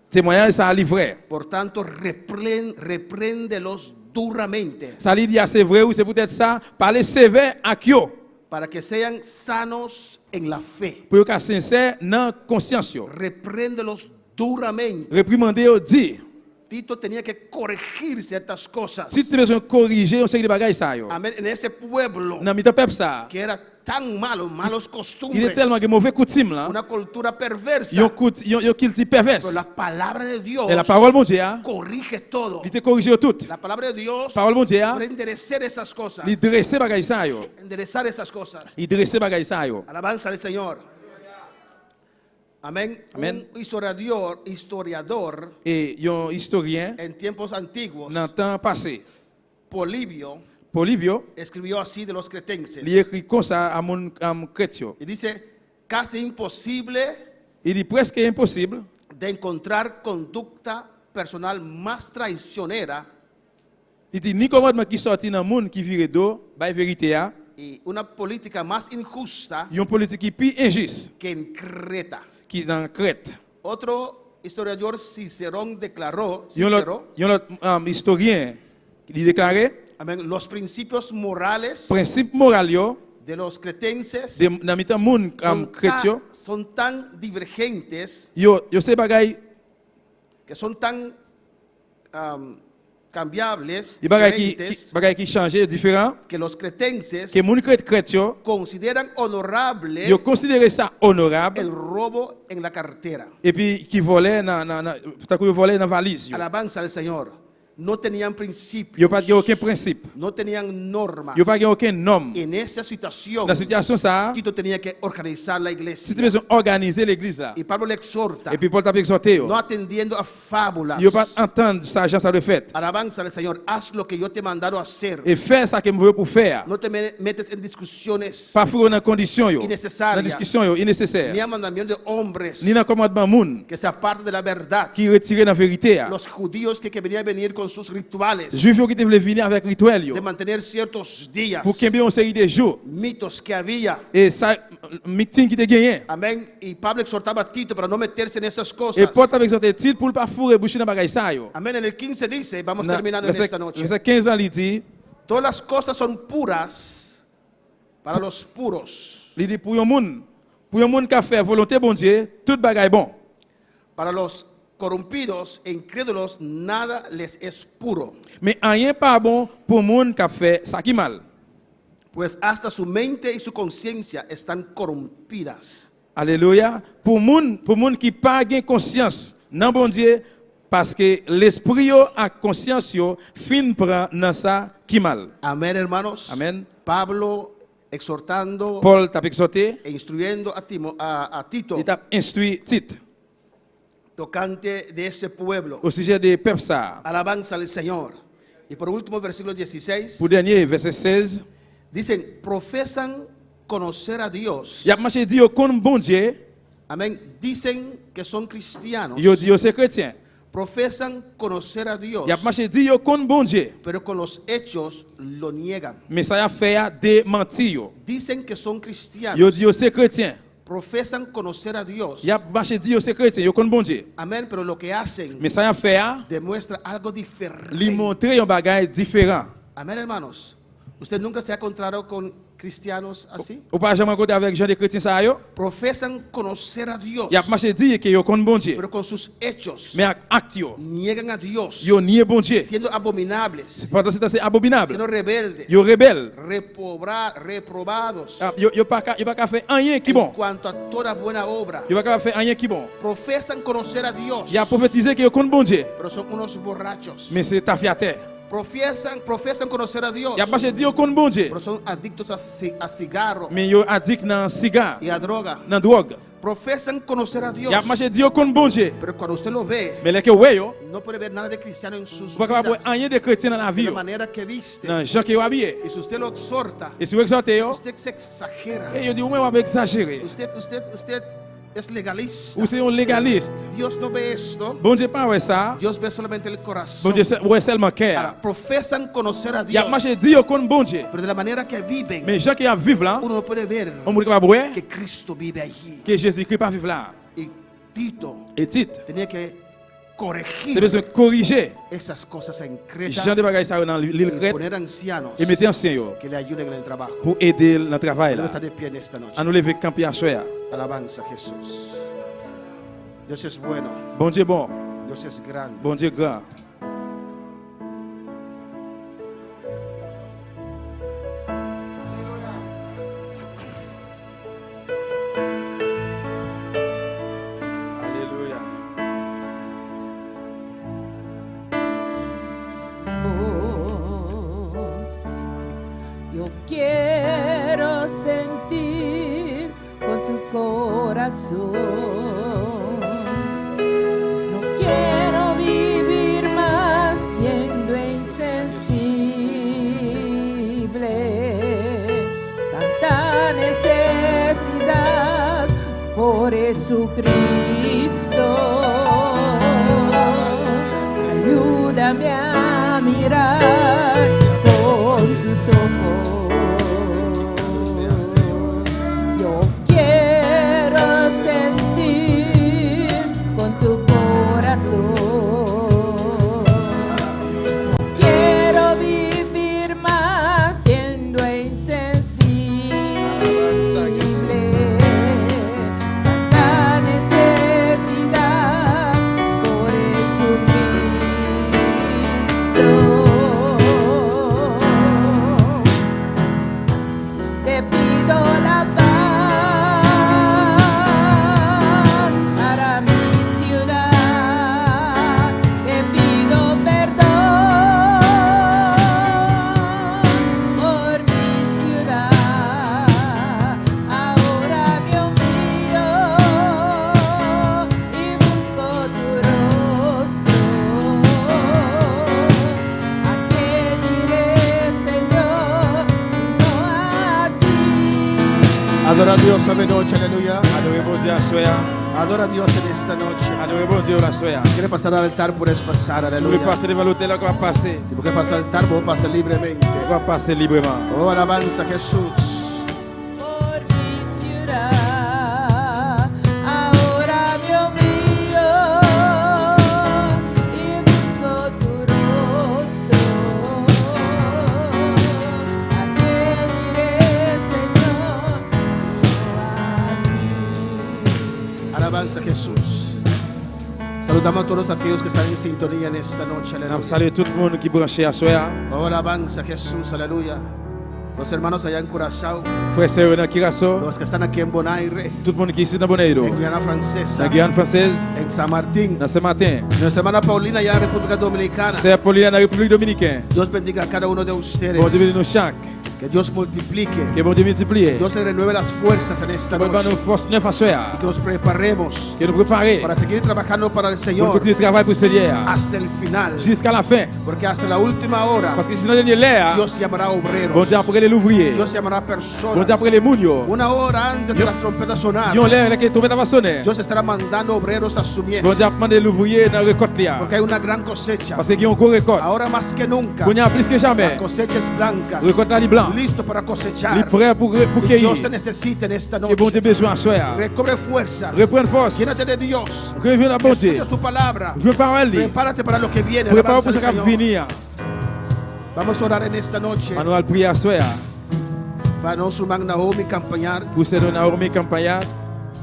témoignage ça livré. Por tanto, repréndelos duramente Ça lui dit ah, c'est vrai ou c'est peut-être ça, parler sévère à yo para que sean sanos en la fe. pour que sincère dans conscience yo. Repréndelos duramente. Réprimander yo dit, Tito tenía que corregir ciertas cosas. si tu as besoin de corriger, on sait que les bagages ça yo. Amén. En ese pueblo Dans mi peuple ça, que era tan malo, malos il est costumbres, tellement que mauvais coutume là. una cultura perversa. Yo culti perverse. Pero la palabra de Dios Et la parole mon Dieu, corrige todo. il te corrige tout. La palabra de Dios Parole mon Dieu, para enderecer esas cosas. il dresse bagages ça yo. Enderezar esas cosas. Il dresse bagages ça yo. Alabanza al Señor. Amén. Amén. Un historiador Et yon historien en tiempos antiguos, dans le temps passé, Polibio, Polibio, escribió así de los cretenses. il écrit comme ça à mon chrétien. Y dice, casi imposible Il dit presque impossible de encontrar conducta personal más traicionera il dit ni commandement qui sorti dans le monde qui vire d'eau, by vérité a, y una política más injusta yon politique qui plus injuste que en Creta. qui dans Crète. Otro historiador, Cicerón, declaró, Yon l'autre historien il déclaré amén, los principios morales principe moral yo de los cretenses de dans mitan monde chrétien son tan divergentes yo c'est bagay que son tan cambiables, Il bagay qui diferentes, bagay qui changer différent que los cretenses que moun crête yo consideran honorable yo considérer ça honorable el robo en la cartera. et puis qui volait dans volait dans valise yo. Alabanza al Señor. No tenían principios, Yo pas aucun principe. no tenían normas. Yo pas aucun norme. En esa situación, Dans situation ça, Tito tenía que organizar la si tu iglesia. besoin organiser l'église là. Y Pablo le exhorta, Et puis Paul t'a exhorté yo. no atendiendo a fábulas. Yo pas entendre ça agence ça de fait. Alabanza al Señor, haz lo que yo te he mandado a hacer. Et faire ça que me veux pour faire. No te metes en discusiones Pas faire dans condition yo. innecesarias, Dans discussion yo ni innécessaire. a mandamiento de hombres Ni dans commandement moun que se aparten de la verdad. qui retire la vérité. Los judíos que venían a venir con sus rituales Juifs yo qui te voulaient venir avec rituel yo. de mantener ciertos días, Pour qu'il y ait une série de jours. mitos que había. Et ça meeting qui te gagné. Amén. Y Pablo exhortaba a Tito para no meterse en esas Et cosas. Paul t'a exhorté titre pour pas fourrer boucher dans bagay ça yo. Amén. En el 15 dice, vamos Dans terminando en esta noche. verset 15 ans il dit, Todas las cosas son puras para los puros. il dit pour un monde qui a fait volonté bon Dieu, tout bagay bon. Para los corrompidos e incrédulos nada les es puro, Mais rien pas bon pour monde qui a fait ça qui mal. pues hasta su mente y su conciencia están corrompidas. Alléluia. Pour monde qui pas gain conscience non bon Dieu parce que l'esprit yo a conscience yo fin prend dans ça qui mal. Amén, hermanos. Amen. Pablo exhortando Paul t'a exhorté, e instruyendo a Tito, il t'a instruit Tite tocante de ese pueblo. au sujet des peuples ça. Alabanza al Señor. Y por último, versículo 16, Pour dernier verset 16, dicen, profesan conocer a Dios. il a marché dit yo connaît bon Dieu, Amén. Dicen que son cristianos. yo dit yo c'est chrétien. Profesan conocer a Dios, Il a marché dit yo connaît bon Dieu. pero con los hechos lo niegan. Mais ça a fait à démentir yo. Dicen que son cristianos. Yo dit yo c'est chrétien. Profesan conocer a Dios. Il a marché dit yo c'est chrétien, yo connaît bon Dieu. Amén. Pero lo que hacen Mais ça a fait à demuestra algo diferente. lui montrer un bagage différent. Amén, hermanos. ¿Usted nunca se ha encontrado con cristianos así? Ou pas jamais rencontré avec gens des chrétiens ça yo. Profesan conocer a Dios, Il a marché dit que yo connaît bon Dieu. pero con sus hechos Mais acte yo, niegan a Dios, yo nié bon Dieu. siendo abominables, Pendant c'est abominable. siendo rebeldes, Yo rebelle. reprobados Yo pas qu'à faire rien qui en bon. cuanto a toda buena obra. Yo pas qu'à faire rien qui bon. Profesan conocer a Dios, Il a prophétisé que yo connaît bon Dieu. pero son unos borrachos. Mais c'est ta fiaté. Profesan conocer a Dios, Il a marché dit yo connaît bon Dieu. pero son adictos a cigarro Mais yo addict dans cigare, y a droga. dans drogue. Profesan conocer a Dios, Il a marché dit yo connaît bon Dieu. pero cuando usted lo ve, Mais les que ouais yo, no puede ver nada de cristiano en sus pas capable vidas, rien de chrétien dans la de vie la yo. manera que viste. Dans gens qui yo habillé. Y si usted lo exhorta, Et si vous exhortez yo, usted se exagera. et yo dit ou même avec exagérer. Usted es legalista. Ou c'est un légaliste. Dios no ve esto. Bon Dieu pas ouais ça. Dios ve solamente el Bon corazón. Dieu ouais seulement cœur. Ahora, profesan conocer a Il a Dios, marché dit yo connaît bon Dieu. pero de la manera que viven, Mais gens qui a vivre là, uno no puede ver on peut capable ouais que Cristo vive allí. que Jésus-Christ pas vivre là. Y Tito Et Tite, tenía que c'est corregir besoin corriger. esas cosas en Jean Creta de bagaille ça dans l'île y Crète poner ancianos et mettre ancien yo que le ayuden en el trabajo. pour aider dans le travail Debe là. estar de pie en esta noche. À nous lever camper à choix. Alabanza a Jesús. Dios es bueno. Bon Dieu bon, Dios es grande. bon Dieu grand. Alléluia. Yo quiero sentir con tu corazón. No quiero vivir más siendo insensible. Tanta necesidad por Jesucristo. Ayúdame a mirar con tus ojos. Yo quiero sentir con tu corazón. No quiero vivir más siendo insensible. Tanta necesidad Adora a Dios esta noche, aleluya. Adorez bon Dieu à soir. Adora a Dios en esta noche. Adorez bon Dieu la soir. Si quieres pasar al altar, puedes pasar, Si vous voulez aleluya. passer devant l'autel, on va passer. Si vous quieres pasar al altar, vos pasar libremente. On va passer librement. Oh, alabanza a Jesús. por mi ciudad. Ahora, Dios mío, y busco tu rostro. ¿A qué iré, Señor? Solo a ti. Alabanza a Jesús. Saludamos a todos aquellos que están en sintonía en esta noche, On aleluya. salue tout le monde qui branché à soir. Oh, alabanza a Jesús, aleluya. Los hermanos allá en Curazao, Frère Sœur dans Curaçao. los que están aquí en Bonaire, Tout le monde qui est ici dans Bonaire. en Guyana Francesa, La Guyane française. en San Martín, Dans ce matin. nuestra hermana Paulina allá en República Dominicana. C'est Pauline dans la République Dominicaine. Dios bendiga a cada uno de ustedes. Bon Dieu bénisse nous chaque. Que Dios multiplique. Que bon Dieu multiplie. Dios le renueve las fuerzas en esta Bon noche. nos forces neuf à soir. Que nos preparemos Que nous préparer. para seguir trabajando para el Pour Señor continuer le travail pour le Seigneur. hasta el final. Jusqu'à la fin. Porque hasta la última hora Parce que jusqu'à la dernière l'heure. Dios llamará Bon obreros. Dieu après les ouvriers. Dios llamará Bon personas. Dieu après les mounions. Una hora antes de las trompetas sonar, Yon l'air qui est tombé dans la sonne. Dios estará mandando obreros a su mies. Bon Dieu a demandé l'ouvrier dans la récolte là. Porque hay una gran cosecha. Parce qu'il y a une grosse récolte. Ahora más que nunca, Bon Dieu plus que la jamais. cosecha es blanca. Récolte là, il est blanc. Listo para Il est cosechar. prêt pour Y cueillir. Dios te necesita en esta Que bon noche. Dieu besoin à soir. Recobre fuerzas. Reprends force. Llénate de Dios. Reviens la bonté. Estudia su palabra. Je veux parler. Prepárate para lo que viene. Prépare Alabanza pour ce al qui va Señor. venir. Vamos a orar en esta noche On va prier à soir. para nosso irmão Naomi Campagnard, Pour ce don Naomi Campagnard.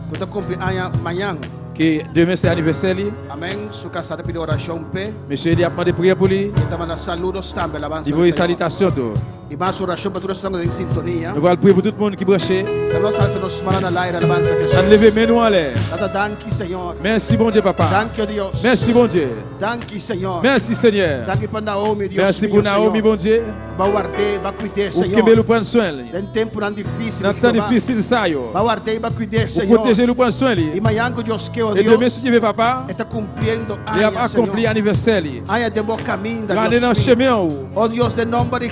que está cumpleaños mañana. Que demain c'est anniversaire. Amém. Su casada pide oração P. Monsieur il a demandé prière pour lui. E está mandando saludos também. Alabanza Il al veut Señor. salutations tout. E mais oração para todos que estão em sintonia. Nous allons prier pour tout le monde qui branché. Que nós façamos semana na laira. Alabanza a On Jesus. lever mes nous en l'air. Dada danke, Senhor. Merci bon Dieu papa. Danke, Deus. Merci bon Dieu. Danke, Senhor. Merci Seigneur. Danke para Naomi, Deus Merci meu, pour Naomi Senhor. bon Dieu. Vai guardar, vai cuidar, Ou Senhor. que nous prendre soin. Tem tempo não difícil. Dans le temps difficile ça yo. Vai guardar e vai cuidar, Ou Senhor. protéger nous prendre soin E lui. amanhã que Deus quer, Et demain Deus si tu veux papa. está cumprindo Il a aia, accompli Senhor. anniversaire lui. Aia de bom caminho, Grande dans le Deus. chemin ou. Oh Deus, em nome de Bon Dieu,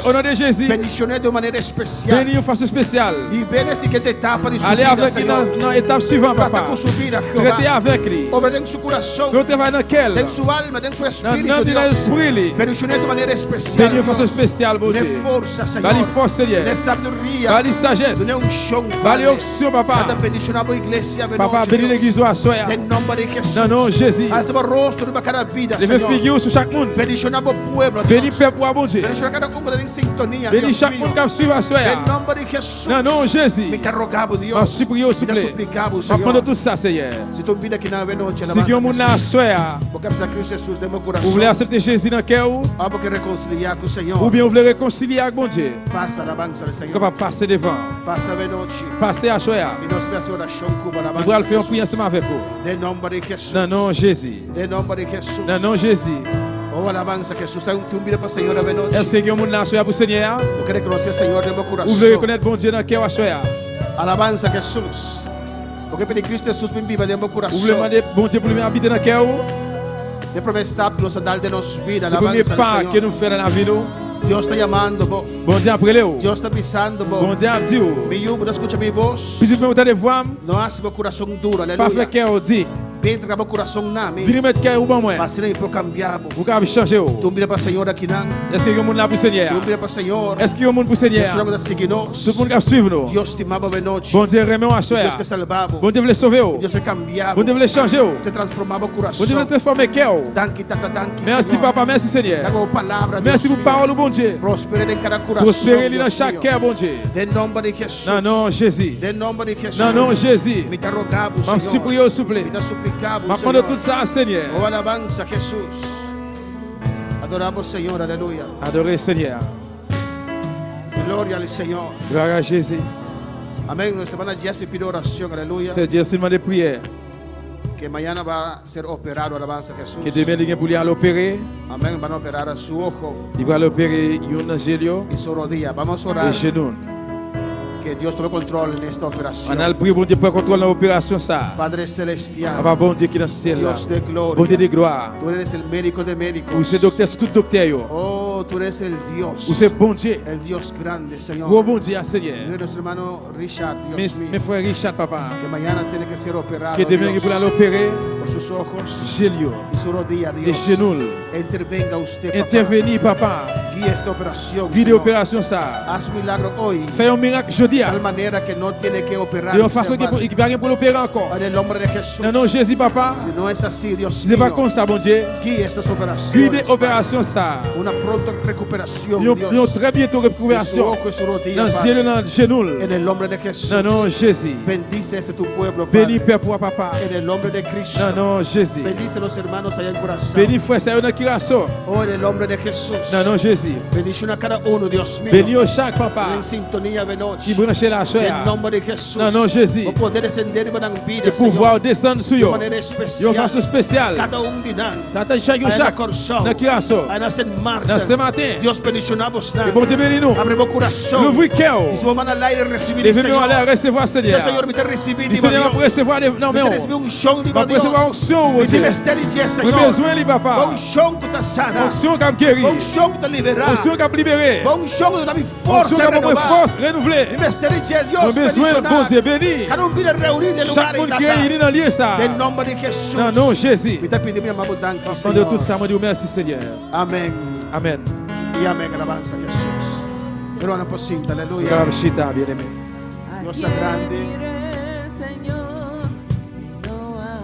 Jesus. au nom de Jésus. Bendicionei de maneira especial. Bénis une façon spéciale. E bem nessa que etapa de Allez subida, avec lui Senhor. dans l'étape suivante Trata papa. com subida, Traitez Jeová. avec lui. Obra dentro do seu coração, Fais un travail dans quel? dentro da sua alma, dentro do seu Dans espírito, dans Deus. l'esprit lui. Bendicionei de maneira especial. Bénis une façon Deus. spéciale bon Dê Dieu. força, Senhor. Bali force Seigneur. Dê sabedoria. Bali sagesse. Dê unção, Bali Padre. onction papa. Cada bendicionar a igreja, Papa bénis l'église à soir. Em nome de Jesus. Dans le nom de Jésus. Alça o rosto de cada vida, Les mêmes Senhor. figures sur chaque monde. Bendicionar o povo, Bénis Deus. peuple bon Dieu. Bendicionar cada um que está em sintonia, Bénis Deus chaque meu. monde qui suit à soir. Em nome de Jesus. Dans le nom de Jésus. Me interrogava, Deus. On supplie, s'il Me vous plaît. suplicava, On prend de Senhor. tout ça, Seigneur. Se tu vida aqui na noite, Si Dieu monde à soir. Porque precisa que Jesus dê meu Vous coração. voulez accepter Jésus dans le cœur ou Porque reconciliar com o Senhor. bien vous voulez réconcilier avec bon Dieu. Passa a alabança do Senhor. Capable de passer devant. Passa a noite. Passer à soir. E nós peçamos oração com a Nous alabança. allons faire une prière ensemble avec vous. De nome de Jesus. Dans le nom de Jésus. De nome de Jesus. Dans le nom de Jésus. Oh, alabança, Jesus. Tem vida para o Senhor a noite. Est-ce que vous monde à soir pour le Seigneur? Eu quero conhecer o Senhor de meu Vous voulez coração. reconnaître bon Dieu dans le cœur à soir? Alabança, Jesus. Porque pedi Cristo Jesus me viva de meu Vous voulez coração. demander bon Dieu pour lui habiter dans le cœur? De primeiro step que nós andar de nossa vida. Le premier Alabança, pas do que Senhor. nous faisons dans la vie, nous. Deus está chamando, bo. Bon Dieu après le Deus está avisando, bo. Bon Dieu a dit, Me yubo, escuta minha voz. puis vous avez voix, Não hace meu coração duro, pas aleluia. fait cœur dit, Entra no meu coração na mim. venez mettre cœur au bon moins. Mas não para cambiar. Vous avez changé. Tu mira para o Senhor aqui não. Est-ce que vous monde là pour le Seigneur? Tu mira para o Senhor. Est-ce que vous monde pour le Deus Seigneur? não seguir nós. Tout le monde qui suivre nous. Deus te amava de noite. Bon Dieu remet à Deus soir. que salvava. Bon Dieu veut sauver. Deus te cambiava. Bon Dieu veut changer. Te transformava o Bon Dieu coração. veut transformer cœur. Danke, tata, danke, Merci Senhor. papa, merci Seigneur. Dá uma palavra, Merci Deus pour parole bon Dieu. Prospere em cada coração. Prospérez dans Deus chaque meu. cœur bon Dieu. De nome de Jesus. Dans le nom de Jésus. De nome de Jesus. Dans le nom de Jésus. Me interrogava, Je Senhor. supplie au souple. Me suplicava, Je prends tout ça, Seigneur. Oh, alabança, Jesus. Adoramos o Senhor, aleluia. Adorez Seigneur. Glória ao Senhor. Gloire à Jésus. Amém. Nuestra hermana Jess pide oração, aleluia. C'est Dieu seulement de prière. Que mañana va a ser operado, alabanza, Jesus. Que demain, il pour lui aller opérer. Amén. Van a operar a su ojo Il va l'opérer un angélio y su rodilla. Vamos a et orar genou. que Dios tome control en esta operación. On a le prié, bon Dieu, pour contrôler l'opération ça. Padre celestial, Papa, bon Dieu qui est dans le ciel là. Dios de gloria, Bon Dieu de gloire. tú eres el médico de médicos. Vous êtes docteur sur tout docteur. Yo. Oh, Oh, tú eres el Dios. Ou c'est bon Dieu. El Dios grande, Señor. Gros bon Dieu, Seigneur. Nuestro hermano Richard, Mes Dios mío, frères Richard, papa. que mañana tiene que ser operado, Que demain, Dios, pour aller opérer, por sus ojos Gélio. y su rodilla, Et Dios. genoux. Intervenga usted, papá. Intervenir, papa. Guía esta operación, Guide Señor. l'opération ça. Haz un milagro hoy, Fais un miracle jeudi. de tal manera que no tiene que operar. De une façon qui ne peut pas pour l'opérer encore. En el nombre de Jesús. Non, non, Jésus, papa. Si no es así, Dios Si c'est pas mío, comme ça, bon Dieu. guía estas operaciones. Guide l'opération ça. Una pronta recuperación, Nous Dios. très bientôt de su récupération. ojo y su rodilla, Dans le Padre. ciel, dans le genou. En el nombre de Jesús. Non, non, Jésus. Bendice este tu pueblo, Bénis Padre. Père pour papa. En el nombre de Cristo. Non, non, Jésus. Bendice los hermanos allá en corazón. Bénis frère, c'est un kirasso. Oh, en el nombre de Jesús. Non, non, Jésus. Bendice a cada uno, Dios mío. Bénis chaque papa. En sintonía de noche. Qui branche la En soya. nombre de Jesús. Non, non, Jésus. O poder descender en vida, De pouvoir descendre sur de eux. manera De especial. façon spéciale. Cada un dinan. Tata chaque Allá en chaque. corazón. Dans kirasso. Allá en Dans Marta. ce matin. Dios bendicionamos. Et bon te bénis nous. Abrimos corazón. L'ouvrir cœur. Y si vamos al aire recibir Et el venons aller Señor. recevoir Seigneur. Señor, me te recibir, Le diva Seigneur Dios. va recevoir les non mais Me te recibir un show, diva va Dios. recevoir onction, Me te Dieu. vestir, J'ai Señor. besoin de papa. Un show que te sana. Onction qui me guérit. Un show que te libera. Onction qui me libéré. Un show que te da mi Onction forza qui me renovada. force renouvelée. Me vestir, Dios, J'ai besoin de bon Dieu béni. Cada un vida reunir de lugar Chaque y monde qui est réuni dans le lieu ça. En nombre de Jesús. Non, non, Jésus. Me te pedimos, mi amado, danke, Au nom de tout Señor. ça, moi dis merci Seigneur. Amén. Amen. Y amén. Alabanza a Jesús. Hermano, posita, aleluya. Kabashita, bien-aimé. Dios está grande. iré, Señor, sino a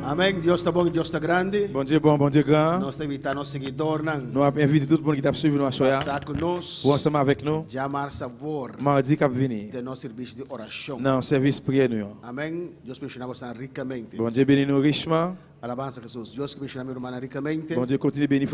Amén. Dios está bueno, Dios está grande. Bon Dieu bon, bon Dieu grand. Nos está invitando seguidor nan. Nous avons invité tout le monde qui t'a suivi nous à Soya. Está con nos. Pour ensemble avec nous. Llamar sabor Mardi cap venir. de nos servicios de oración. Dans le service prière nous. Amén. Dios mencionamos tan ricamente. Bon Dieu bénis nous richement. Alabanza a Jesús. Dios que menciona a mi hermana ricamente. Bon Dieu continue bénir